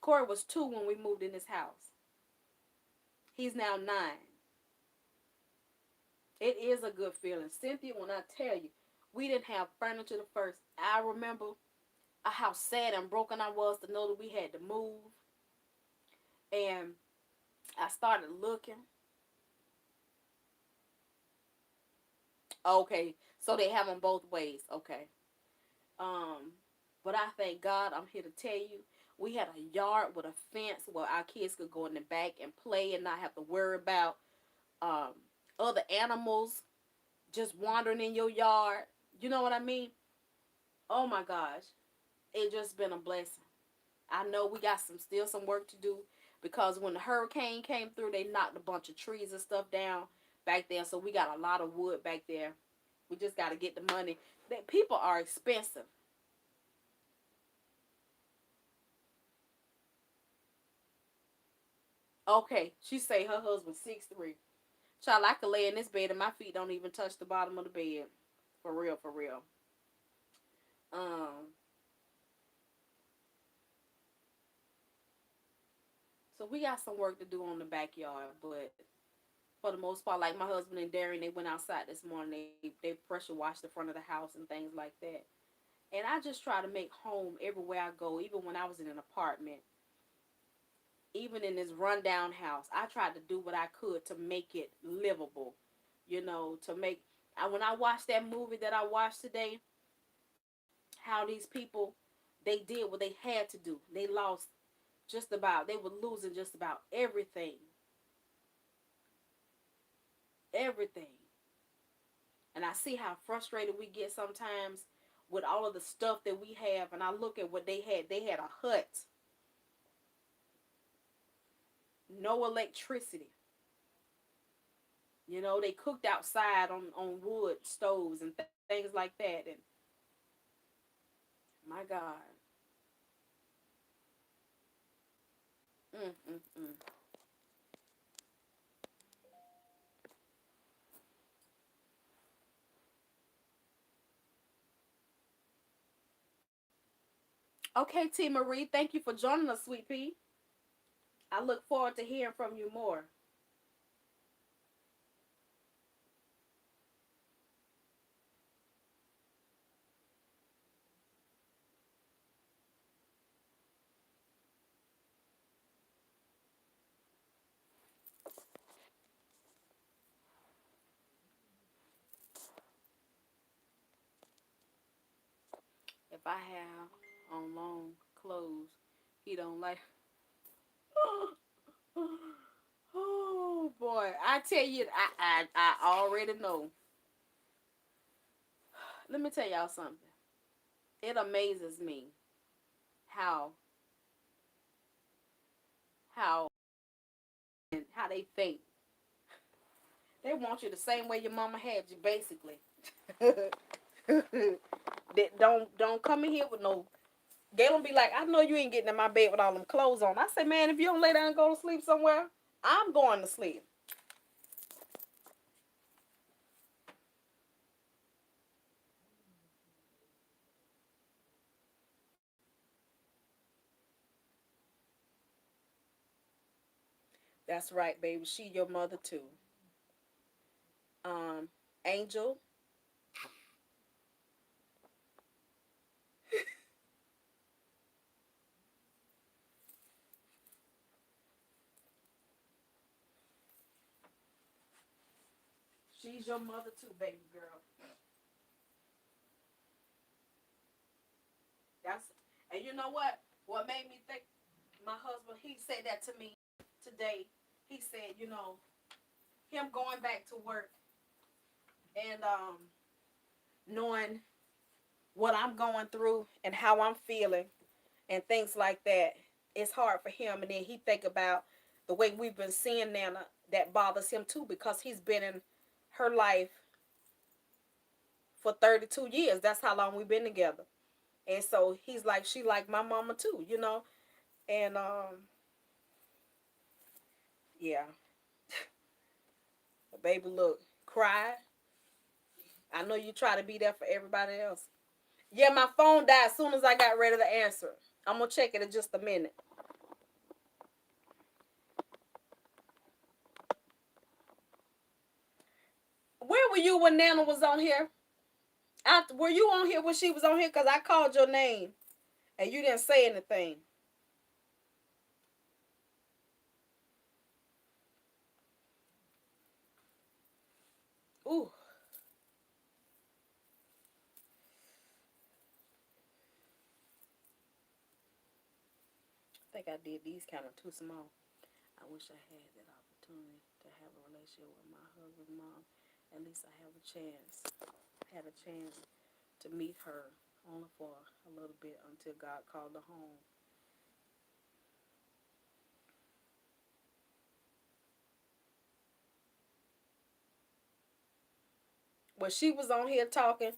Corey was 2 when we moved in this house. He's now 9. It is a good feeling. Cynthia, when I tell you, we didn't have furniture the first. I remember how sad and broken I was to know that we had to move. And I started looking. Okay, so they have them both ways. Okay. Um, but I thank God. I'm here to tell you, we had a yard with a fence where our kids could go in the back and play and not have to worry about um, other animals just wandering in your yard. You know what I mean? Oh my gosh. It just been a blessing. I know we got some work to do because when the hurricane came through, they knocked a bunch of trees and stuff down back there. So we got a lot of wood back there. We just got to get the money. That people are expensive. Okay, she say her husband 6'3". Child, I could lay in this bed and my feet don't even touch the bottom of the bed. For real, for real. Um, so we got some work to do on the backyard, but for the most part, like my husband and Darren, they went outside this morning. They pressure washed the front of the house and things like that. And I just try to make home everywhere I go, even when I was in an apartment, even in this rundown house. I tried to do what I could to make it livable, to make. When I watched that movie that I watched today, how these people they did what they had to do. They lost they were losing just about everything, everything. And I see how frustrated we get sometimes with all of the stuff that we have. And I look at what they had. They had a hut, no electricity. They cooked outside on wood stoves and things like that. And my God. Mm. Okay, T. Marie, thank you for joining us, sweet pea. I look forward to hearing from you more. If I have on long clothes, he don't like. Oh boy, I tell you, I already know. Let me tell y'all something. It amazes me how how how they think. They want you the same way your mama had you, basically. That don't come in here with no. They don't be like, I know you ain't getting in my bed with all them clothes on. I say, man, if you don't lay down and go to sleep somewhere, I'm going to sleep. That's right, baby. She your mother too. Um, Angel, she's your mother too, baby girl. That's and you know what? What made me think my husband, he said that to me today. He said, him going back to work and knowing what I'm going through and how I'm feeling and things like that, it's hard for him. And then he think about the way we've been seeing Nana, that bothers him too because he's been in her life for 32 years. That's how long we've been together. And so he's like, she like my mama too. And yeah, baby, look, cry. I know you try to be there for everybody else. Yeah, my phone died as soon as I got ready to answer. I'm gonna check it in just a minute. Where were you when Nana was on here? Were you on here when she was on here? Because I called your name and you didn't say anything. Ooh, I think I did these kind of too small. I wish I had that opportunity to have a relationship with my husband's mom. At least I have a chance. Had a chance to meet her only for a little bit until God called her home. When she was on here talking,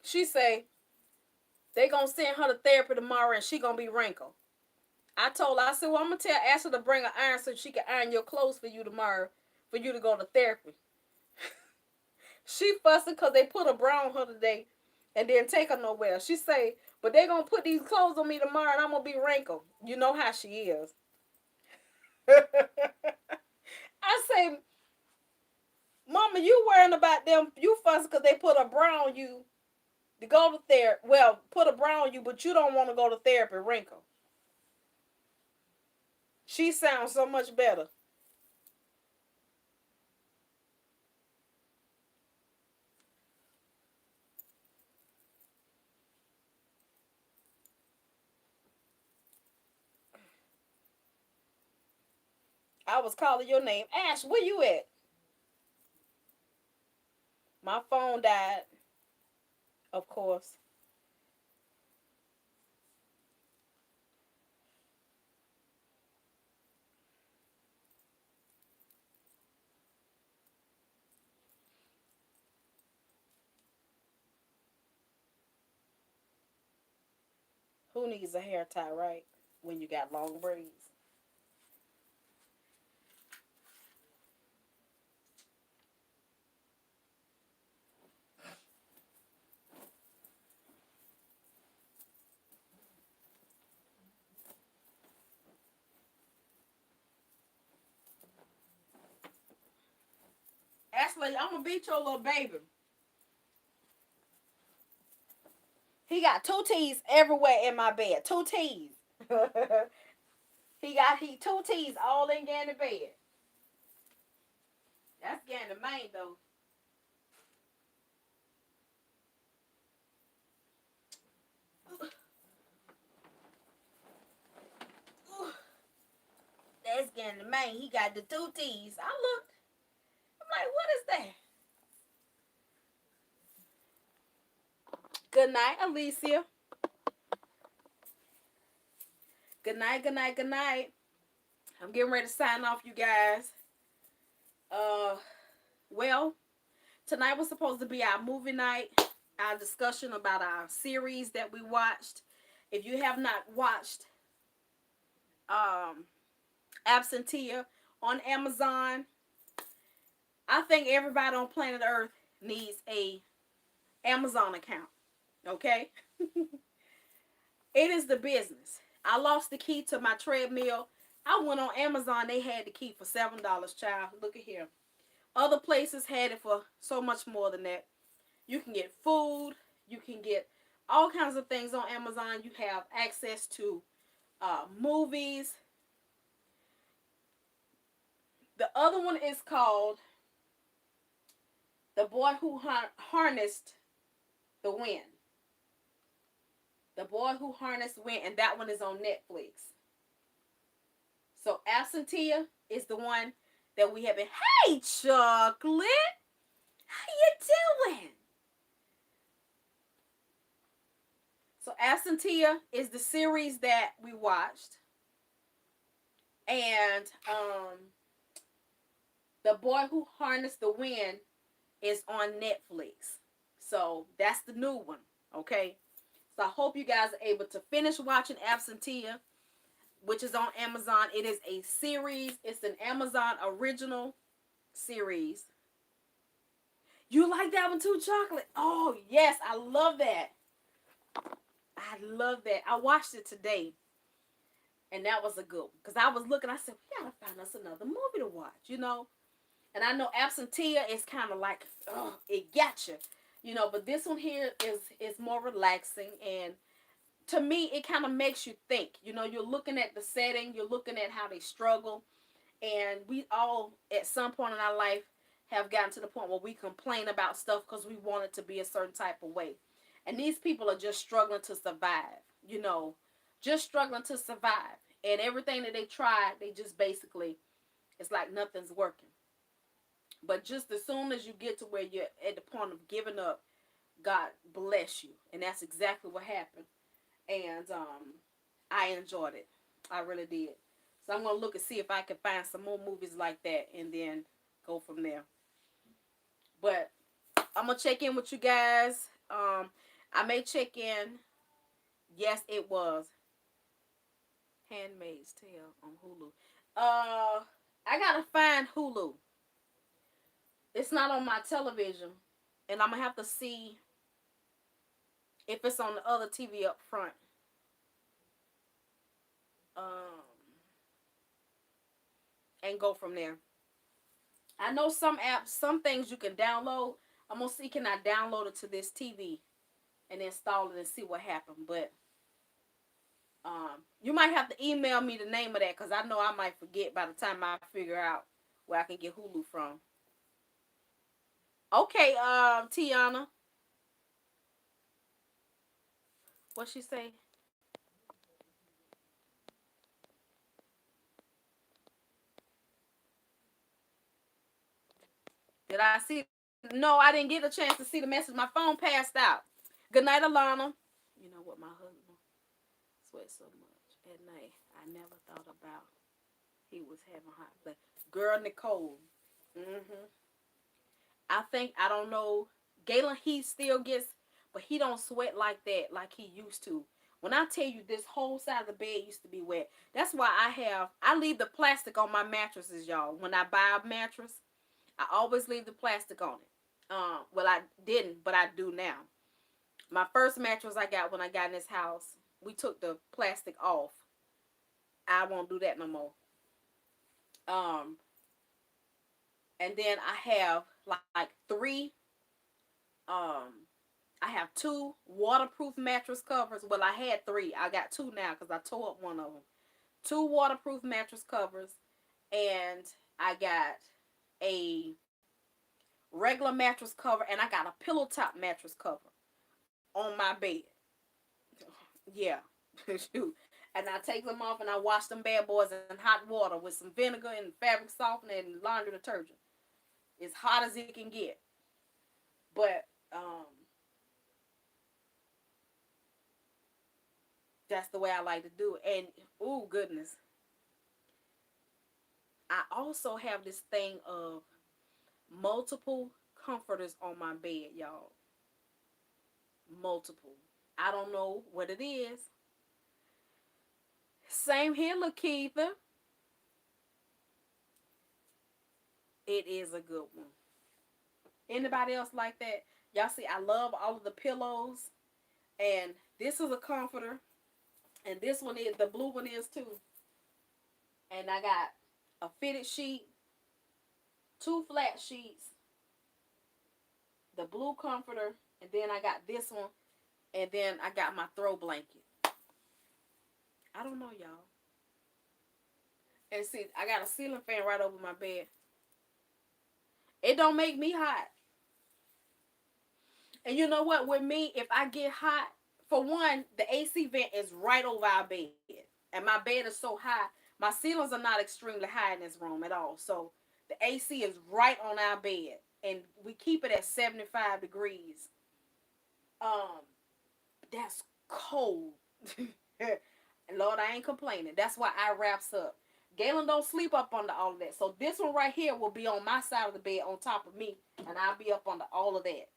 she say they gonna send her to therapy tomorrow and she gonna be wrinkled. I told her, I said, well, I'm gonna tell Ashley to bring an iron so she can iron your clothes for you tomorrow for you to go to therapy. She fussing because they put a bra on her today and didn't take her nowhere. She say, but they gonna put these clothes on me tomorrow and I'm gonna be wrinkled. You know how she is. I say, Mama, you worrying about them. You fussing because they put a bra on you to go to therapy. Well, put a bra on you, but you don't want to go to therapy wrinkled. She sounds so much better. I was calling your name. Ash, where you at? My phone died, of course. Who needs a hair tie, right? When you got long braids. Ashley, I'm gonna beat your little baby. He got two T's everywhere in my bed. Two T's. he two T's all in Gandy bed. That's Gandy main though. That's Gandy main. He got the two T's. I looked. I'm like, what is that? Good night, Alicia. Good night, good night, good night. I'm getting ready to sign off, you guys. Uh, well, tonight was supposed to be our movie night, our discussion about our series that we watched. If you have not watched um, Absentia on Amazon, I think everybody on planet Earth needs a Amazon account. Okay? It is the business. I lost the key to my treadmill. I went on Amazon. They had the key for $7, child. Look at here. Other places had it for so much more than that. You can get food. You can get all kinds of things on Amazon. You have access to movies. The other one is called The Boy Who Harnessed the Wind. The Boy Who Harnessed the Wind, and that one is on Netflix. So Absentia is the one that we have been. Hey, Chocolate, how you doing? So Absentia is the series that we watched, and The Boy Who Harnessed the Wind is on Netflix. So that's the new one. Okay. So I hope you guys are able to finish watching Absentia, which is on Amazon. It is a series. It's an Amazon original series. You like that one too, Chocolate? Oh, yes. I love that. I love that. I watched it today. And that was a good one. Because I was looking, I said, we got to find us another movie to watch, you know. And I know Absentia is kind of like, oh, it got you. You know, but this one here is more relaxing. And to me, it kind of makes you think. You know, you're looking at the setting. You're looking at how they struggle. And we all, at some point in our life, have gotten to the point where we complain about stuff because we want it to be a certain type of way. And these people are just struggling to survive, you know, just struggling to survive. And everything that they try, they just basically, it's like nothing's working. But just as soon as you get to where you're at the point of giving up, God bless you. And that's exactly what happened. And I enjoyed it. I really did. So I'm going to look and see if I can find some more movies like that and then go from there. But I'm going to check in with you guys. I may check in. Yes, it was Handmaid's Tale on Hulu. I got to find Hulu. It's not on my television. And I'm going to have to see if it's on the other TV up front. And go from there. I know some apps, some things you can download. I'm going to see can I download it to this TV and install it and see what happens. But you might have to email me the name of that because I know I might forget by the time I figure out where I can get Hulu from. Okay, Tiana. What she say? Did I see? No, I didn't get a chance to see the message. My phone passed out. Good night, Alana. You know what, my husband sweat so much at night. I never thought about he was having hot blood. Girl, Nicole. I think, I don't know. Galen, he still gets, but he don't sweat like that like he used to. When I tell you this whole side of the bed used to be wet. That's why I leave the plastic on my mattresses, y'all. When I buy a mattress, I always leave the plastic on it. Well, I didn't, but I do now. My first mattress I got when I got in this house, we took the plastic off. I won't do that no more. Um, and then I have like three. I have two waterproof mattress covers. Well, I had three. I got two now because I tore up one of them. Two waterproof mattress covers, and I got a regular mattress cover, and I got a pillow top mattress cover on my bed. Yeah. Shoot. And I take them off and I wash them bad boys in hot water with some vinegar and fabric softener and laundry detergent. As hot as it can get. But that's the way I like to do it. And oh goodness. I also have this thing of multiple comforters on my bed, y'all. Multiple. I don't know what it is. Same here, Lakeitha. It is a good one. Anybody else like that? Y'all see, I love all of the pillows. And this is a comforter. And this one is, the blue one is too. And I got a fitted sheet, two flat sheets, the blue comforter, and then I got this one, and then I got my throw blanket. I don't know, y'all. And see, I got a ceiling fan right over my bed. It don't make me hot. And you know what? With me, if I get hot, for one, the AC vent is right over our bed. And my bed is so high. My ceilings are not extremely high in this room at all. So the AC is right on our bed. And we keep it at 75 degrees. That's cold. And Lord, I ain't complaining. That's why I wraps up. Galen don't sleep up under all of that. So this one right here will be on my side of the bed on top of me. And I'll be up under all of that.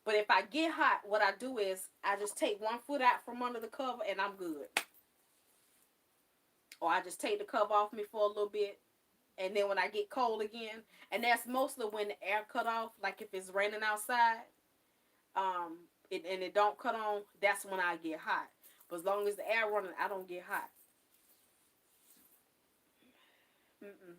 But if I get hot, what I do is I just take one foot out from under the cover and I'm good. Or I just take the cover off me for a little bit. And then when I get cold again, and that's mostly when the air cut off, like if it's raining outside, and it don't cut on, that's when I get hot. But as long as the air running, I don't get hot. Mm-mm.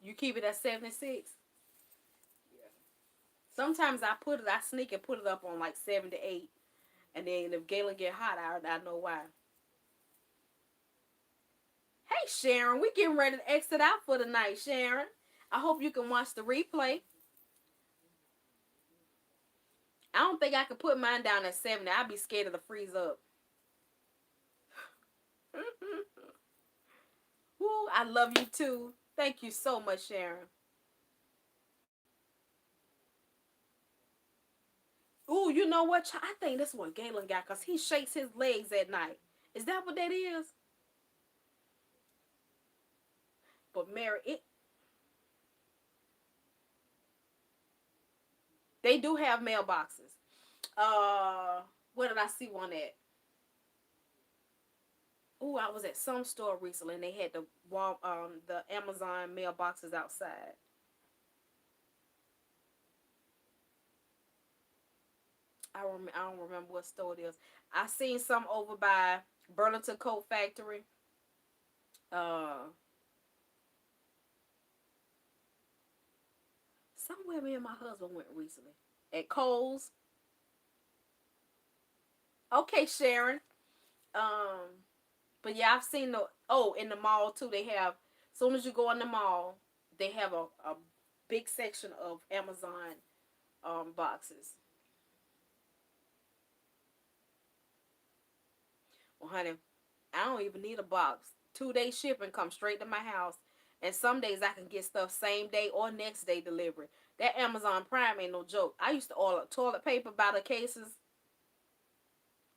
You keep it at 76? Sometimes I sneak and put it up on like 78. And then if Galen get hot, I know why. Hey, Sharon, we getting ready to exit out for the night, Sharon. I hope you can watch the replay. I don't think I could put mine down at 70. I'd be scared of the freeze up. Woo, I love you too. Thank you so much, Sharon. Ooh, you know what? I think that's what Galen got because he shakes his legs at night. Is that what that is? But Mary, they do have mailboxes. Where did I see one at? Ooh, I was at some store recently and they had the Amazon mailboxes outside. I don't remember what store it is. I seen some over by Burlington Coat Factory. Uh, Somewhere me and my husband went recently. At Kohl's. Okay, Sharon. Um, but yeah, I've seen in the mall too. They have, as soon as you go in the mall, they have a big section of Amazon boxes. Well, honey, I don't even need a box. 2-day shipping comes straight to my house. And some days I can get stuff same day or next day delivery. That Amazon Prime ain't no joke. I used to order toilet paper by the cases.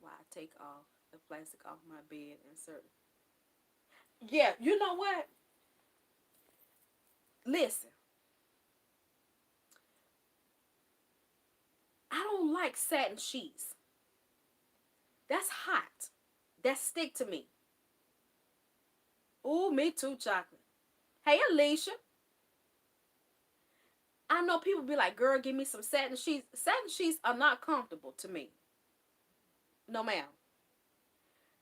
Why I take off the plastic off my bed and certain. Yeah, you know what? Listen, I don't like satin sheets. That's hot. That stick to me. Ooh, me too, chocolate. Hey, Alicia. I know people be like, girl, give me some satin sheets. Satin sheets are not comfortable to me. No, ma'am.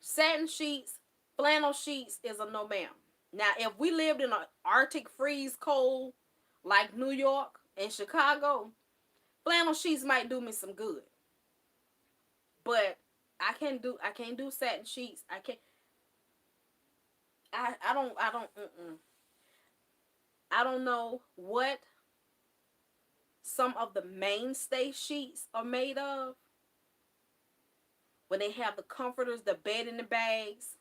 Satin sheets, flannel sheets is a no, ma'am. Now, if we lived in an Arctic freeze cold like New York and Chicago, flannel sheets might do me some good. But I can't do satin sheets. I don't know what some of the mainstay sheets are made of. When they have the comforters, the bed in the bags,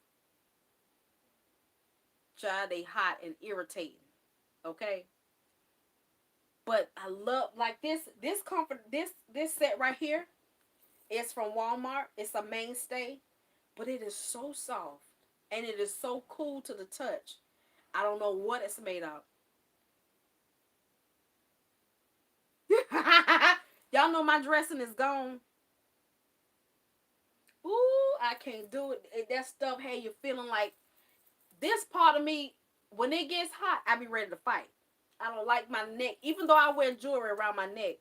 child, they hot and irritating. Okay? But I love like this comfort this set right here is from Walmart. It's a mainstay, but it is so soft and it is so cool to the touch. I don't know what it's made of. Y'all know my dressing is gone. Ooh, I can't do it. That stuff had you feeling like this part of me, when it gets hot, I be ready to fight. I don't like my neck, even though I wear jewelry around my neck.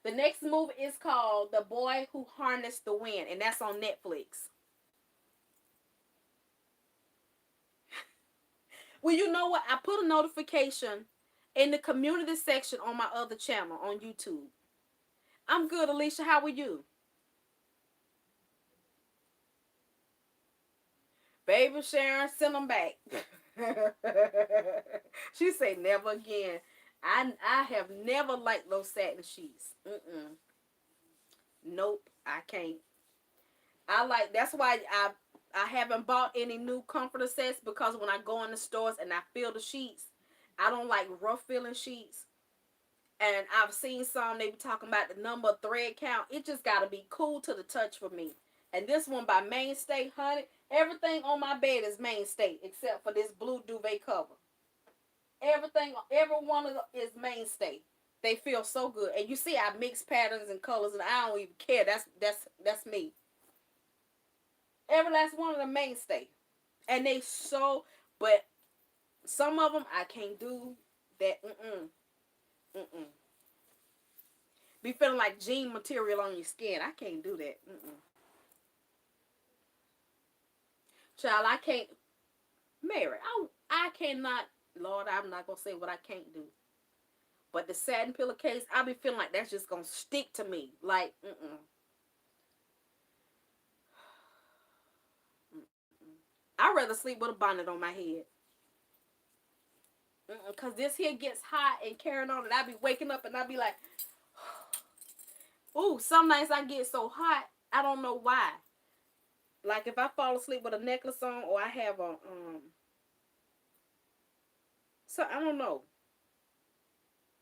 The next movie is called The Boy Who Harnessed the Wind, and that's on Netflix. Well, you know what? I put a notification in the community section on my other channel on YouTube. I'm good, Alicia. How are you? Baby Sharon, send them back. She said never again. I have never liked those satin sheets. Nope, I can't. That's why I haven't bought any new comforter sets because when I go in the stores and I feel the sheets, I don't like rough feeling sheets. And I've seen some, they be talking about the number of thread count. It just got to be cool to the touch for me. And this one by Mainstay, honey, everything on my bed is Mainstay except for this blue duvet cover. Everything, every one of them is Mainstay. They feel so good. And you see, I mix patterns and colors, and I don't even care. That's me. Every last one of them Mainstay. And they so, but some of them I can't do that. Be feeling like jean material on your skin. I can't do that. Child, I can't. Mary, I cannot. Lord, I'm not gonna say what I can't do. But the satin pillowcase, I be feeling like that's just gonna stick to me. Like, I'd rather sleep with a bonnet on my head. Cause this here gets hot and carrying on, and I be waking up and I be like, ooh, some nights I get so hot, I don't know why. Like if I fall asleep with a necklace on, or I have a so I don't know.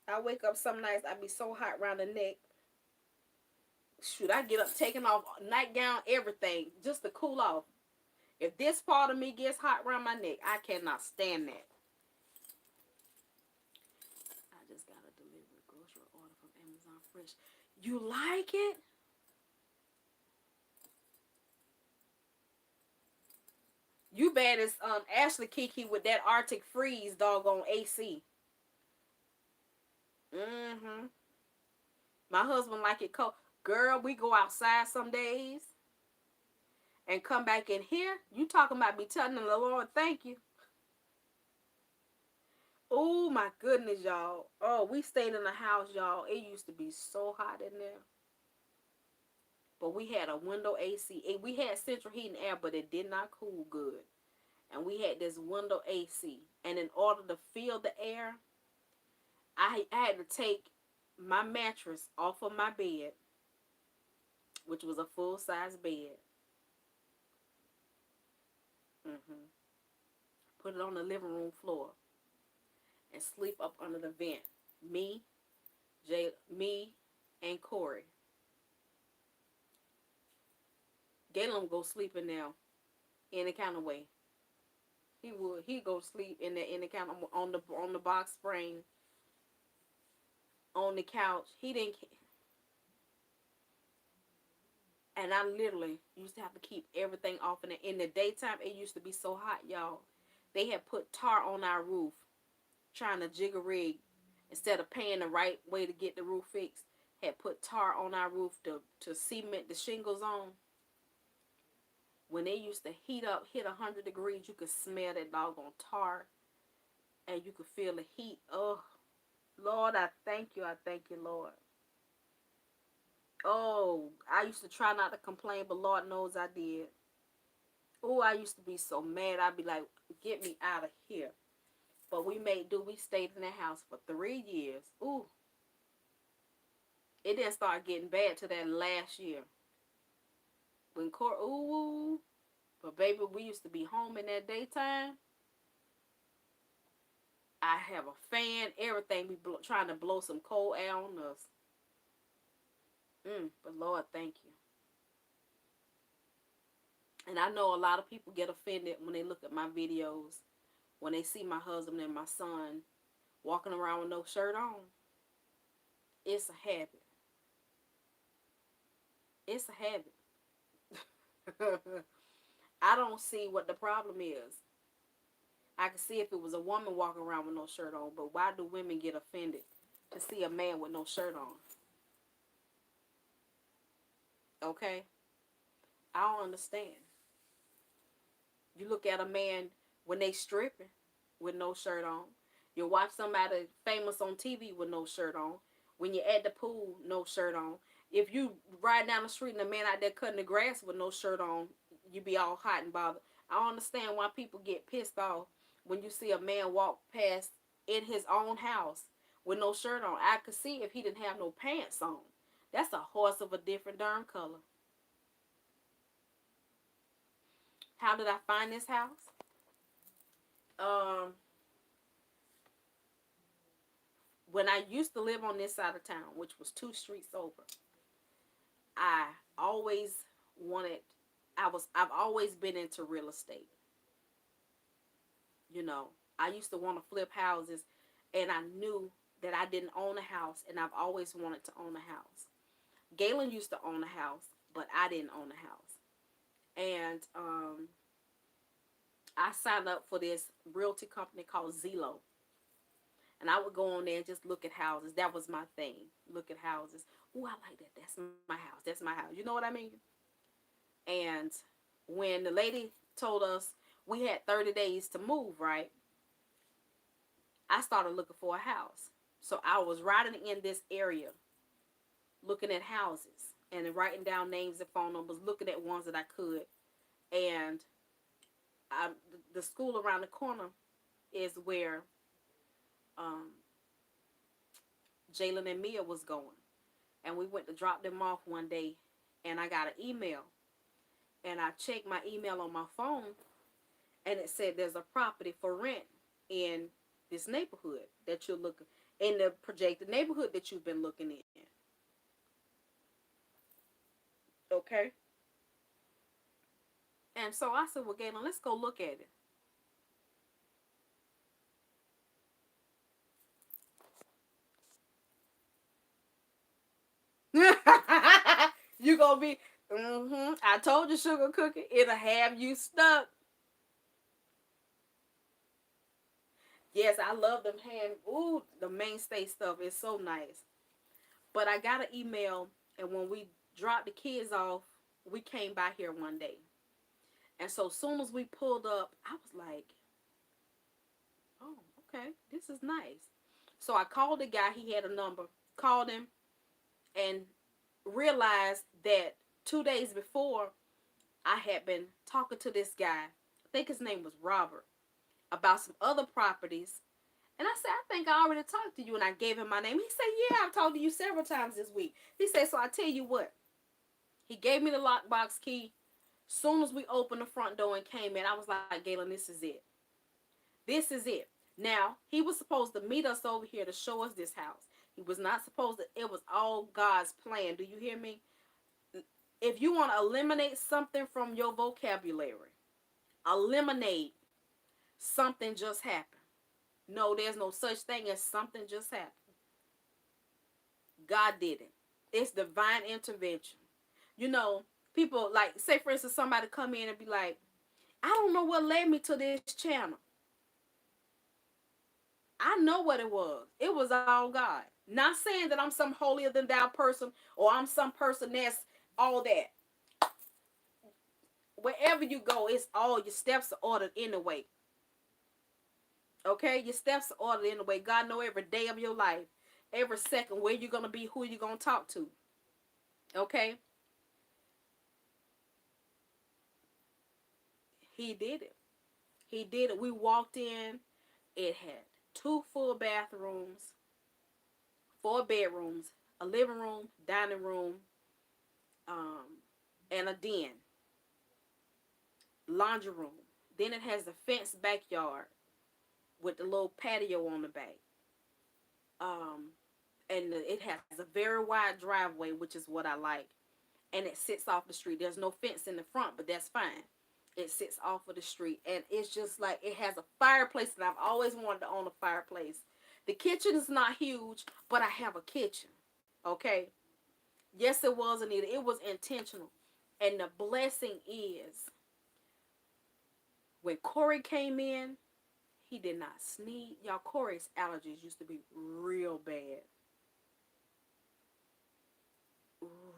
I wake up some nights I be so hot around the neck. Shoot, I get up taking off nightgown, everything just to cool off. If this part of me gets hot around my neck, I cannot stand that. I just got a delivery grocery order from Amazon Fresh. You like it? You bad as Ashley Kiki with that Arctic Freeze doggone AC. Mm-hmm. My husband like it cold. Girl, we go outside some days and come back in here. You talking about me telling the Lord thank you. Oh my goodness, y'all. Oh, we stayed in the house, y'all. It used to be so hot in there. But we had a window AC. We had central heating air, but it did not cool good. And we had this window AC. And in order to feel the air, I had to take my mattress off of my bed, which was a full-size bed. Mm-hmm. Put it on the living room floor and sleep up under the vent. Me, me, and Corey. Galen go sleep in there any kind of way. He would. He go sleep in there any kind of on the box spring on the couch. He didn't. And I literally used to have to keep everything off. And in the daytime, it used to be so hot, y'all. They had put tar on our roof, trying to jigger rig instead of paying the right way to get the roof fixed. Had put tar on our roof to cement the shingles on. When they used to hit 100 degrees, you could smell that doggone tar, and you could feel the heat. Oh, Lord, I thank you. I thank you, Lord. Oh, I used to try not to complain, but Lord knows I did. Oh, I used to be so mad. I'd be like, get me out of here. But we made do. We stayed in the house for 3 years. Ooh, it didn't start getting bad till that last year. When ooh, but baby, we used to be home in that daytime. I have a fan, everything. We trying to blow some cold air on us. But Lord, thank you. And I know a lot of people get offended when they look at my videos, when they see my husband and my son walking around with no shirt on. It's a habit. It's a habit. I don't see what the problem is. I can see if it was a woman walking around with no shirt on, but why do women get offended to see a man with no shirt on? Okay? I don't understand. You look at a man when they stripping with no shirt on. You watch somebody famous on TV with no shirt on. When you're at the pool, no shirt on. If you ride down the street and a man out there cutting the grass with no shirt on, you be all hot and bothered. I don't understand why people get pissed off when you see a man walk past in his own house with no shirt on. I could see if he didn't have no pants on. That's a horse of a different darn color. How did I find this house? Um, when I used to live on this side of town, which was 2 streets over, I always wanted. I've always been into real estate. You know, I used to want to flip houses, and I knew that I didn't own a house, and I've always wanted to own a house. Galen used to own a house, but I didn't own a house, and I signed up for this realty company called Zillow. And I would go on there and just look at houses. That was my thing. Look at houses. Oh, I like that. That's my house. That's my house. You know what I mean? And when the lady told us we had 30 days to move, right? I started looking for a house. So I was riding in this area looking at houses and writing down names and phone numbers, looking at ones that I could. And the school around the corner is where um, Jalen and Mia was going. And we went to drop them off one day, and I got an email. and I checked my email on my phone, and it said there's a property for rent in this neighborhood that you're looking in the projected neighborhood that you've been looking in. Okay. And so I said, well, Galen, let's go look at it. You gonna be, I told you, sugar cookie, it'll have you stuck. Yes, I love them hand. Ooh, the mainstay stuff is so nice. But I got an email, and when we dropped the kids off, we came by here one day. And so as soon as we pulled up, I was like, oh, okay, this is nice. So I called the guy. He had a number. Called him and realized that 2 days before, I had been talking to this guy. I think his name was Robert, about some other properties. And I said, I think I already talked to you. And I gave him my name. He said, yeah, I've talked to you several times this week. He said, so I tell you what. He gave me the lockbox key. Soon as we opened the front door and came in, I was like, Galen, this is it. This is it. Now, he was supposed to meet us over here to show us this house. He was not supposed to. It was all God's plan. Do you hear me? If you want to eliminate something from your vocabulary, eliminate something just happened. No, there's no such thing as something just happened. God did it. It's divine intervention. You know, people like, say for instance, somebody come in and be like, I don't know what led me to this channel. I know what it was. It was all God. Not saying that I'm some holier than thou person or I'm some person that's all that. Wherever you go, it's all your steps are ordered in the way. Okay? Your steps are ordered in the way. God know every day of your life, every second, where you're going to be, who you're going to talk to. Okay? He did it. He did it. We walked in. It had 2 full bathrooms, 4 bedrooms, a living room, dining room, and a den, laundry room. Then it has a fenced backyard with the little patio on the back. And it has a very wide driveway, which is what I like. And it sits off the street. There's no fence in the front, but that's fine. It sits off of the street, and it's just like it has a fireplace, and I've always wanted to own a fireplace. The kitchen is not huge, but I have a kitchen. Okay. Yes, it was, Anita. It was intentional. And the blessing is, when Corey came in, he did not sneeze. Y'all, Corey's allergies used to be real bad.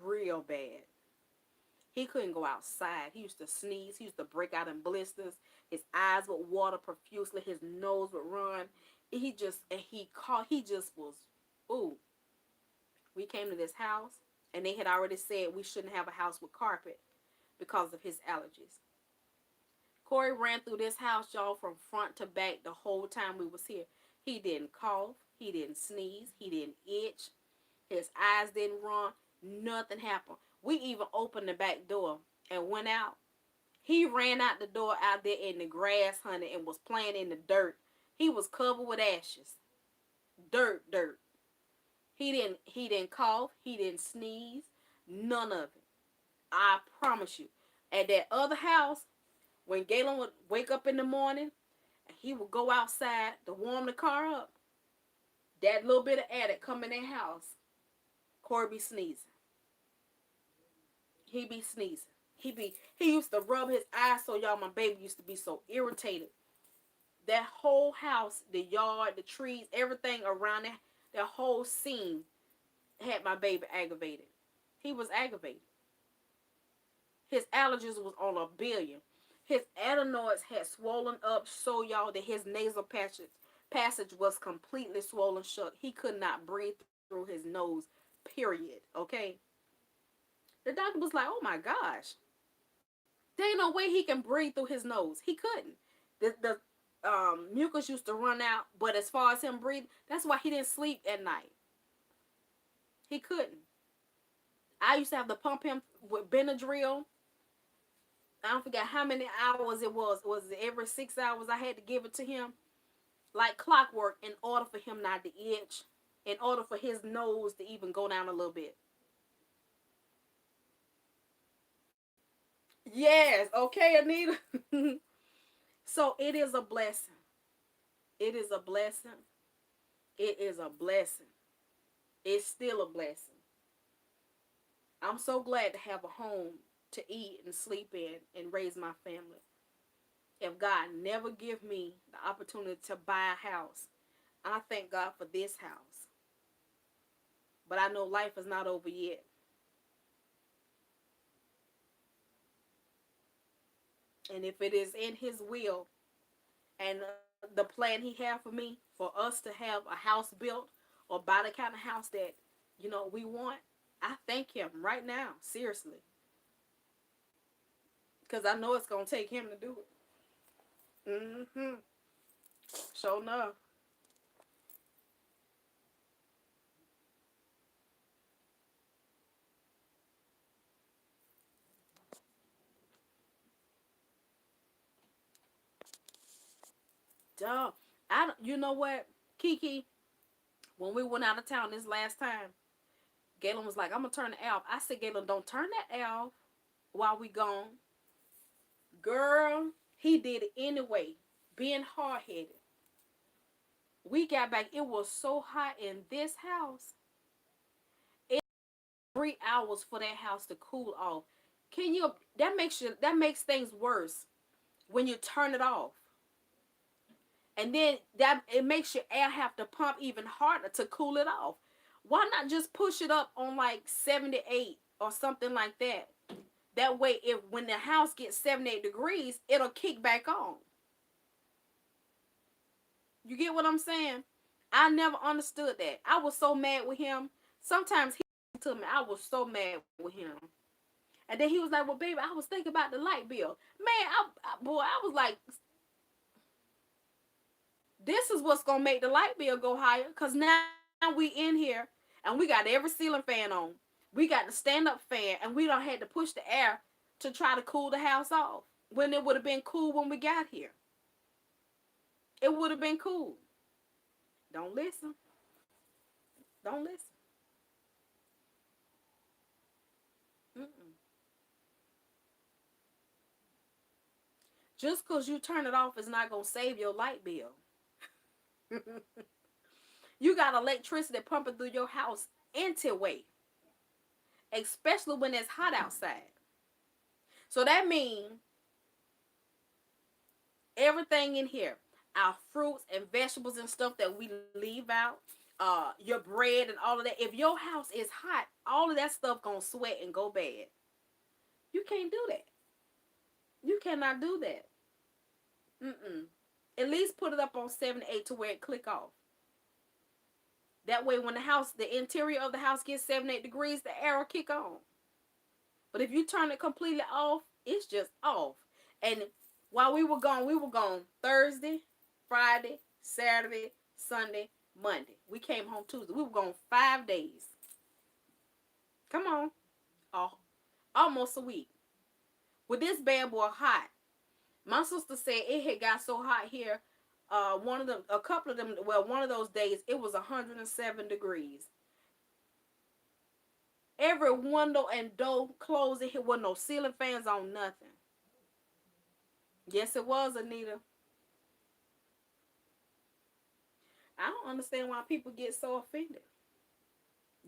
Real bad. He couldn't go outside. He used to sneeze. He used to break out in blisters. His eyes would water profusely. His nose would run. He just was, ooh. We came to this house, and they had already said we shouldn't have a house with carpet because of his allergies. Corey ran through this house, y'all, from front to back the whole time we was here. He didn't cough. He didn't sneeze. He didn't itch. His eyes didn't run. Nothing happened. We even opened the back door and went out. He ran out the door out there in the grass, honey, and was playing in the dirt. He was covered with ashes. Dirt. He didn't cough. He didn't sneeze. None of it. I promise you. At that other house, when Galen would wake up in the morning, and he would go outside to warm the car up, that little bit of attic come in that house, Corey be sneezing. He be sneezing. He used to rub his eyes, so y'all, my baby used to be so irritated. That whole house, the yard, the trees, everything around that whole scene had my baby aggravated. He was aggravated. His allergies was on a billion. His adenoids had swollen up so, y'all, that his nasal passage was completely swollen shut. He could not breathe through his nose, period. Okay? The doctor was like, oh my gosh. There ain't no way he can breathe through his nose. He couldn't. The mucus used to run out, but as far as him breathing, that's why he didn't sleep at night. He couldn't. I used to have to pump him with Benadryl I don't forget how many hours it was. Was it every 6 hours I had to give it to him? Like clockwork, in order for him not to itch, in order for his nose to even go down a little bit. Yes, okay, Anita. So it is a blessing. It is a blessing. It is a blessing. It's still a blessing. I'm so glad to have a home to eat and sleep in and raise my family. If God never give me the opportunity to buy a house, I thank God for this house. But I know life is not over yet. And if it is in his will and the plan he have for me, for us to have a house built or buy the kind of house that, we want, I thank him right now, seriously. Because I know it's going to take him to do it. Mm-hmm. Sure enough. Duh. You know what, Kiki? When we went out of town this last time, Galen was like, I'm going to turn the air off. I said, Galen, don't turn that air off while we gone. Girl, he did it anyway, being hard-headed. We got back. It was so hot in this house. It took 3 hours for that house to cool off. That makes things worse when you turn it off. And then that it makes your air have to pump even harder to cool it off. Why not just push it up on like 78 or something like that? That way, if when the house gets 78 degrees, it'll kick back on. You get what I'm saying? I never understood that. I was so mad with him. Sometimes he to me, I was so mad with him. And then he was like, "Well, baby, I was thinking about the light bill." Man, boy, I was like, "This is what's gonna make the light bill go higher." Cause now we in here and we got every ceiling fan on. We got the stand up fan, and we don't had to push the air to try to cool the house off. When it would have been cool when we got here, it would have been cool. Don't listen. Don't listen. Mm-mm. Just because you turn it off is not going to save your light bill. You got electricity pumping through your house anyway, especially when it's hot outside. So that means everything in here, our fruits and vegetables and stuff that we leave out, your bread and all of that, if your house is hot, all of that stuff going to sweat and go bad. You can't do that. You cannot do that. Mm-mm. At least put it up on 7 8 to where it click off. That way, when the interior of the house gets 7 8 degrees, the air will kick on. But if you turn it completely off, it's just off. And while we were gone Thursday, Friday, Saturday, Sunday, Monday. We came home Tuesday. We were gone 5 days. Come on. Oh, almost a week. With this bad boy hot. My sister said it had got so hot here. One of those days, it was 107 degrees. Every window and door closed. Here wasn't no ceiling fans on, nothing. Yes, it was, Anita. I don't understand why people get so offended.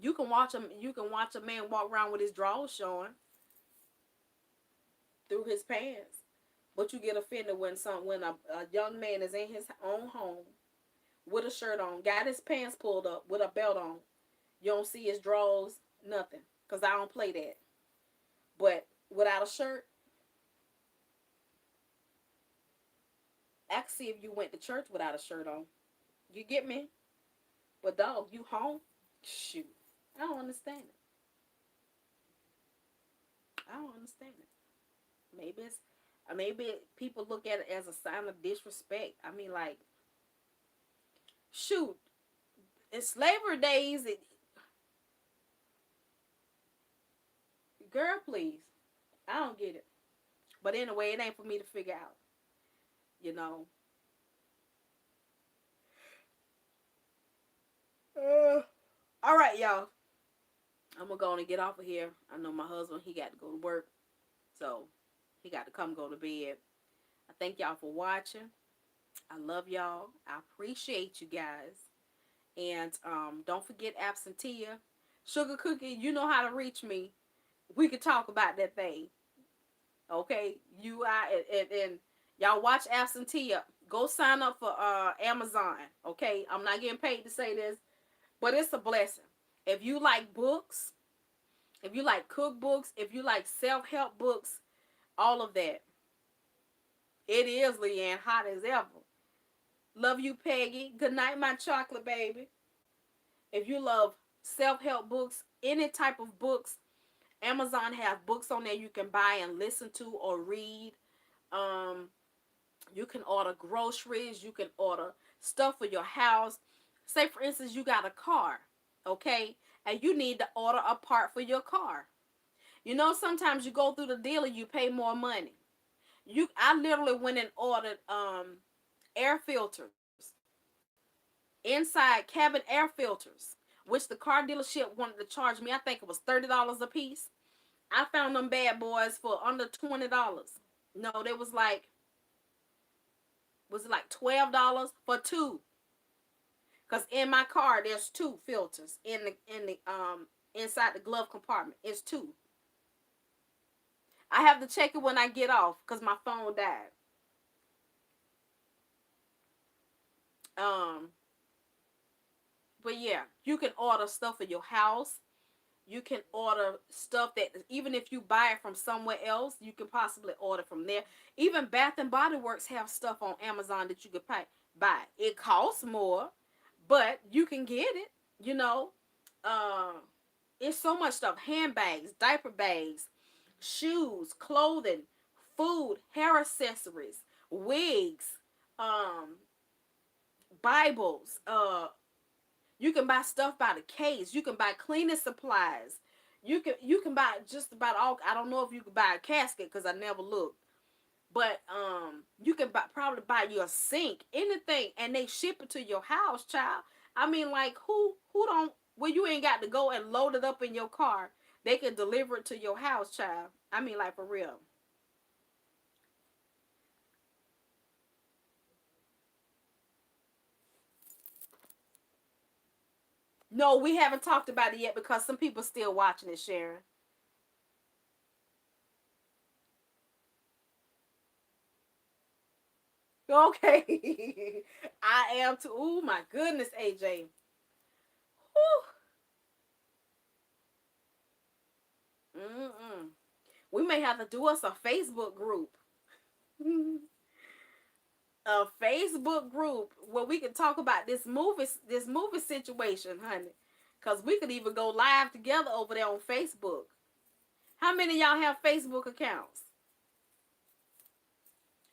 You can watch a man walk around with his drawers showing through his pants, but you get offended when a young man is in his own home with a shirt on, got his pants pulled up with a belt on. You don't see his drawers, nothing, cause I don't play that. But without a shirt, I can see if you went to church without a shirt on. You get me? But dog, you home? Shoot, I don't understand it. I don't understand it. Maybe people look at it as a sign of disrespect. I mean, like, shoot, in slavery days, girl, please, I don't get it. But anyway, it ain't for me to figure out. You know. All right, y'all. I'm gonna go on and get off of here. I know my husband, he got to go to work, so he got to come go to bed. I thank y'all for watching. I love y'all. I appreciate you guys. And don't forget Absentia. Sugar Cookie, you know how to reach me. We could talk about that thing. Okay? And y'all watch Absentia. Go sign up for Amazon. Okay? I'm not getting paid to say this, but it's a blessing. If you like books, if you like cookbooks, if you like self-help books, all of that. It is, Leanne, hot as ever. Love you, Peggy. Good night, my chocolate baby. If you love self-help books, any type of books, Amazon has books on there you can buy and listen to or read. Um, you can order groceries. You can order stuff for your house. Say, for instance, you got a car, okay? And you need to order a part for your car. You know, sometimes you go through the dealer, you pay more money. I literally went and ordered air filters, inside cabin air filters, which the car dealership wanted to charge me. I think it was $30 a piece. I found them bad boys for under $20. No, they was it like $12 for two? Cause in my car there's two filters in the inside the glove compartment. It's two. I have to check it when I get off because my phone died. Um, but yeah, you can order stuff for your house. You can order stuff that even if you buy it from somewhere else, you can possibly order from there. Even Bath and Body Works have stuff on Amazon that you could buy. It costs more, but you can get it. You know, uh, it's so much stuff: handbags, diaper bags, shoes, clothing, food, hair accessories, wigs, um, Bibles. You can buy stuff by the case. You can buy cleaning supplies. You can buy just about all. I don't know if you can buy a casket because I never looked. But you can probably buy you a sink, anything, and they ship it to your house, child. I mean, like who don't? Well, you ain't got to go and load it up in your car. They can deliver it to your house, child. I mean, like for real. No, we haven't talked about it yet because some people still watching it, Sharon. Okay. I am too. Oh my goodness, AJ. Whew. Mm-mm. We may have to do us a Facebook group. A Facebook group where we can talk about this movie situation, honey. Cause we could even go live together over there on Facebook. How many of y'all have Facebook accounts?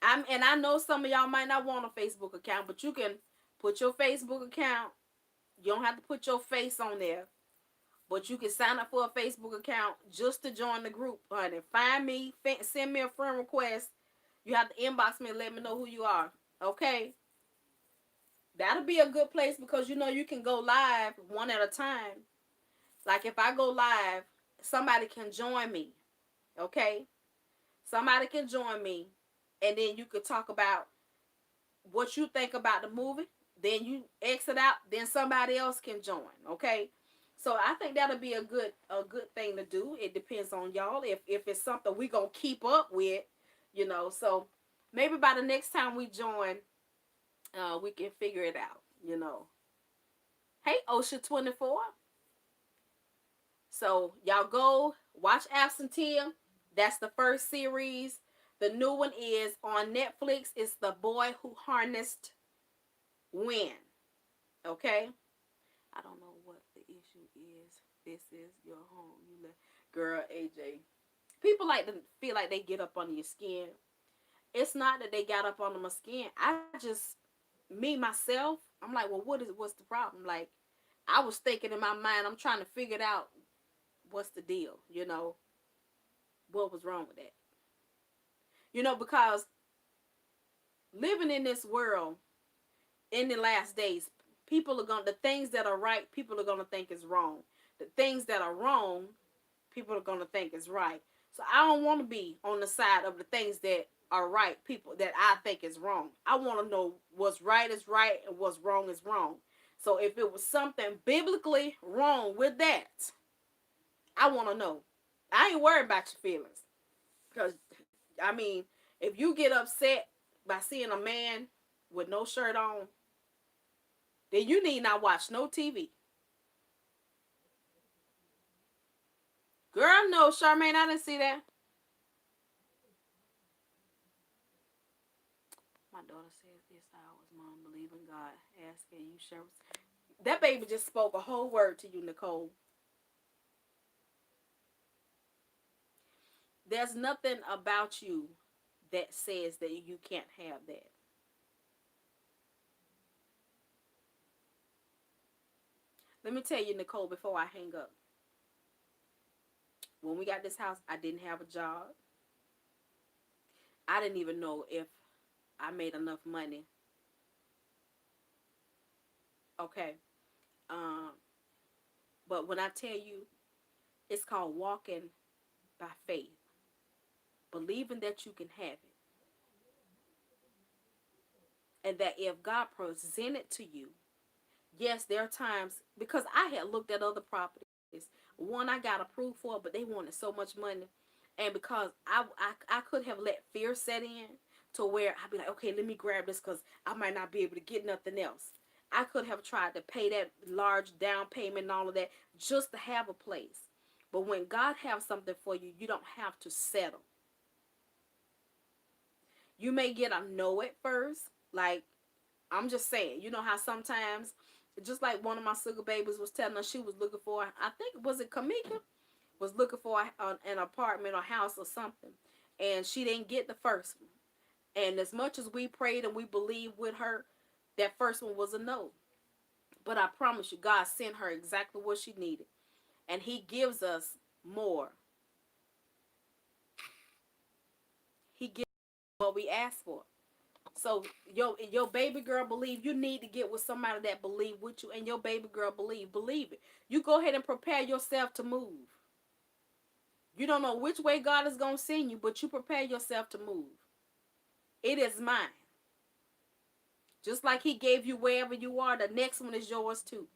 I know some of y'all might not want a Facebook account, but you can put your Facebook account. You don't have to put your face on there. But you can sign up for a Facebook account just to join the group, honey. Find me, send me a friend request. You have to inbox me and let me know who you are. Okay? That'll be a good place because you know you can go live one at a time. Like if I go live, somebody can join me. Okay? Somebody can join me. And then you could talk about what you think about the movie. Then you exit out. Then somebody else can join. Okay? So I think that'll be a good thing to do. It depends on y'all. If it's something we gonna keep up with, you know. So maybe by the next time we join, we can figure it out, you know. Hey, OSHA 24. So y'all go watch Absentia. That's the first series. The new one is on Netflix. It's The Boy Who Harnessed Wind. Okay? I don't know what the issue is. This is your home. You left. Girl, AJ. People like to feel like they get up under your skin. It's not that they got up under my skin. I just, me, myself, I'm like, well, what's the problem? Like, I was thinking in my mind, I'm trying to figure it out. What's the deal? You know, what was wrong with that? Because living in this world in the last days, the things that are right, people are going to think is wrong. The things that are wrong, people are going to think is right. So I don't want to be on the side of the things that are right, people that I think is wrong. I want to know what's right is right and what's wrong is wrong. So if it was something biblically wrong with that, I want to know. I ain't worried about your feelings. Because, I mean, if you get upset by seeing a man with no shirt on, then you need not watch no TV. Girl, no, Charmaine, I didn't see that. My daughter says this hours, Mom, believe in God. Asking you, share. That baby just spoke a whole word to you, Nicole. There's nothing about you that says that you can't have that. Let me tell you, Nicole, before I hang up. When we got this house, I didn't have a job. I didn't even know if I made enough money. Okay. Um, but when I tell you, it's called walking by faith. Believing that you can have it. And that if God presented to you, yes, there are times, because I had looked at other properties. One I got approved for, but they wanted so much money. And because I could have let fear set in to where I'd be like, okay, let me grab this because I might not be able to get nothing else. I could have tried to pay that large down payment and all of that just to have a place. But when God has something for you, you don't have to settle. You may get a no at first. Like, I'm just saying, you know how sometimes, just like one of my sugar babies was telling us she was looking for, I think, was it Kamika? Was looking for an apartment or house or something. And she didn't get the first one. And as much as we prayed and we believed with her, that first one was a no. But I promise you, God sent her exactly what she needed. And he gives us more. He gives what we ask for. So your baby girl believe, you need to get with somebody that believe with you, and your baby girl believe it. You go ahead and prepare yourself to move. You don't know which way God is going to send you, but you prepare yourself to move. It is mine. Just like he gave you wherever you are, the next one is yours too.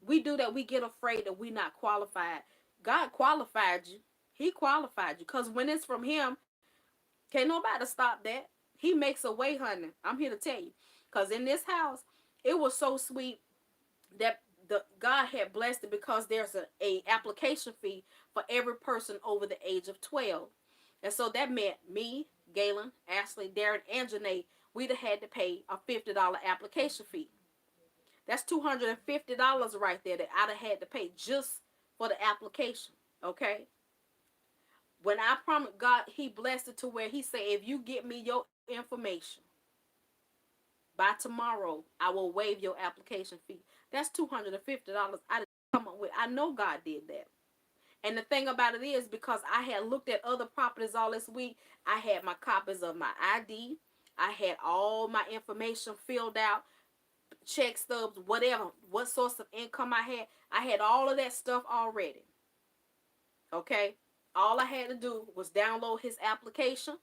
We do that. We get afraid that we're not qualified. God qualified you. He qualified you. Because when it's from him, can't nobody stop that. He makes a way, honey. I'm here to tell you. Because in this house, it was so sweet that the God had blessed it, because there's a application fee for every person over the age of 12. And so that meant me, Galen, Ashley, Darren, and Janae, we'd have had to pay a $50 application fee. That's $250 right there that I'd have had to pay just for the application. Okay? When I promised God, he blessed it to where he said, if you get me your information by tomorrow, I will waive your application fee. That's $250 I didn't come up with. I know God did that. And the thing about it is, because I had looked at other properties all this week, I had my copies of my ID. I had all my information filled out, check stubs, whatever, what source of income I had. I had all of that stuff already. Okay? All I had to do was download his application,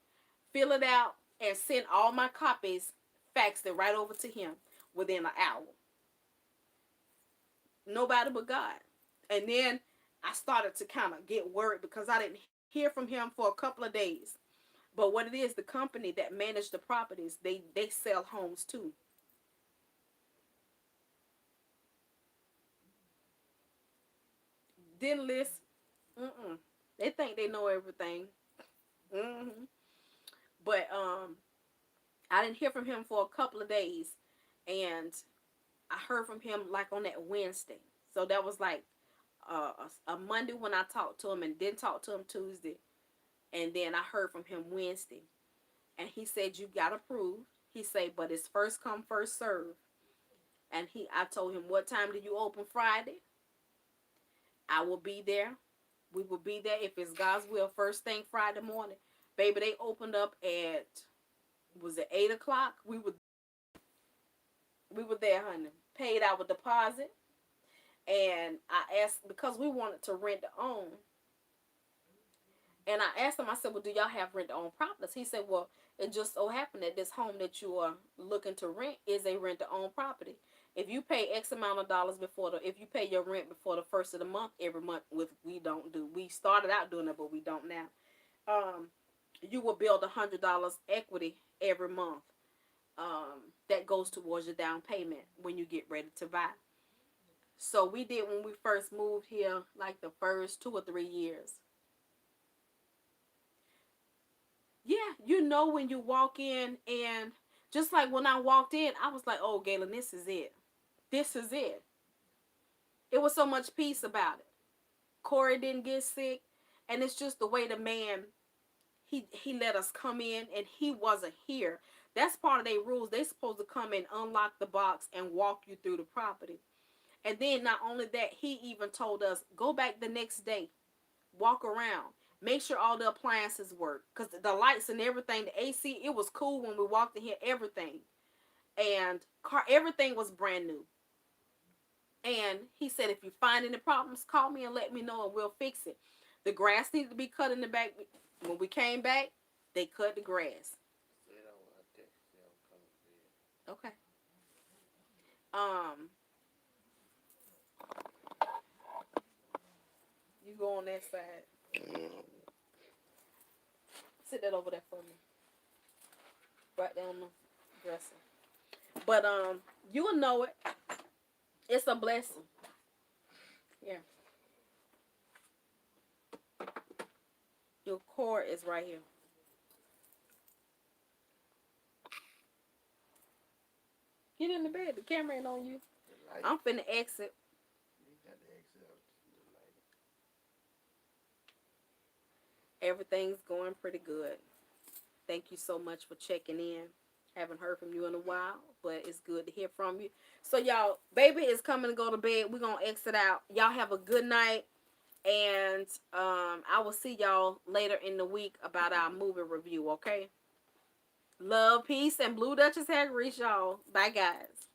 fill it out, and send all my copies, faxed it right over to him within an hour. Nobody but God. And then I started to kind of get worried because I didn't hear from him for a couple of days. But what it is, the company that managed the properties, they sell homes too. Didn't list. Mm-mm. They think they know everything. Mm-hmm. But I didn't hear from him for a couple of days, and I heard from him like on that Wednesday. So that was like a Monday when I talked to him, and didn't talk to him Tuesday, and then I heard from him Wednesday, and he said you got approved. He said, but it's first come first serve. And I told him, what time do you open Friday? I will be there We will be there if it's God's will. First thing Friday morning, baby. They opened up at, was it 8 o'clock? We were there, honey. Paid our deposit, and I asked because we wanted to rent to own. And I asked him, I said, well, do y'all have rent to own properties? He said, well, it just so happened that this home that you are looking to rent is a rent to own property. If you pay X amount of dollars if you pay your rent before the first of the month, every month, we don't do. We started out doing it, but we don't now. You will build $100 equity every month. That goes towards your down payment when you get ready to buy. So we did when we first moved here, like the first 2 or 3 years. Yeah, you know when you walk in, and just like when I walked in, I was like, oh, Galen, this is it. This is it. It was so much peace about it. Corey didn't get sick, and it's just the way the man, he let us come in, and he wasn't here. That's part of their rules. They supposed to come and unlock the box and walk you through the property. And then not only that, he even told us, go back the next day, walk around, make sure all the appliances work, because the lights and everything, the AC, it was cool when we walked in here, everything. And everything was brand new. And he said, if you find any problems, call me and let me know and we'll fix it. The grass needed to be cut in the back. When we came back, they cut the grass. Okay. You go on that side. Sit that over there for me. Right there on the dresser. But you will know it. It's a blessing. Yeah. Your cord is right here. Get in the bed. The camera ain't on you. I'm finna exit. Everything's going pretty good. Thank you so much for checking in. Haven't heard from you in a while, but it's good to hear from you. So, y'all, baby is coming to go to bed. We're going to exit out. Y'all have a good night. And I will see y'all later in the week about our movie review, okay? Love, peace, and Blue Duchess has reached y'all. Bye, guys.